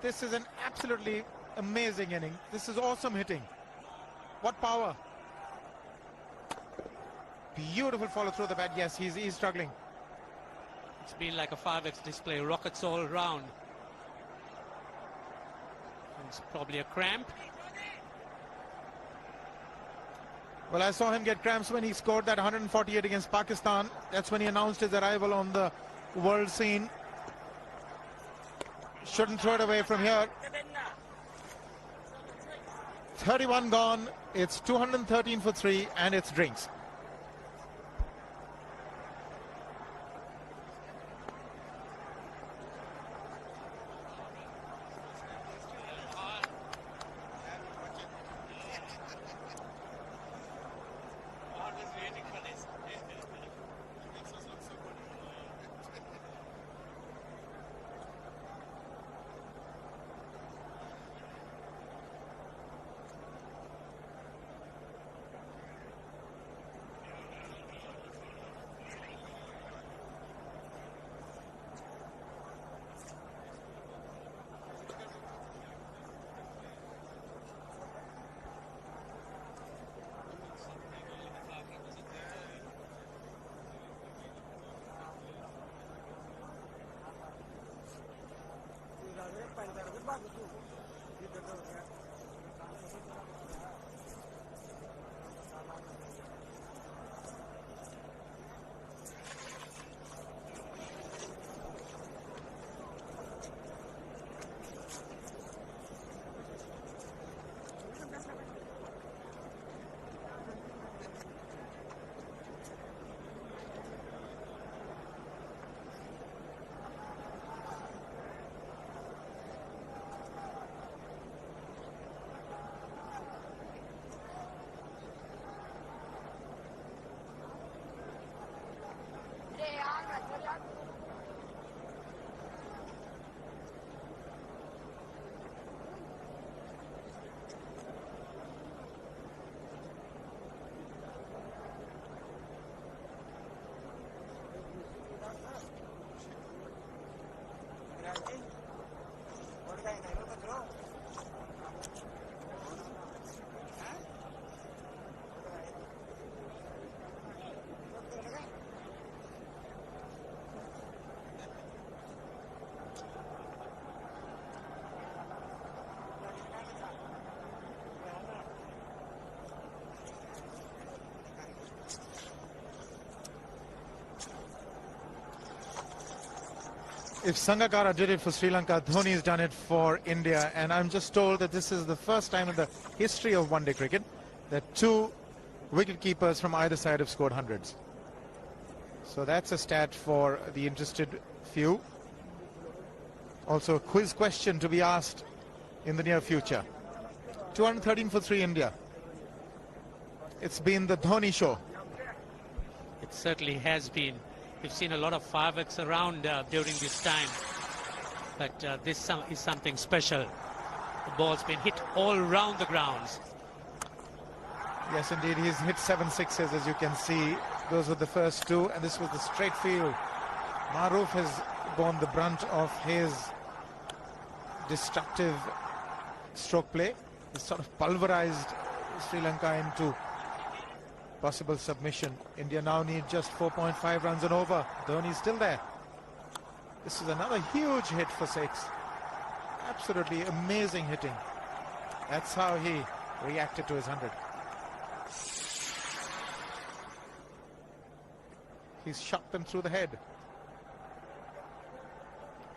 S6: This is an absolutely amazing inning. This is awesome hitting. What power. Beautiful follow through the bat. Yes, he's struggling.
S5: It's been like a 5x display, rockets all round. It's probably a cramp.
S6: Well, I saw him get cramps when he scored that 148 against Pakistan. That's when he announced his arrival on the world scene. Shouldn't throw it away from here. 31 gone. It's 213 for 3 and it's drinks. If Sangakkara did it for Sri Lanka, Dhoni's done it for India. And I'm just told that this is the first time in the history of one-day cricket that 2 wicket-keepers from either side have scored hundreds. So that's a stat for the interested few. Also a quiz question to be asked in the near future. 213 for 3 India. It's been the Dhoni show.
S5: It certainly has been. We've seen a lot of fireworks around during this time, but this is something special. The ball's been hit all around the grounds.
S6: Yes, indeed, he's hit 7 sixes, as you can see. Those were the first 2, and this was the straight field. Maroof has borne the brunt of his destructive stroke play. He's sort of pulverized Sri Lanka into possible submission. India now need just 4.5 runs and over. Dhoni's still there. This is another huge hit for 6. Absolutely amazing hitting. That's how he reacted to his 100. He's shot them through the head.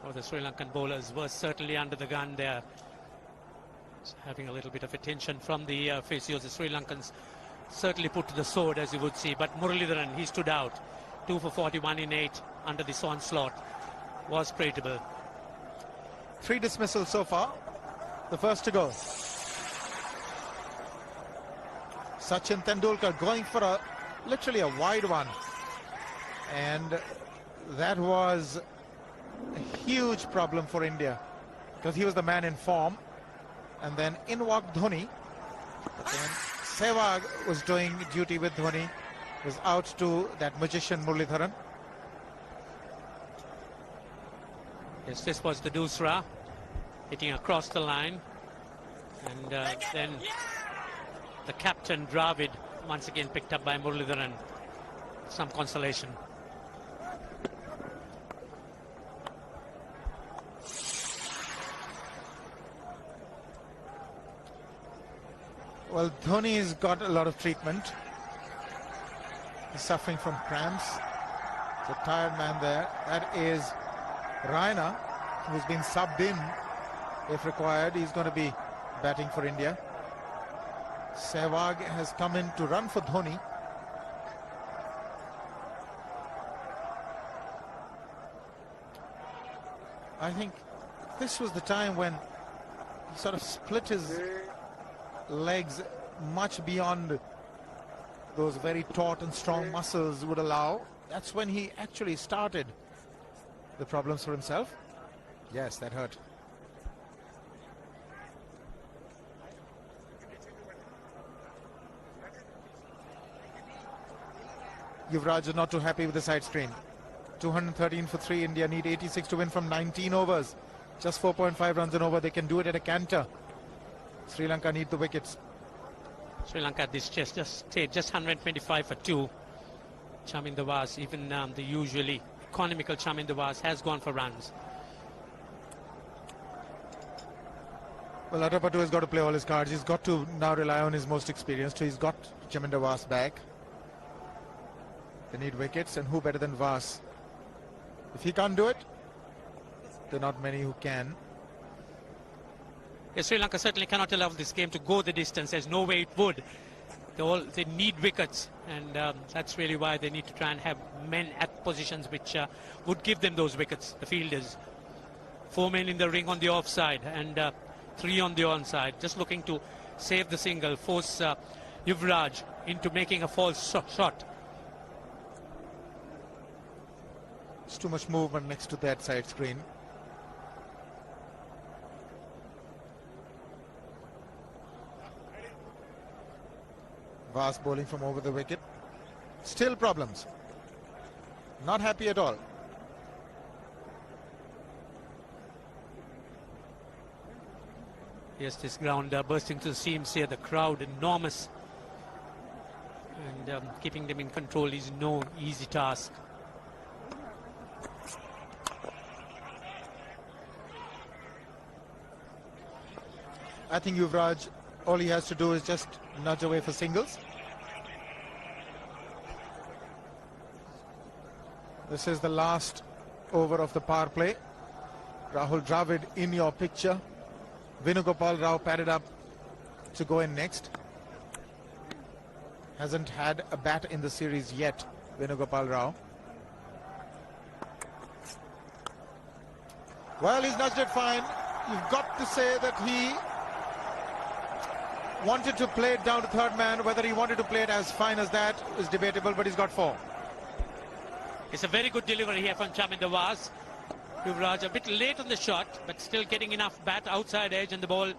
S5: Oh, the Sri Lankan bowlers were certainly under the gun there. Having a little bit of attention from the physios. The Sri Lankans certainly put to the sword, as you would see, but Muralidharan, he stood out. 2 for 41 in 8 under this onslaught. Was creditable.
S6: 3 dismissals so far. The first to go. Sachin Tendulkar going for literally a wide one. And that was a huge problem for India because he was the man in form. And then in walked Dhoni. Then Sehwag was doing duty with Dhoni. Was out to that magician Muralidharan.
S5: Yes, this was the Dusra, hitting across the line. And then the captain, Dravid, once again picked up by Muralidharan. Some consolation.
S6: Well, Dhoni's got a lot of treatment. He's suffering from cramps. It's a tired man there. That is Raina, who's been subbed in if required. He's going to be batting for India. Sehwag has come in to run for Dhoni. I think this was the time when he sort of split his legs much beyond those very taut and strong muscles would allow. That's when he actually started the problems for himself. Yes, that hurt. Yuvraj is not too happy with the side screen. 213 for 3. India need 86 to win from 19 overs. Just 4.5 runs an over. They can do it at a canter. Sri Lanka need the wickets.
S5: Sri Lanka at this just stayed just 125 for 2. Chaminda Vas, even the usually economical Chaminda Vas, has gone for runs.
S6: Well, Atapattu has got to play all his cards. He's got to now rely on his most experienced. He's got Chaminda Vas back. They need wickets, and who better than Vas? If he can't do it, there are not many who can.
S5: Yes, Sri Lanka certainly cannot allow this game to go the distance. There's no way it would. They need wickets, and that's really why they need to try and have men at positions which would give them those wickets, the fielders. 4 men in the ring on the offside and 3 on the onside, just looking to save the single, force Yuvraj into making a false shot.
S6: It's too much movement next to that side screen. Vas bowling from over the wicket. Still problems. Not happy at all.
S5: Yes, this ground bursting to the seams here. The crowd enormous. And keeping them in control is no easy task.
S6: I think Yuvraj, all he has to do is just nudge away for singles. This is the last over of the power play. Rahul Dravid in your picture. Venugopal Rao padded up to go in next. Hasn't had a bat in the series yet, Venugopal Rao. Well, he's nudged it fine. You've got to say that he wanted to play it down to third man. Whether he wanted to play it as fine as that is debatable, but he's got 4.
S5: It's a very good delivery here from Chaminda Vas. Yuvraj a bit late on the shot, but still getting enough bat outside edge, and the ball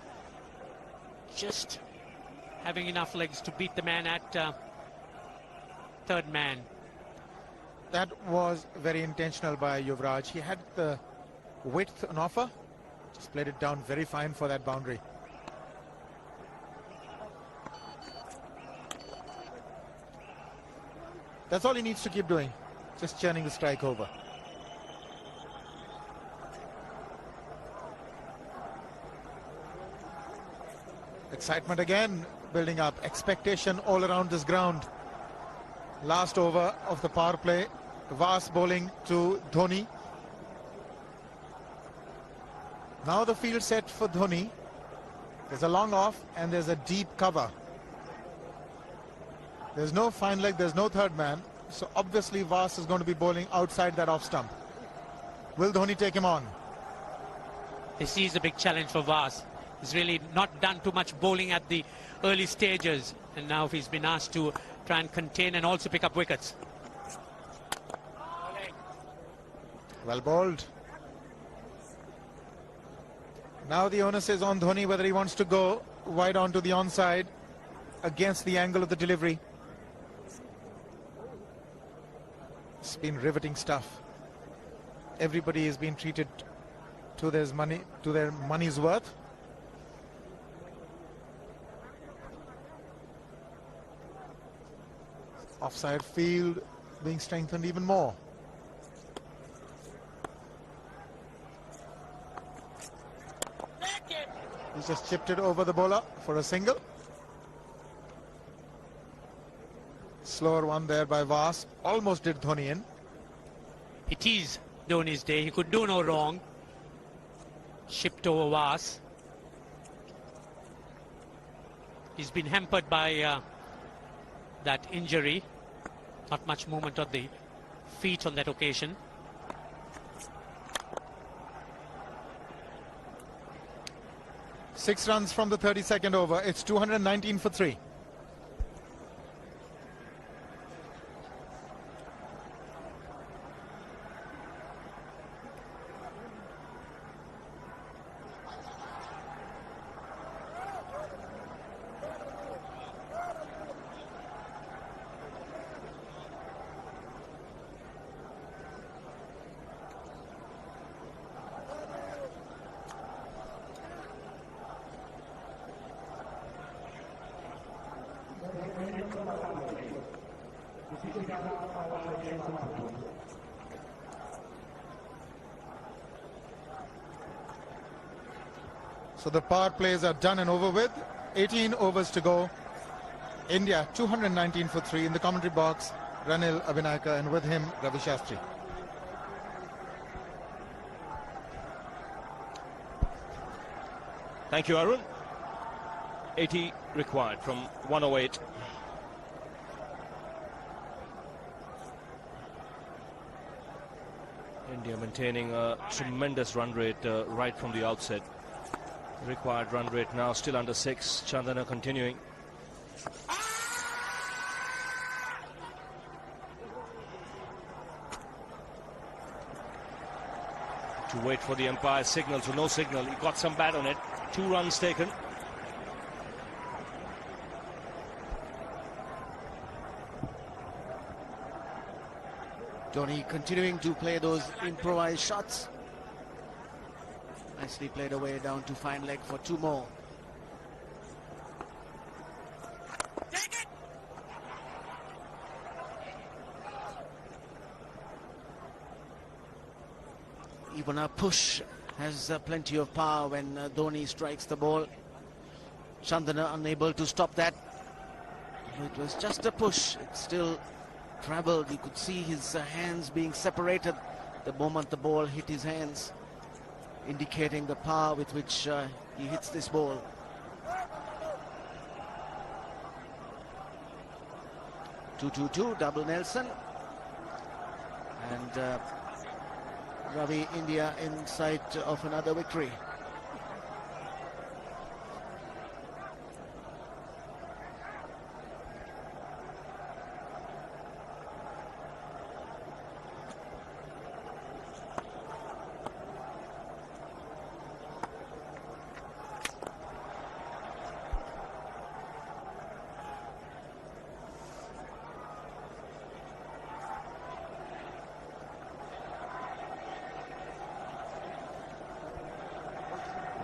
S5: just having enough legs to beat the man at third man.
S6: That was very intentional by Yuvraj. He had the width on offer. Just played it down very fine for that boundary. That's all he needs to keep doing. Just churning the strike over. Excitement again building up. Expectation all around this ground. Last over of the power play. Vas bowling to Dhoni. Now the field set for Dhoni. There's a long off and there's a deep cover. There's no fine leg, there's no third man. So obviously Vas is going to be bowling outside that off stump. Will Dhoni take him on?
S5: This is a big challenge for Vas. He's really not done too much bowling at the early stages, and now he's been asked to try and contain and also pick up wickets.
S6: Well bowled. Now the onus is on Dhoni whether he wants to go wide onto the onside against the angle of the delivery. It's been riveting stuff. Everybody has been treated to their money's worth. Offside field being strengthened even more. He's just chipped it over the bowler for a single. Slower one there by Vas. Almost did Dhoni in.
S5: It is Dhoni's day. He could do no wrong. Shipped over Vas. He's been hampered by that injury. Not much movement of the feet on that occasion.
S6: Six runs from the 32nd over. It's 219 for 3. So the power plays are done and over with. 18 overs to go. India 219 for 3. In the commentary box, Ranil Abhinayaka, and with him Ravi Shastri.
S1: Thank you, Arun. 80 required from 108. India maintaining a tremendous run rate right from the outset. Required run rate now still under 6. Chandana continuing. To wait for the umpire's signal, so no signal. He got some bat on it. 2 runs taken.
S2: Dhoni continuing to play those improvised shots. Nicely played away down to fine leg for 2 more. Even a push has plenty of power when Dhoni strikes the ball. Chandana unable to stop that. It was just a push. It still traveled. You could see his hands being separated the moment the ball hit his hands, indicating the power with which he hits this ball. Two, double Nelson. And Ravi, India in sight of another victory.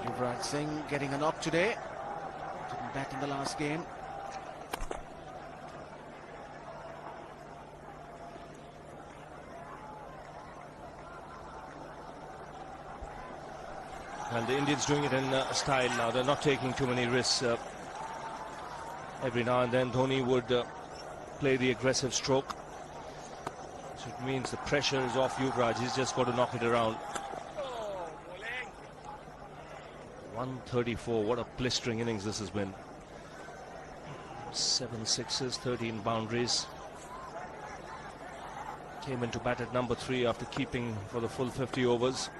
S2: Yuvraj Singh getting a knock today. Didn't bat in the last game.
S1: And the Indians doing it in style now. They're not taking too many risks. Every now and then Dhoni would play the aggressive stroke. So it means the pressure is off Yuvraj. He's just got to knock it around. 134. What a blistering innings this has been. 7 sixes, 13 boundaries. Came into bat at number 3 after keeping for the full 50 overs.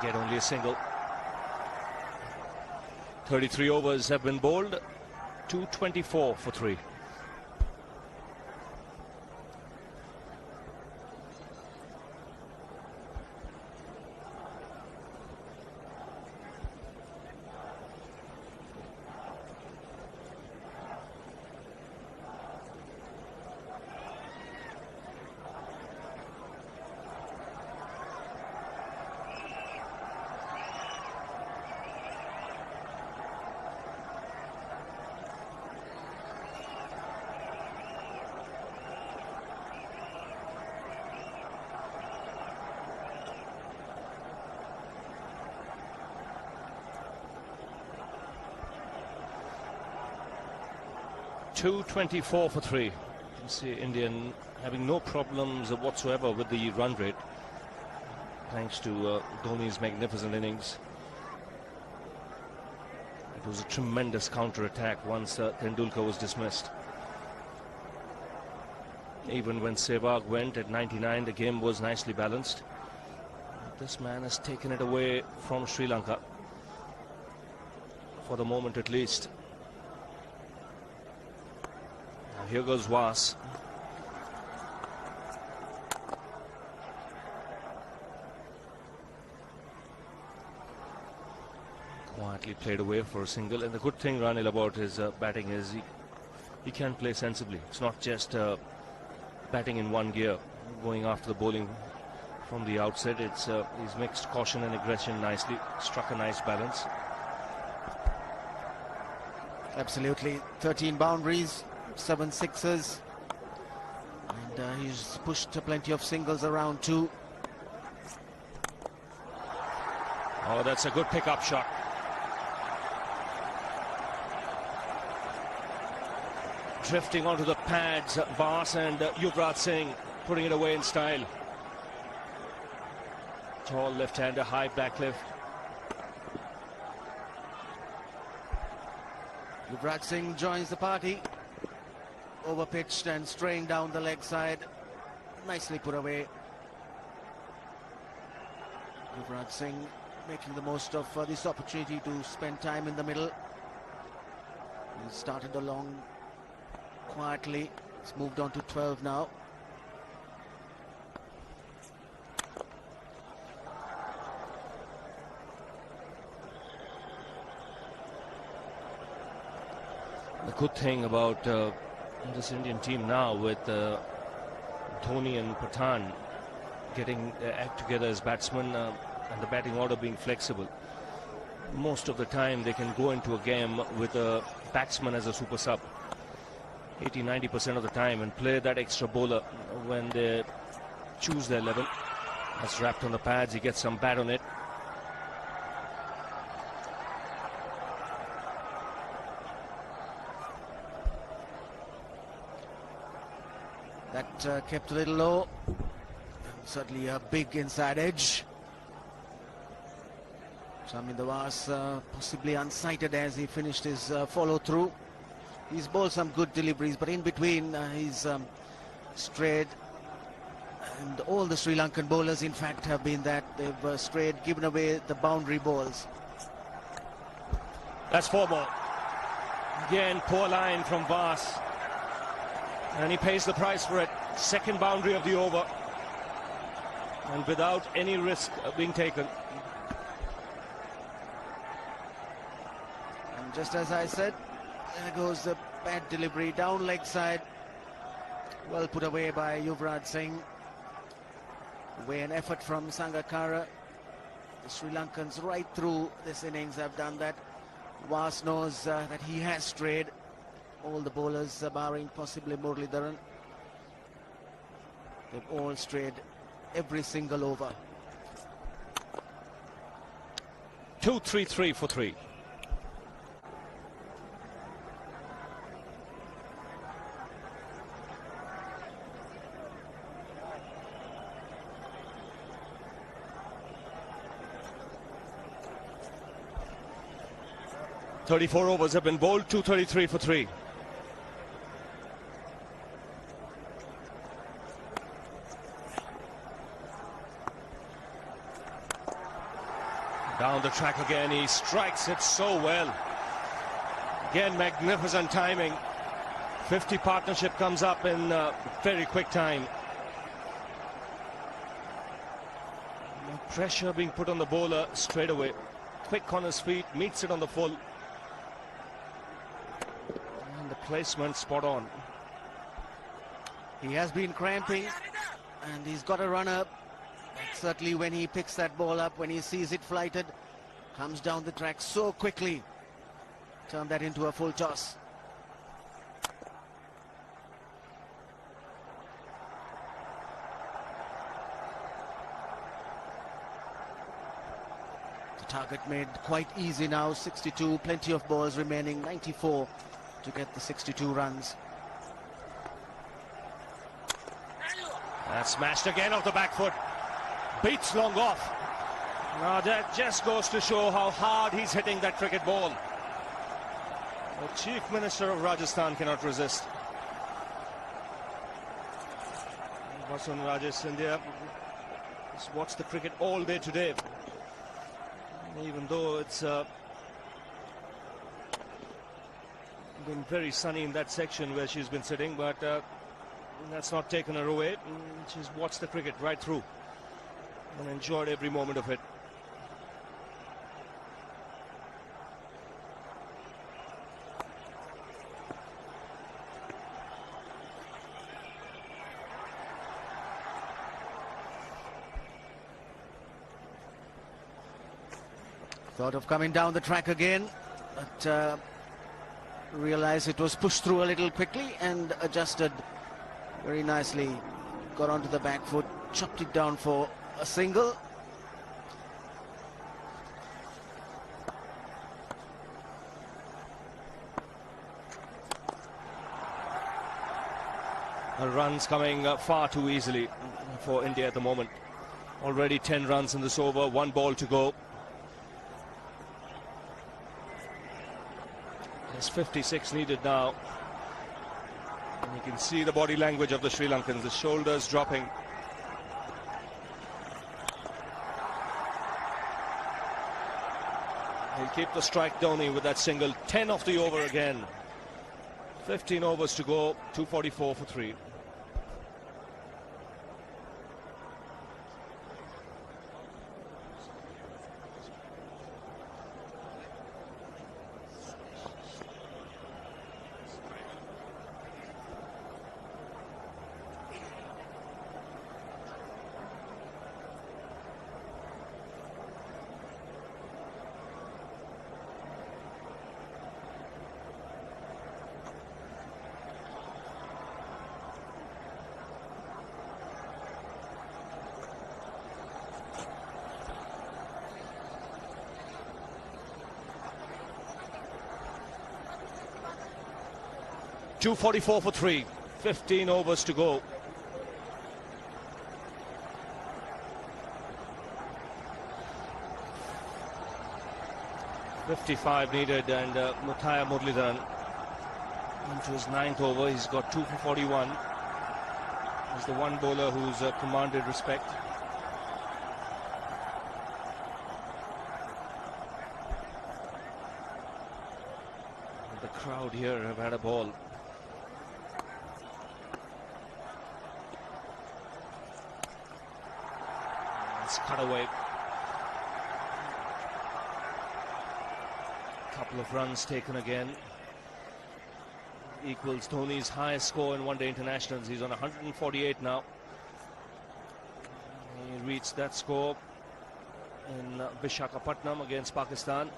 S1: get only a single. 33 overs have been bowled. 224 for 3. .224 for 3. You can see Indian having no problems whatsoever with the run rate, thanks to Dhoni's magnificent innings. It was a tremendous counter-attack once Tendulkar was dismissed. Even when Sehwag went at 99, the game was nicely balanced. This man has taken it away from Sri Lanka, for the moment at least. Here goes Vas. Quietly played away for a single. And the good thing, Ranil, about his batting is he can play sensibly. It's not just batting in one gear, going after the bowling from the outset. It's he's mixed caution and aggression nicely. Struck a nice balance.
S2: Absolutely. 13 boundaries. 7 sixes, and he's pushed plenty of singles around too.
S1: Oh, that's a good pickup shot. Drifting onto the pads, Vas and Yuvraj Singh putting it away in style. Tall left-hander, high back lift.
S2: Yuvraj Singh joins the party. Overpitched and straying down the leg side. Nicely put away. Yuvraj Singh making the most of this opportunity to spend time in the middle. He started along quietly. It's moved on to 12 now.
S1: The good thing about this Indian team now, with Dhoni and Pathan getting their act together as batsmen, and the batting order being flexible, most of the time they can go into a game with a batsman as a super sub 80-90% of the time, and play that extra bowler when they choose their 11. That's wrapped on the pads. He gets some bat on it.
S2: That kept a little low. Certainly a big inside edge. Shamin Vas possibly unsighted as he finished his follow-through. He's bowled some good deliveries, but in between he's strayed. And all the Sri Lankan bowlers, in fact, have been that. They've strayed, given away the boundary balls.
S1: That's 4 more. Again, poor line from Vas. And he pays the price for it. Second boundary of the over. And without any risk being taken.
S2: And just as I said, there goes the bad delivery down leg side. Well put away by Yuvraj Singh. Away an effort from Sangakkara. The Sri Lankans right through this innings have done that. Vas knows that he has strayed. All the bowlers, barring possibly Muralidharan, they've all strayed every single over.
S1: 2-3-3 for 3. .34 overs have been bowled. 233 for 3. Down the track again, he strikes it so well. Again, magnificent timing. 50 partnership comes up in very quick time. No pressure being put on the bowler straight away. Quick on his feet, meets it on the full. And the placement spot on.
S2: He has been cramping and he's got a runner. And certainly when he picks that ball up, when he sees it flighted, comes down the track so quickly. Turn that into a full toss. The target made quite easy now, 62, plenty of balls remaining, 94 to get the 62 runs.
S1: That's smashed again off the back foot. Beats long off. Now that just goes to show how hard he's hitting that cricket ball. The Chief Minister of Rajasthan cannot resist. Vasun Rajesh Scindia has watched the cricket all day today. Even though it's been very sunny in that section where she's been sitting, but that's not taken her away. She's watched the cricket right through and enjoyed every moment of it.
S2: Thought of coming down the track again, but realized it was pushed through a little quickly and adjusted very nicely. Got onto the back foot, chopped it down for a single.
S1: Her runs coming far too easily for India at the moment. Already 10 runs in this over, 1 ball to go. There's 56 needed now. And you can see the body language of the Sri Lankans, the shoulders dropping. He'll keep the strike, Dhoni, with that single. 10 off the over again. 15 overs to go, 244 for 3. .244 for 3, 15 overs to go. .55 needed, and Muthaiya Muralidharan into his 9th over. He's got 2 for 41. He's the one bowler who's commanded respect. And the crowd here have had a ball. Cut away. Couple of runs taken again. Equals Dhoni's highest score in one-day internationals. He's on 148 now. He reached that score in Visakhapatnam against Pakistan.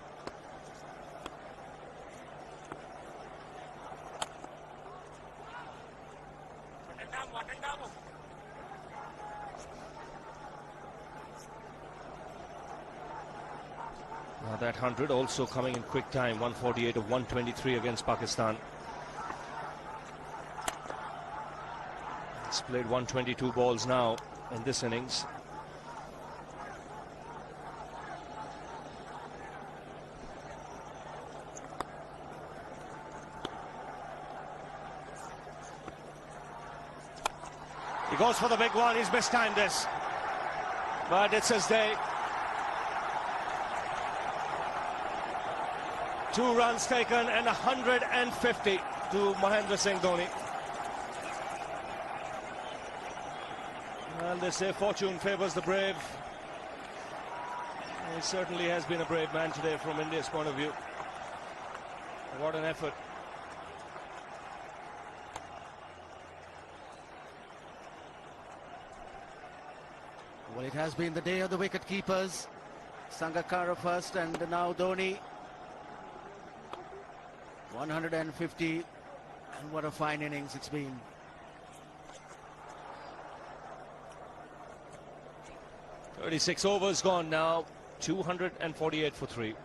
S1: That 100 also coming in quick time, 148 of 123 against Pakistan. He's played 122 balls now in this innings.
S3: He goes for the big one. He's mistimed this, but it's his day.
S1: 2 runs taken and 150 to Mahendra Singh Dhoni. Well, they say fortune favours the brave. He certainly has been a brave man today from India's point of view. What an effort.
S2: Well, it has been the day of the wicket keepers. Sangakkara first and now Dhoni. 150, and what a fine innings it's been.
S1: "36 overs gone now, 248 for 3.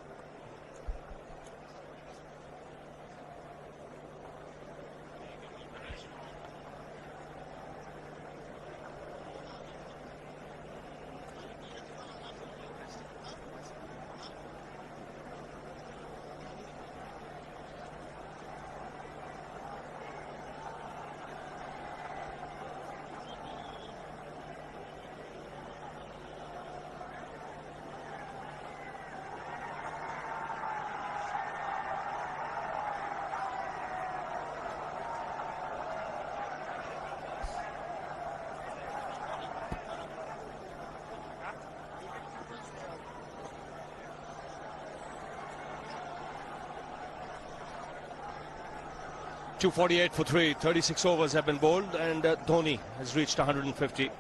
S1: "248 for 3. 36 overs have been bowled, and Dhoni has reached 150.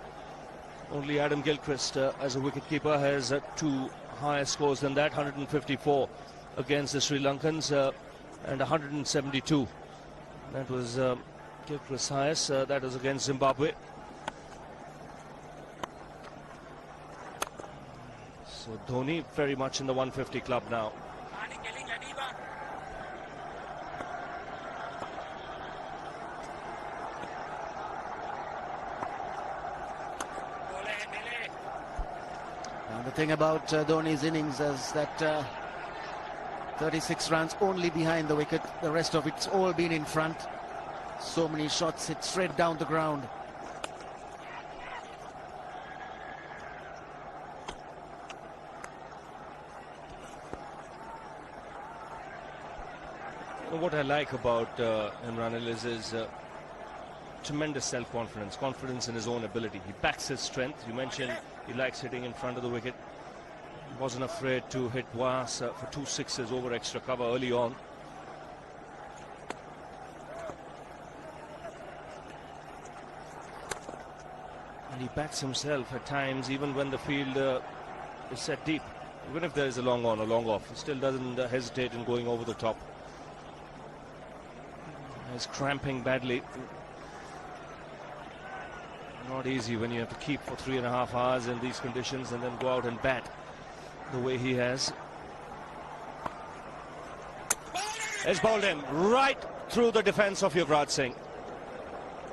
S1: Only Adam Gilchrist, as a wicketkeeper, has 2 higher scores than that. 154 against the Sri Lankans and 172. That was Gilchrist's highest. That was against Zimbabwe. So Dhoni very much in the 150 club now.
S2: And the thing about Dhoni's innings is that 36 runs only behind the wicket. The rest of it's all been in front. So many shots hit straight down the ground.
S1: What I like about Imran is tremendous self-confidence, confidence in his own ability. He backs his strength. You mentioned he likes hitting in front of the wicket. He wasn't afraid to hit Was for 2 sixes over extra cover early on. And he backs himself at times, even when the field is set deep. Even if there is a long on or long off, he still doesn't hesitate in going over the top. He's cramping badly. Not easy when you have to keep for 3.5 hours in these conditions and then go out and bat the way he has. Has bowled him right through the defence of Yuvraj Singh.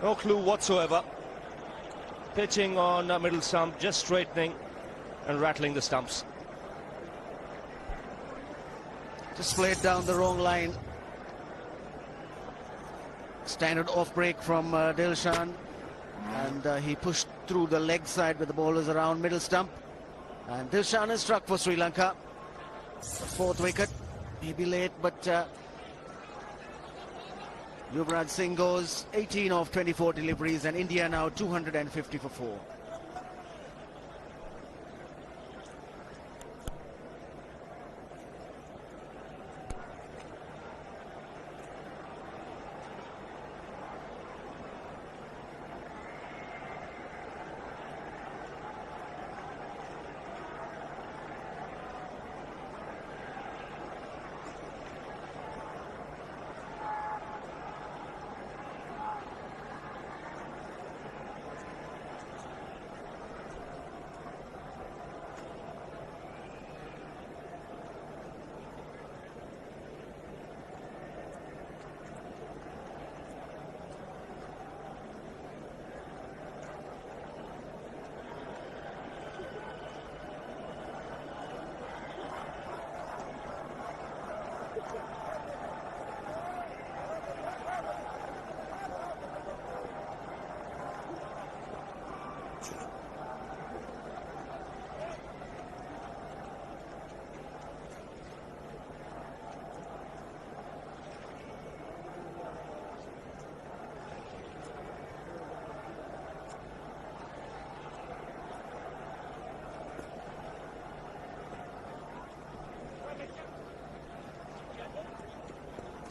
S1: No clue whatsoever. Pitching on middle stump, just straightening and rattling the stumps.
S2: Just played down the wrong line. Standard off break from Dilshan, and he pushed through the leg side with the bowlers around middle stump, and Dilshan is struck for Sri Lanka. 4th wicket, maybe late, but Yuvraj Singh goes 18 of 24 deliveries, and India now 250 for 4.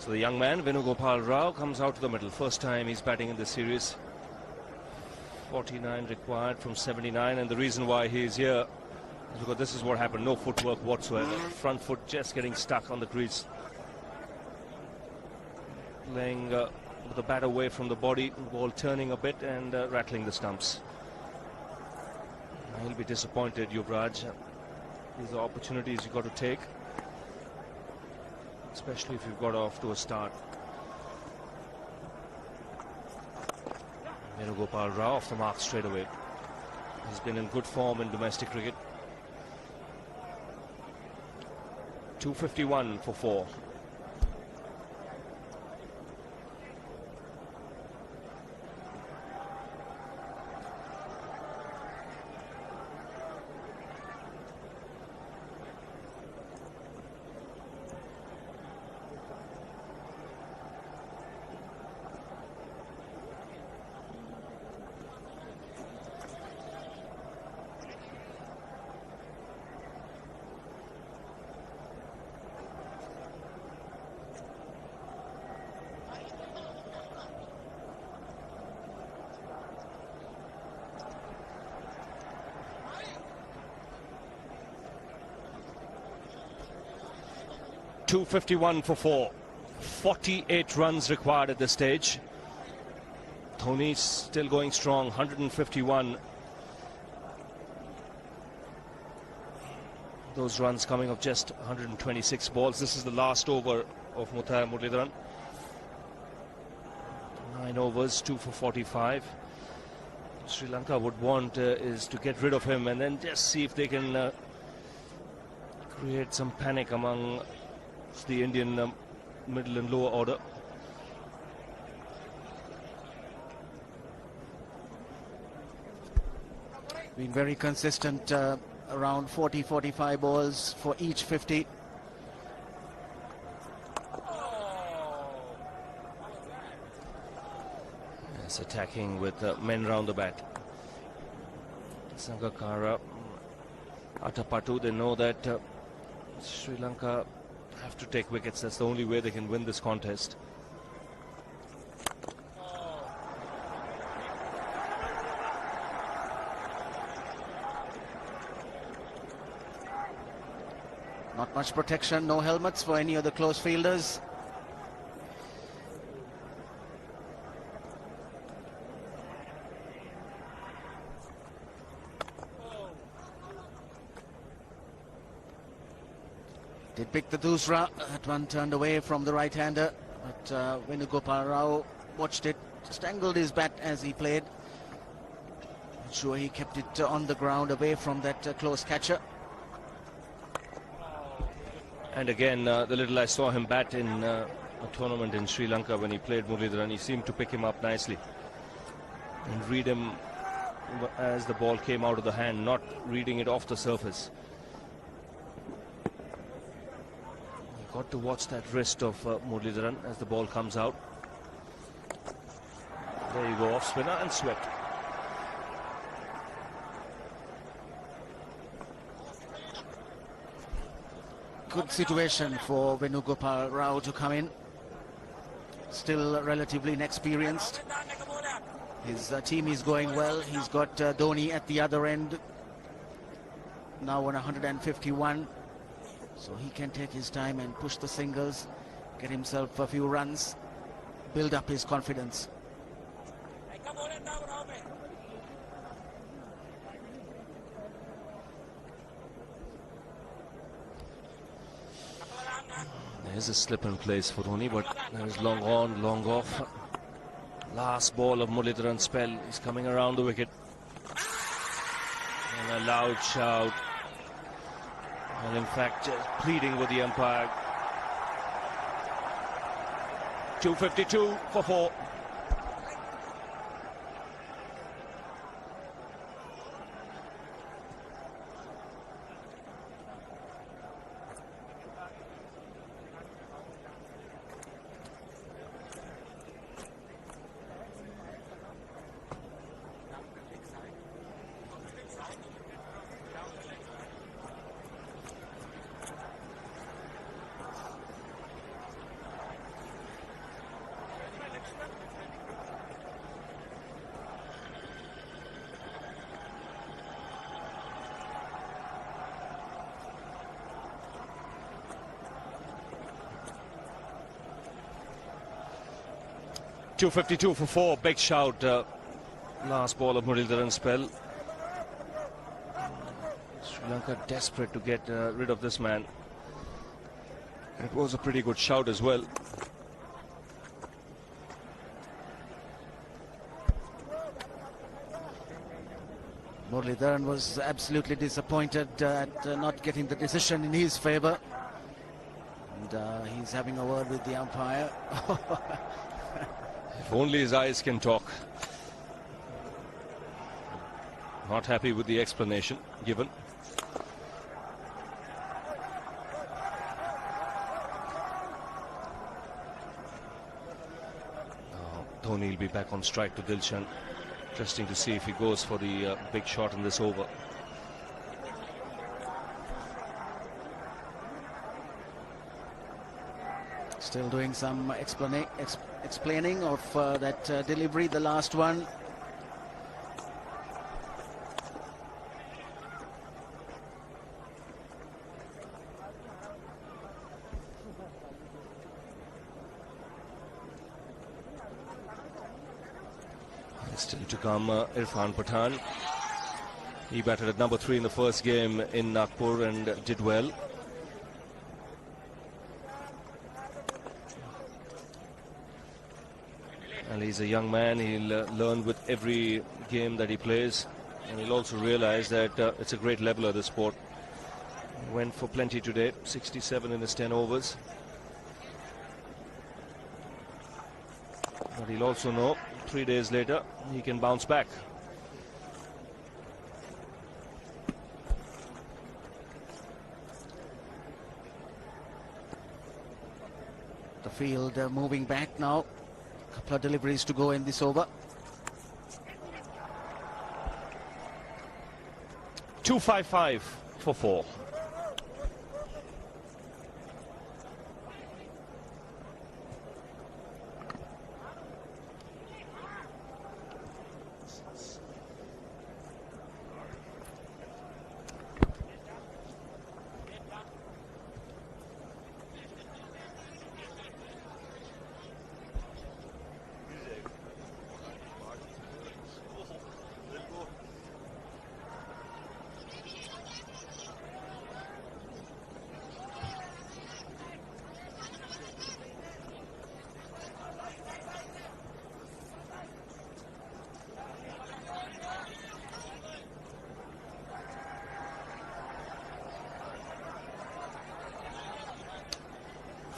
S1: So the young man, Venugopal Rao, comes out to the middle. First time he's batting in this series. 49 required from 79, and the reason why he's here is because this is what happened. No footwork whatsoever. Front foot just getting stuck on the crease. Playing with the bat away from the body, ball turning a bit and rattling the stumps. He'll be disappointed, Yuvraj. These are opportunities you've got to take, especially if you've got off to a start. Venugopal Rao off the mark straight away. He's been in good form in domestic cricket. 251 for 4. .251 for 4. 48 runs required at this stage. Dhoni still going strong, 151. Those runs coming off just 126 balls. This is the last over of Muralidharan. 9 overs, 2 for 45. Sri Lanka would want is to get rid of him and then just see if they can create some panic among the Indian middle and lower order.
S2: Been very consistent, around 40-45 balls for each 50.
S1: Yes, attacking with men round the bat. Sangakkara, Atapattu, they know that Sri Lanka have to take wickets. That's the only way they can win this contest.
S2: Not much protection, no helmets for any of the close fielders. Did pick the doosra. That one turned away from the right-hander, but Venugopal Rao watched it, just angled his bat as he played. Not sure he kept it on the ground away from that close catcher.
S1: And again, the little I saw him bat in a tournament in Sri Lanka when he played Muralidharan, he seemed to pick him up nicely and read him as the ball came out of the hand, not reading it off the surface. Got to watch that wrist of Muralidharan as the ball comes out. There you go, off spinner and swept.
S2: Good situation for Venugopal Rao to come in. Still relatively inexperienced. His team is going well. He's got Dhoni at the other end, now on 151. So he can take his time and push the singles, get himself a few runs, build up his confidence.
S1: There's a slip in place for Dhoni, but there's long on, long off. Last ball of Muralidharan's spell. He's coming around the wicket. And a loud shout. And in fact, just pleading with the umpire. 252 for 4.
S3: 252 for 4.
S1: Big shout. Last ball of Muralidharan's spell. Sri Lanka desperate to get rid of this man. It was a pretty good shout as well.
S2: Muralidharan was absolutely disappointed at not getting the decision in his favour. And he's having a word with the umpire.
S1: If only his eyes can talk. Not happy with the explanation given. Dhoni will be back on strike to Dilshan. Interesting to see if he goes for the big shot in this over.
S2: Still doing some explaining of that delivery, the last one.
S1: Still to come, Irfan Pathan. He batted at number 3 in the first game in Nagpur and did well. And he's a young man. He'll learn with every game that he plays, and he'll also realize that it's a great leveler, the sport. He went for plenty today, 67 in his 10 overs. But he'll also know 3 days later he can bounce back.
S2: The field moving back now. Couple of deliveries to go in this over.
S1: 255 for 4.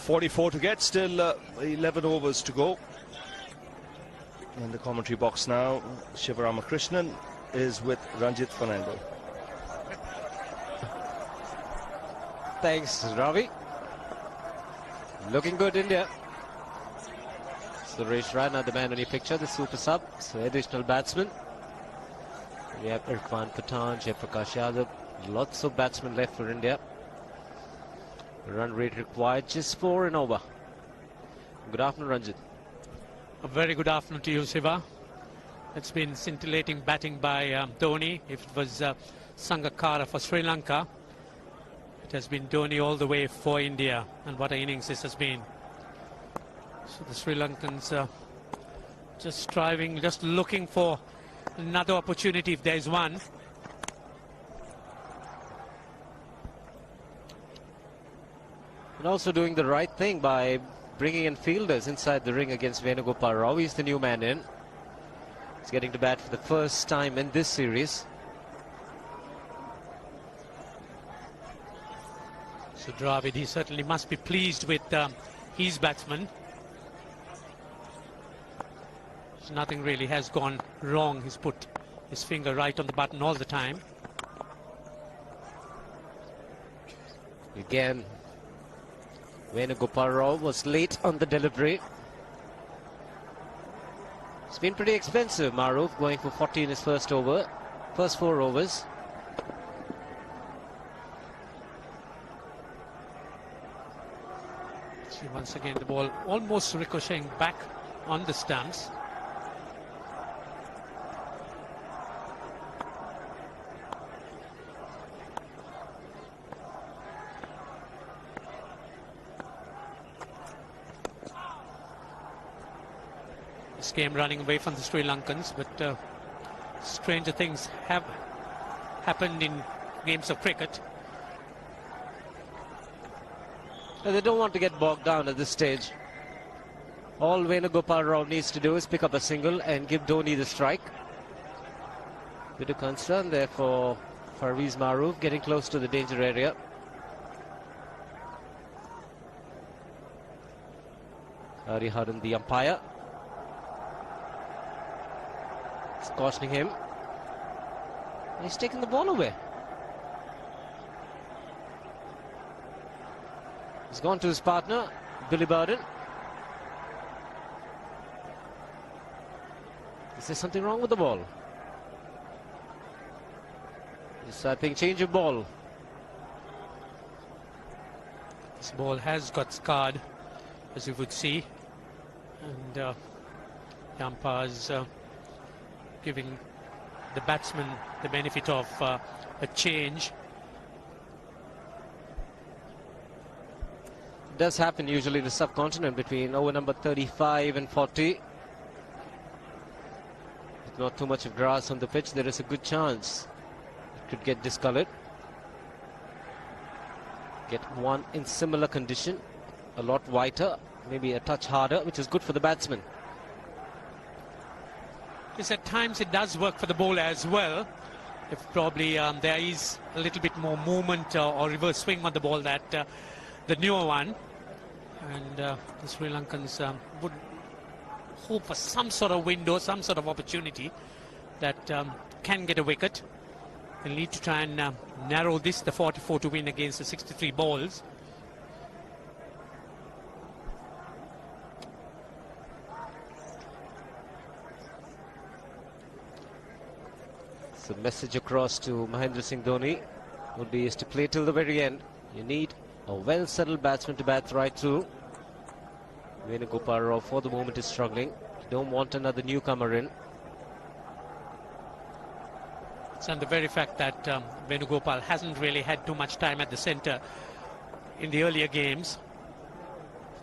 S1: .44 to get, still 11 overs to go. In the commentary box now, Shivaramakrishnan is with Ranjit Fernando.
S4: Thanks, Ravi. Looking good, India. Suresh Raina, the man on your picture, the super sub. So additional batsmen. We have Irfan Pathan, Jaiprakash Yadav. Lots of batsmen left for India. Run rate required just 4 and over. Good afternoon, Ranjit.
S5: A very good afternoon to you, Siva. It's been scintillating batting by Dhoni. If it was Sangakkara for Sri Lanka, it has been Dhoni all the way for India. And what an innings this has been. So the Sri Lankans just striving, just looking for another opportunity if there is one.
S4: And also doing the right thing by bringing in fielders inside the ring against Venugopal Rao. He's the new man in. He's getting to bat for the first time in this series.
S5: So Dravid, he certainly must be pleased with his batsman. So nothing really has gone wrong. He's put his finger right on the button all the time.
S4: Again, Venugopal Rao was late on the delivery. It's been pretty expensive, Maruf, going for 40 in his first 4 overs.
S5: See, once again, the ball almost ricocheting back on the stumps. This game running away from the Sri Lankans, but stranger things have happened in games of cricket.
S4: They don't want to get bogged down at this stage. All Venugopal Rao needs to do is pick up a single and give Dhoni the strike. Bit of concern there for Parvez Maroof, getting close to the danger area. Hariharan, the umpire, is cautioning him. He's taking the ball away. He's gone to his partner, Billy Burden. Is there something wrong with the ball? Yes, I think change of ball.
S5: This ball has got scarred, as you would see, and the umpires giving the batsman the benefit of a change.
S4: It does happen usually in the subcontinent between over number 35 and 40. With not too much of grass on the pitch, there is a good chance it could get discolored. Get one in similar condition, a lot whiter, maybe a touch harder, which is good for the batsman.
S5: Yes, at times it does work for the bowler as well. If probably there is a little bit more movement or reverse swing on the ball that the newer one, and the Sri Lankans would hope for some sort of window, some sort of opportunity that can get a wicket. They'll need to try and narrow this, the 44 to win against the 63 balls.
S4: So message across to Mahendra Singh Dhoni would be is to play till the very end. You need a well-settled batsman to bat right through. Venugopal Rao for the moment is struggling. You don't want another newcomer in.
S5: It's on the very fact that Venugopal hasn't really had too much time at the centre in the earlier games.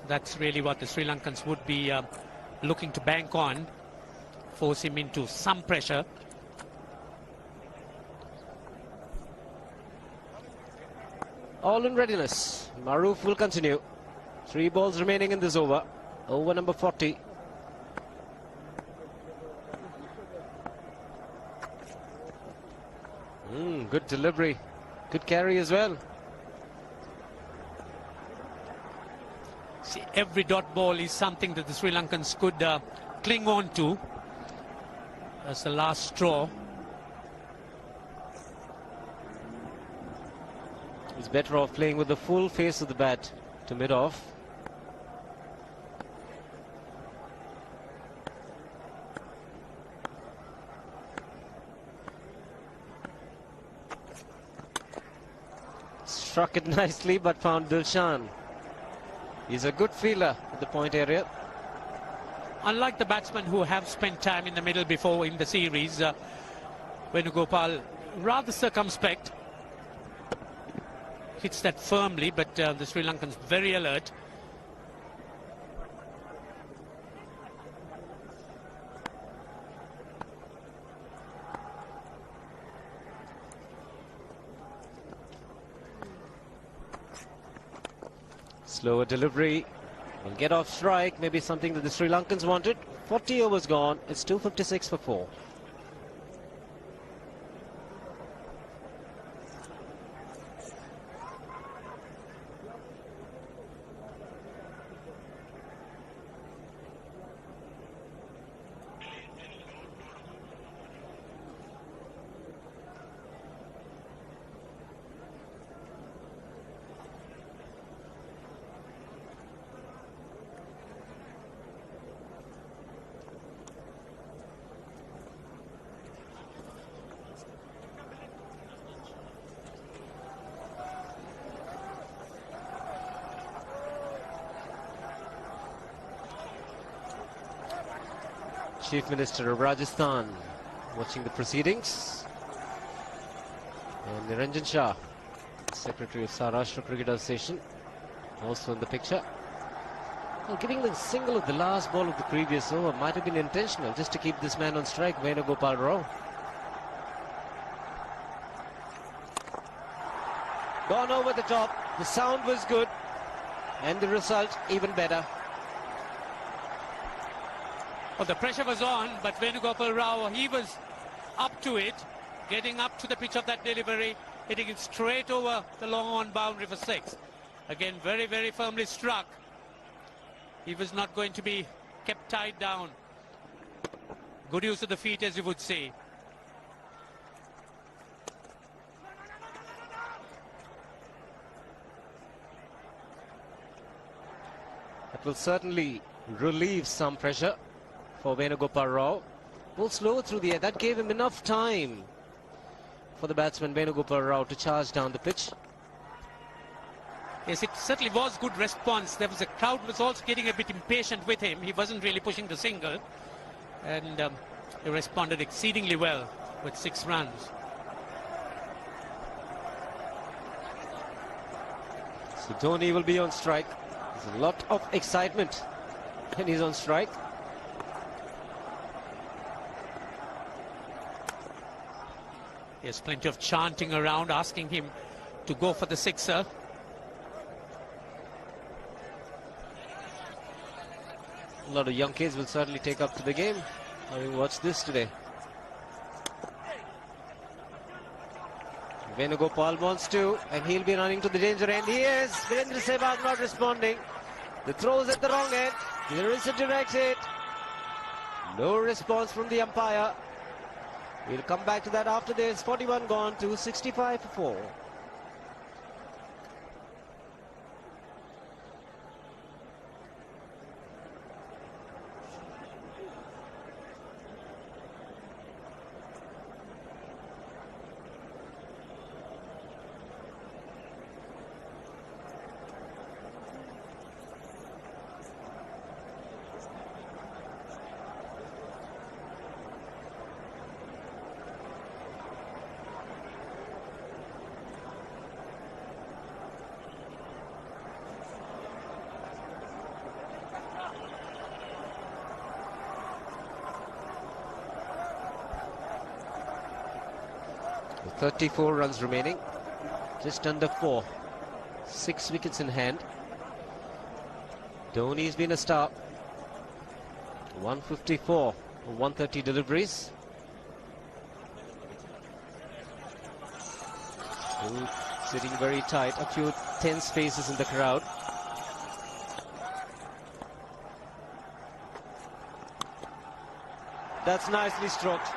S5: That's really what the Sri Lankans would be looking to bank on, force him into some pressure.
S4: All in readiness. Maroof will continue. 3 balls remaining in this over. Over number 40. Good delivery. Good carry as well.
S5: See, every dot ball is something that the Sri Lankans could cling on to as the last straw.
S4: He's better off playing with the full face of the bat to mid-off. Struck it nicely but found Dilshan. He's a good fielder at the point area.
S5: Unlike the batsmen who have spent time in the middle before in the series, Venugopal rather circumspect. Hits that firmly, but the Sri Lankans very alert.
S4: Slower delivery. Will get off strike. Maybe something that the Sri Lankans wanted. 40 overs gone. It's 256 for 4. Chief Minister of Rajasthan watching the proceedings, and Niranjan Shah, Secretary of Saurashtra Cricket Association, also in the picture. Well, giving the single of the last ball of the previous over might have been intentional, just to keep this man on strike, Venugopal Rao. Gone over the top. The sound was good, and the result even better.
S5: Well, the pressure was on, but Venugopal Rao, he was up to it, getting up to the pitch of that delivery, hitting it straight over the long on boundary for 6. Again, very, very firmly struck. He was not going to be kept tied down. Good use of the feet, as you would say.
S4: That will certainly relieve some pressure for Venugopal Rao. Pulled slow through the air. That gave him enough time for the batsman Venugopal Rao to charge down the pitch.
S5: Yes, it certainly was good response. There was a crowd was also getting a bit impatient with him. He wasn't really pushing the single, and he responded exceedingly well with 6 runs.
S4: So Dhoni will be on strike. There's a lot of excitement when he's on strike.
S5: There's plenty of chanting around asking him to go for the sixer.
S4: A lot of young kids will certainly take up to the game, having watched this today. Venugopal wants to, and he'll be running to the danger end. He is. Virendra Sehwag not responding. The throw's at the wrong end. There is a direct hit. No response from the umpire. We'll come back to that after this. 41 gone to 65 for 4. With 34 runs remaining, just under 4, 6 wickets in hand. Dhoni's been a star. 154 for 130 deliveries. Still sitting very tight, a few tense faces in the crowd. That's nicely stroked.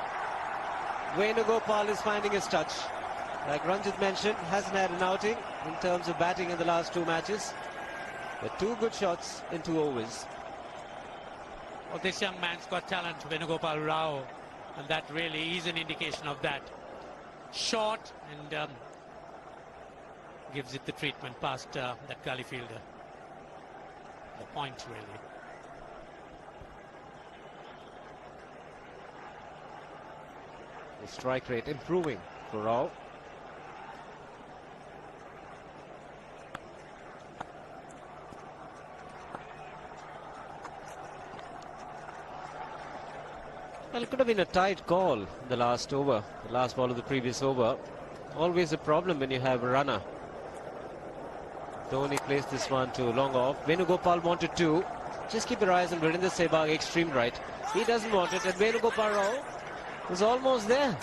S4: Venugopal is finding his touch. Like Ranjit mentioned, hasn't had an outing in terms of batting in the last 2 matches. But 2 good shots in 2 overs.
S5: Well, this young man's got talent, Venugopal Rao, and that really is an indication of that. Short and gives it the treatment past that gully fielder. The point, really.
S4: The strike rate improving for Rao. Well, it could have been a tight call in the last over, the last ball of the previous over. Always a problem when you have a runner. Dhoni placed this one to long off. Venugopal wanted to. Just keep your eyes on Virendra Sehwag, extreme right. He doesn't want it, and Venugopal Rao was almost there.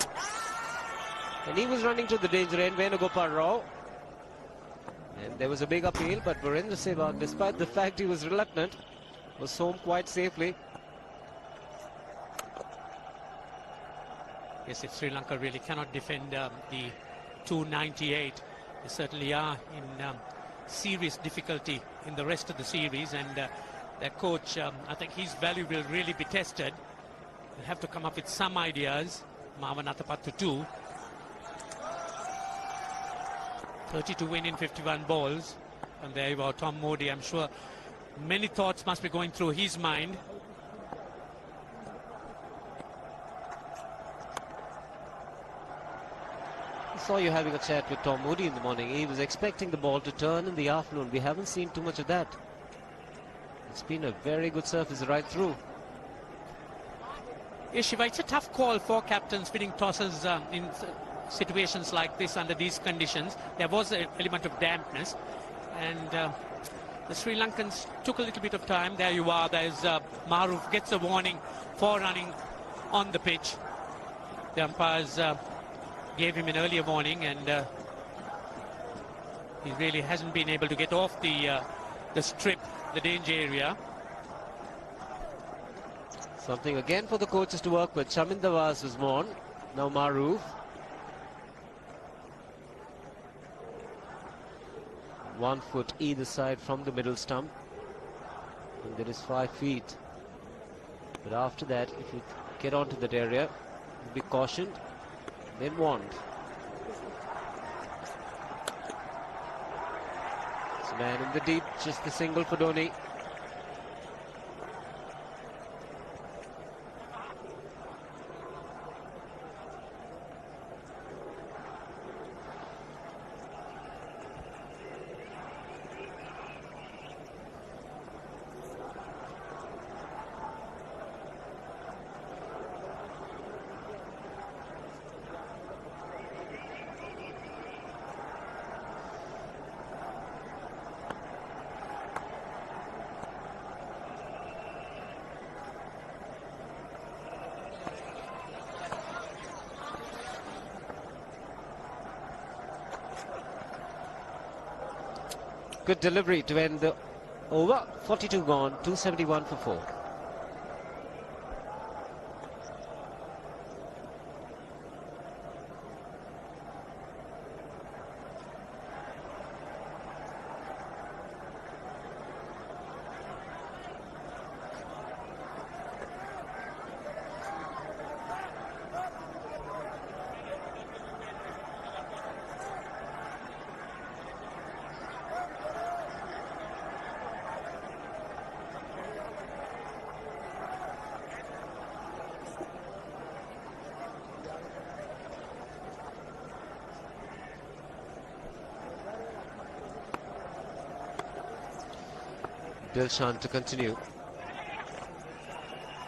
S4: And he was running to the danger end, Venugopal Rao. And there was a big appeal, but Virendra Sehwag, despite the fact he was reluctant, was home quite safely.
S5: Yes, if Sri Lanka really cannot defend the 298, they certainly are in serious difficulty in the rest of the series, and their coach, I think his value will really be tested. They'll have to come up with some ideas. Marwan Athapattu too. 30 to win in 51 balls. And there you are, Tom Modi. I'm sure many thoughts must be going through his mind.
S4: I saw you having a chat with Tom Moody in the morning. He was expecting the ball to turn in the afternoon. We haven't seen too much of that. It's been a very good surface right through.
S5: Yeah, Shiva, it's a tough call for captains winning tosses in situations like this under these conditions. There was an element of dampness, and the Sri Lankans took a little bit of time. There you are. There's Maruf gets a warning for running on the pitch. The umpires gave him an earlier warning, and he really hasn't been able to get off the strip, the danger area.
S4: Something again for the coaches to work with. Chamin Dawaz was on. Now Maruf. 1 foot either side from the middle stump. And there is 5 feet. But after that, if you get onto that area, be cautioned. Then wand. It's a man in the deep, just the single for Dhoni. Good delivery to end the over. 42 gone, 271 for 4. Dilshan to continue.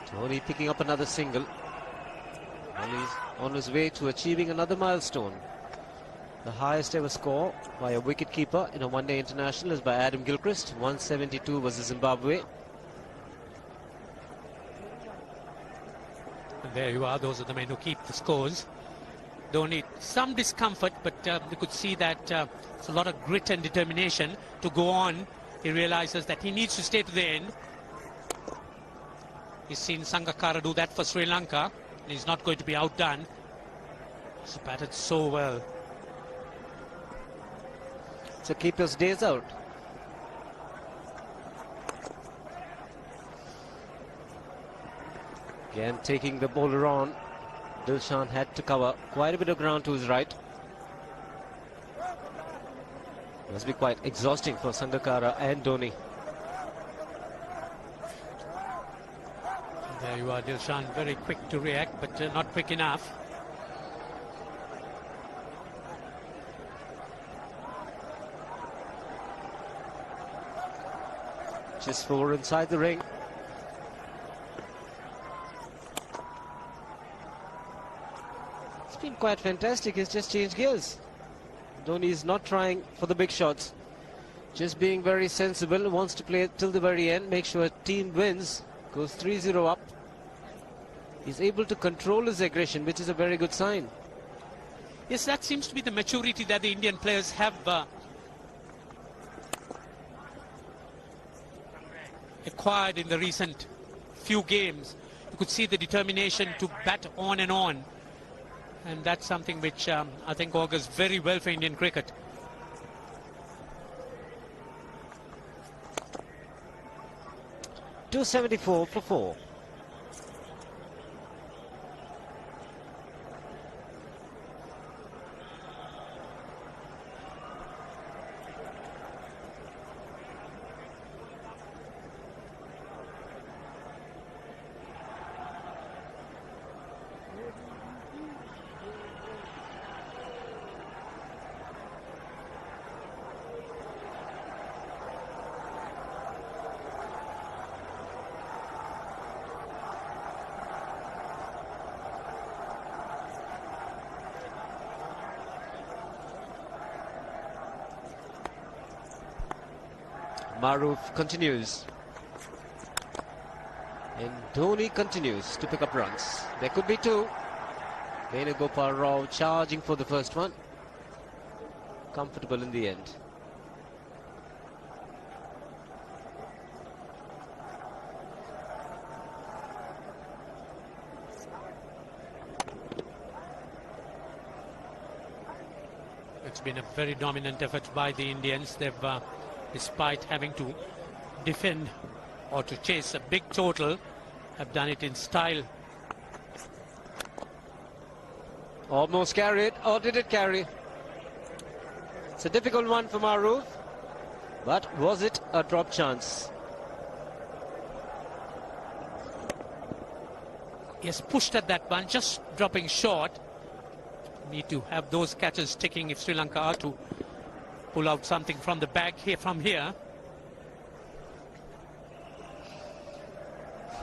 S4: Dhoni picking up another single. And he's on his way to achieving another milestone. The highest ever score by a wicketkeeper in a one-day international is by Adam Gilchrist. 172 was Zimbabwe.
S5: And there you are. Those are the men who keep the scores. Dhoni, some discomfort, but you could see that it's a lot of grit and determination to go on. He realizes that he needs to stay to the end. He's seen Sangakkara do that for Sri Lanka. And he's not going to be outdone. He's batted so well.
S4: So keeper's days out. Again taking the bowler on. Dilshan had to cover quite a bit of ground to his right. Must be quite exhausting for Sangakkara and Dhoni.
S5: There you are, Dilshan, very quick to react, but not quick enough.
S4: Just 4 inside the ring. It's been quite fantastic. He's just changed gears. Dhoni is not trying for the big shots. Just being very sensible. Wants to play till the very end. Make sure team wins. Goes 3-0 up. He's able to control his aggression, which is a very good sign.
S5: Yes, that seems to be the maturity that the Indian players have acquired in the recent few games. You could see the determination to bat on and on. And that's something which I think augurs very well for Indian cricket.
S4: .274 for 4. Maruf continues. And Dhoni continues to pick up runs. There could be two. Venugopal Rao charging for the first one. Comfortable in the end.
S5: It's been a very dominant effort by the Indians. They've, despite having to defend or to chase a big total, have done it in style.
S4: Almost carried, or did it carry? It's a difficult one for Maruf, but was it a drop chance?
S5: Yes, pushed at that one, just dropping short. Need to have those catches sticking if Sri Lanka are to pull out something from the bag here from here.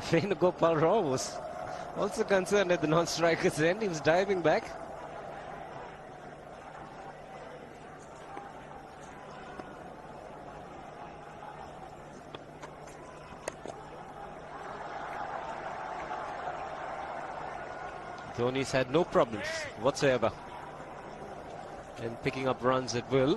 S4: Venugopal Rao was also concerned at the non-striker's end. He was diving back. Dhoni's had no problems whatsoever in picking up runs at will.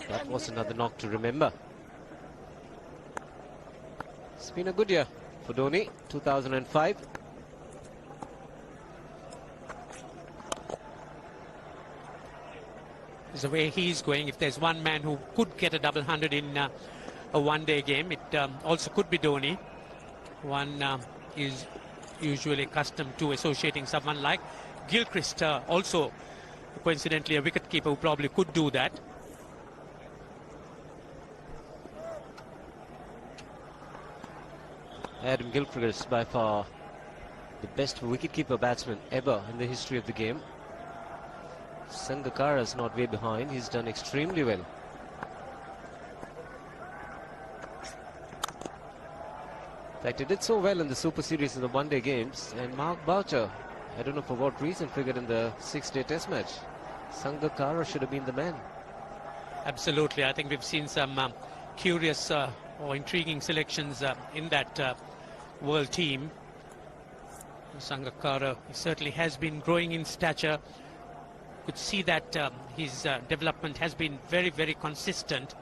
S4: That was another knock to remember. It's been a good year for Dhoni, 2005.
S5: The way he's going, if there's one man who could get a double hundred in a one-day game, it also could be Dhoni. One is usually accustomed to associating someone like Gilchrist, also coincidentally a wicketkeeper who probably could do that.
S4: Adam Gilchrist, by far the best wicketkeeper batsman ever in the history of the game. Sangakkara's not way behind. He's done extremely well. In fact, he did so well in the Super Series in the one-day games. And Mark Boucher, I don't know for what reason, figured in the six-day test match. Sangakkara should have been the man.
S5: Absolutely. I think we've seen some curious or intriguing selections in that world team. Sangakkara certainly has been growing in stature. Could see that his development has been very, very consistent,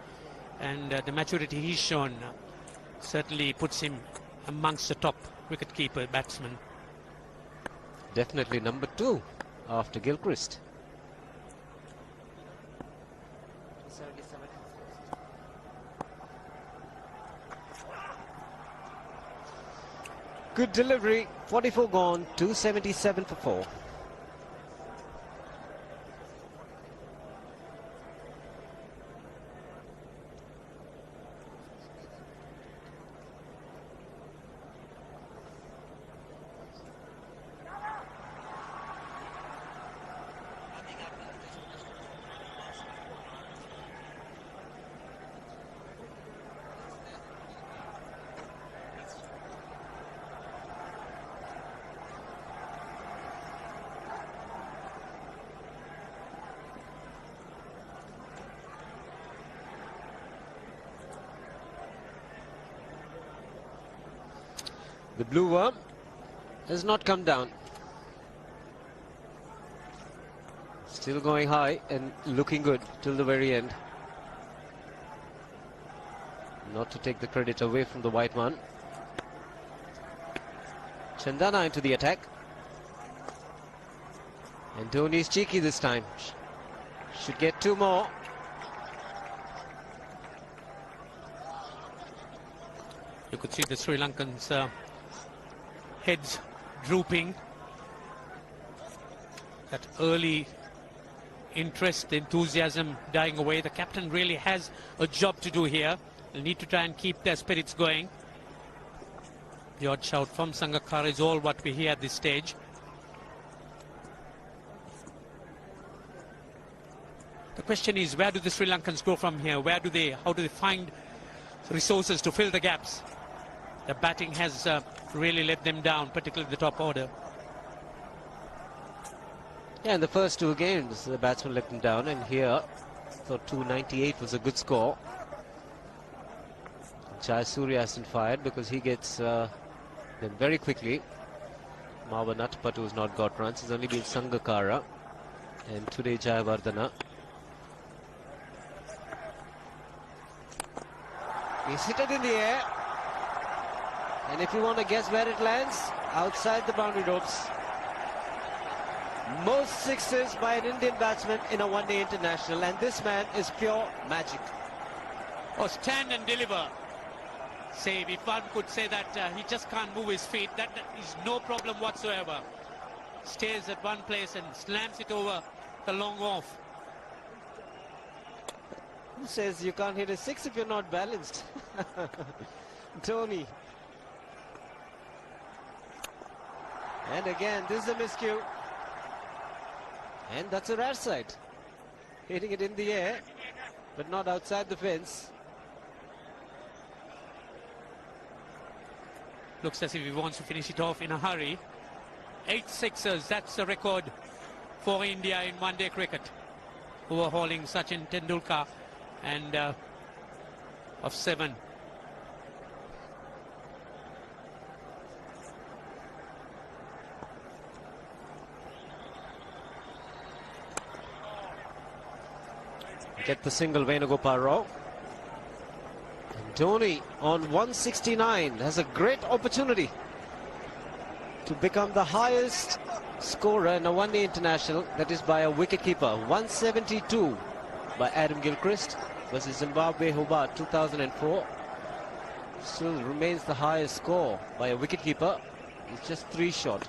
S5: and the maturity he's shown certainly puts him amongst the top wicketkeeper batsmen.
S4: Definitely number 2 after Gilchrist. Good delivery, 44 gone, 277 for 4. The blue worm has not come down. Still going high and looking good till the very end. Not to take the credit away from the white one. Chandana into the attack. And Dhoni's cheeky this time. Should get 2 more.
S5: You could see the Sri Lankans' heads drooping. That early interest, enthusiasm dying away. The captain really has a job to do here. They'll need to try and keep their spirits going. The odd shout from Sangakkara is all what we hear at this stage. question is, where do the Sri Lankans go from here? How do they find resources to fill the gaps? The batting has really let them down, particularly the top order.
S4: Yeah, in the first two games, the batsman let them down, and here, thought 298 was a good score. Jayasuriya hasn't fired because he gets them very quickly. Marwa Natapatu has not got runs. It's only been Sangakkara and today Jayawardena. He's hit it in the air, and if you want to guess where it lands, outside the boundary ropes. Most sixes by an Indian batsman in a one-day international, and this man is pure magic.
S5: Oh, stand and deliver. Save, if one could say that he just can't move his feet, that is no problem whatsoever. Stays at one place and slams it over the long off.
S4: Who says you can't hit a six if you're not balanced? Dhoni. And again, this is a miscue. And that's a rare sight. Hitting it in the air, but not outside the fence.
S5: Looks as if he wants to finish it off in a hurry. 8 sixes, that's the record for India in one-day cricket. Overhauling Sachin Tendulkar and of 7.
S4: Get the single, Venugopal Rao. And Dhoni on 169 has a great opportunity to become the highest scorer in a one-day international, that is by a wicketkeeper. 172 by Adam Gilchrist versus Zimbabwe Hobart 2004. Still remains the highest score by a wicketkeeper. He's just 3 short.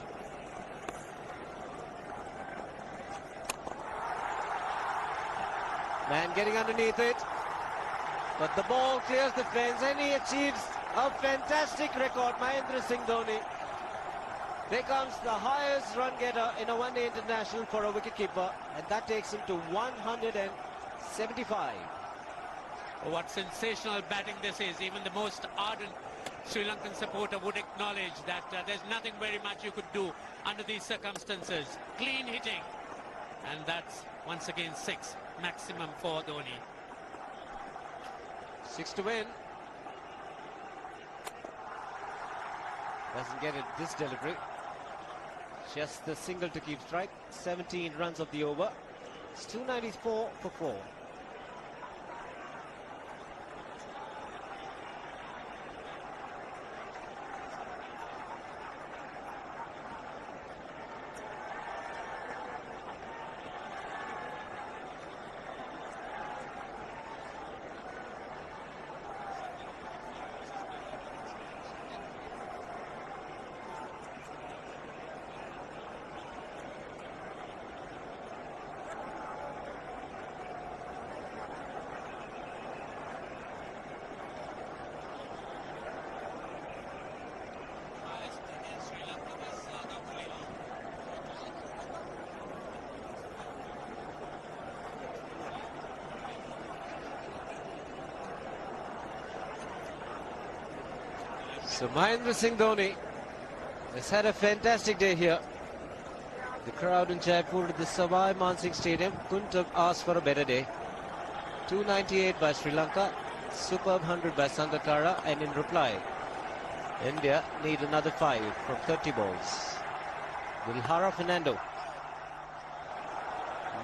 S4: Man getting underneath it, but the ball clears the fence and he achieves a fantastic record. Mahendra Singh Dhoni becomes the highest run getter in a one-day international for a wicketkeeper, and that takes him to 175.
S5: Oh, what sensational batting this is. Even the most ardent Sri Lankan supporter would acknowledge that there's nothing very much you could do under these circumstances. Clean hitting, and that's once again 6 maximum for Dhoni.
S4: 6 to win. Doesn't get it this delivery. Just the single to keep strike. 17 runs of the over. It's 294 for 4. So Mahendra Singh Dhoni has had a fantastic day here. The crowd in Jaipur at the Savai Mansingh Stadium couldn't have asked for a better day. 298 by Sri Lanka, superb 100 by Sangakkara, and in reply, India need another 5 from 30 balls. Vilhara Fernando.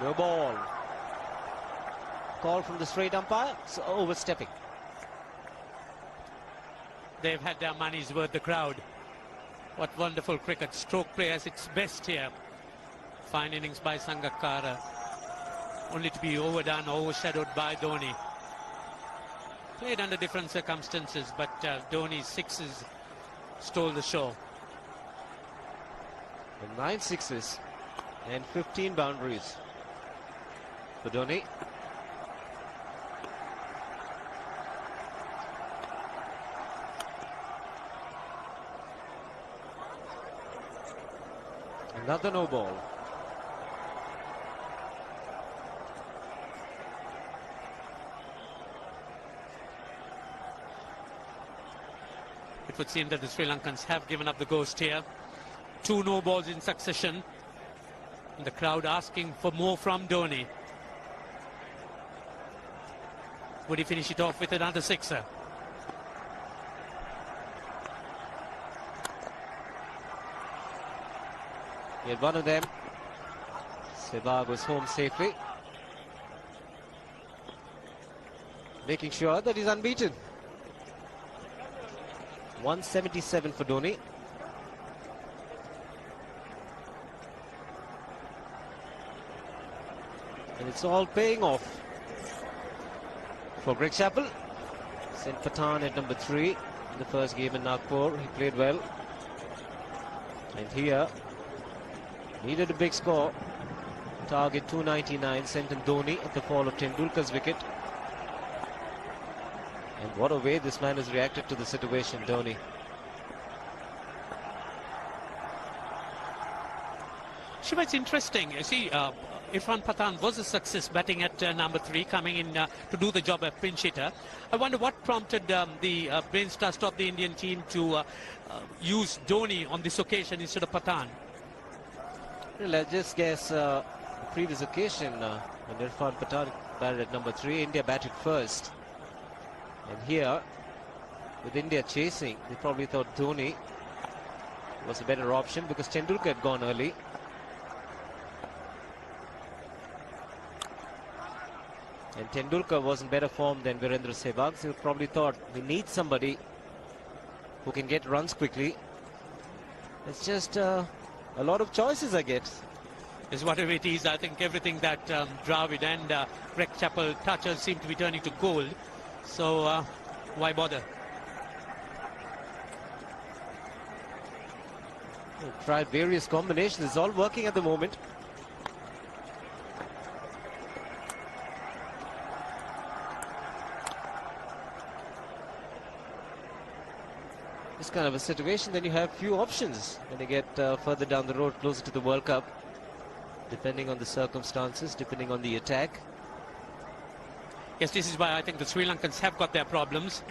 S4: No ball. Call from the straight umpire, so overstepping.
S5: They've had their money's worth, the crowd. What wonderful cricket. Stroke play at its best here. Fine innings by Sangakkara. Only to be overdone, overshadowed by Dhoni. Played under different circumstances, but Dhoni's sixes stole the show.
S4: And 9 sixes and 15 boundaries for Dhoni. Another no ball.
S5: It would seem that the Sri Lankans have given up the ghost here. 2 no balls in succession. And the crowd asking for more from Dhoni. Would he finish it off with another sixer?
S4: He had one of them. Sehwag was home safely, making sure that he's unbeaten. 177 for Dhoni. And it's all paying off for Greg Chappell. Sent Pathan at number 3 in the first game in Nagpur. He played well. And here, needed a big score. Target 299, sent in Dhoni at the fall of Tendulkar's wicket. And what a way this man has reacted to the situation, Dhoni.
S5: Shiva, it's interesting. You see, Irfan Pathan was a success batting at number 3, coming in to do the job of pinch hitter. I wonder what prompted the brains trust of the Indian team to use Dhoni on this occasion instead of Pathan.
S4: Well, I just guess the previous occasion when Irfan Pathan batted at number 3, India batted first. And here, with India chasing, they probably thought Dhoni was a better option because Tendulkar had gone early. And Tendulkar was in better form than Virendra Sehwag, so he probably thought we need somebody who can get runs quickly. It's just a lot of choices, I guess.
S5: Is whatever it is, I think everything that Dravid and Greg Chappell touches seem to be turning to gold. So why bother?
S4: They've tried various combinations. It's all working at the moment. This kind of a situation, then you have few options when you get further down the road, closer to the World Cup, depending on the circumstances, depending on the attack.
S5: Yes, this is why I think the Sri Lankans have got their problems.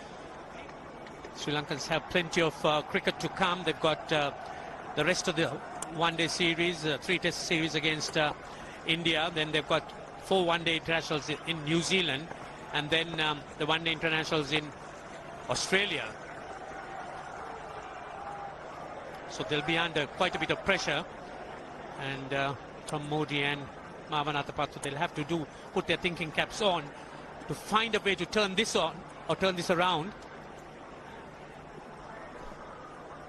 S5: Sri Lankans have plenty of cricket to come. They've got the rest of the one-day series, 3-test series against India. Then they've got 4 one-day internationals in New Zealand, and then the one-day internationals in Australia. So they'll be under quite a bit of pressure, and from Modi and Mavanatapattu, they'll have to put their thinking caps on to find a way to turn this on or turn this around.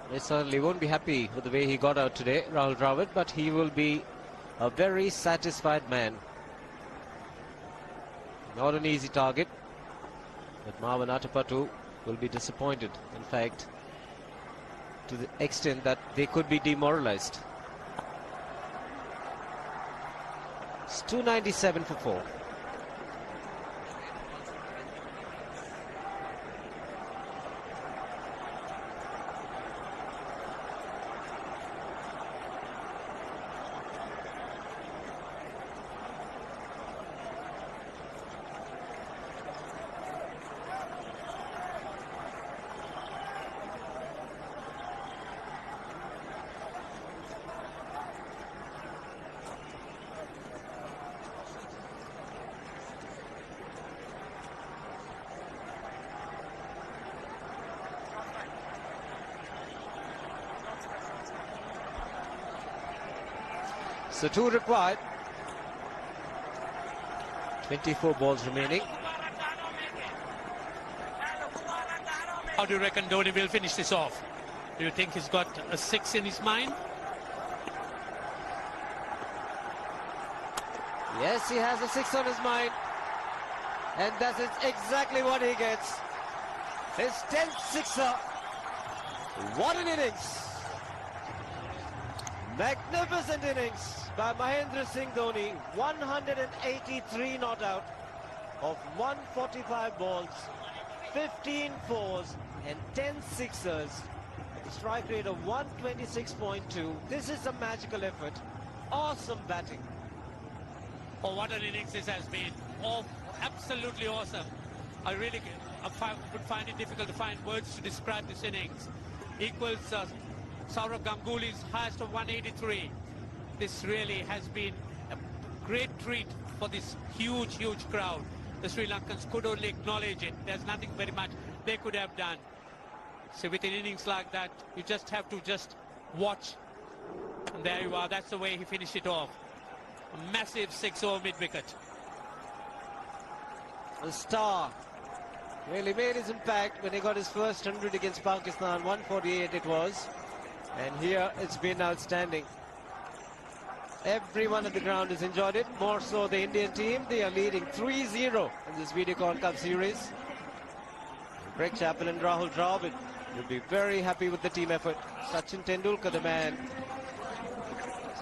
S4: They certainly won't be happy with the way he got out today, Rahul Dravid, but he will be a very satisfied man. Not an easy target, but Mavanatapattu will be disappointed. In fact, to the extent that they could be demoralized. It's 297 for 4. So 2 required. 24 balls remaining.
S5: How do you reckon Dhoni will finish this off? Do you think he's got a 6 in his mind?
S4: Yes, he has a 6 on his mind. And that is exactly what he gets. His 10th sixer. What an innings. Magnificent innings by Mahendra Singh Dhoni. 183 not out of 145 balls, 15 fours and 10 sixers. Strike rate of 126.2. This is a magical effort. Awesome batting.
S5: Oh, what an innings this has been. Oh, absolutely awesome. would find it difficult to find words to describe this innings. Equals Saurav Ganguly's highest of 183. This really has been a great treat for this huge, huge crowd. The Sri Lankans could only acknowledge it. There's nothing very much they could have done. So with an innings like that, you just have to just watch. And there you are. That's the way he finished it off. A massive 6-over mid-wicket.
S4: The star really made his impact when he got his first 100 against Pakistan. 148 it was. And here it's been outstanding. Everyone at the ground has enjoyed it. More so the Indian team. They are leading 3-0 in this Videocon Cup series. Greg Chappell and Rahul Dravid will be very happy with the team effort. Sachin Tendulkar, the man,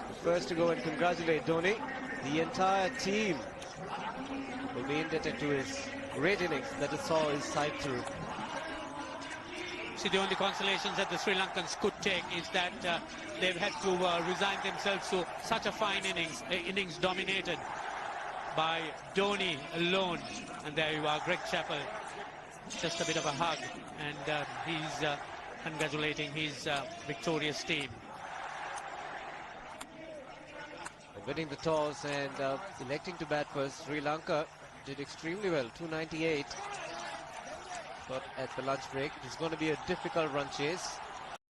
S4: the first to go and congratulate Dhoni. The entire team will be indebted to his great innings that it saw his side through.
S5: See, the only consolations that the Sri Lankans could take is that they've had to resign themselves to such a fine innings dominated by Dhoni alone. And there you are, Greg Chappell, just a bit of a hug, and he's congratulating his victorious team.
S4: Winning the toss and electing to bat first, Sri Lanka did extremely well, 298. But at the lunch break, it's going to be a difficult run chase.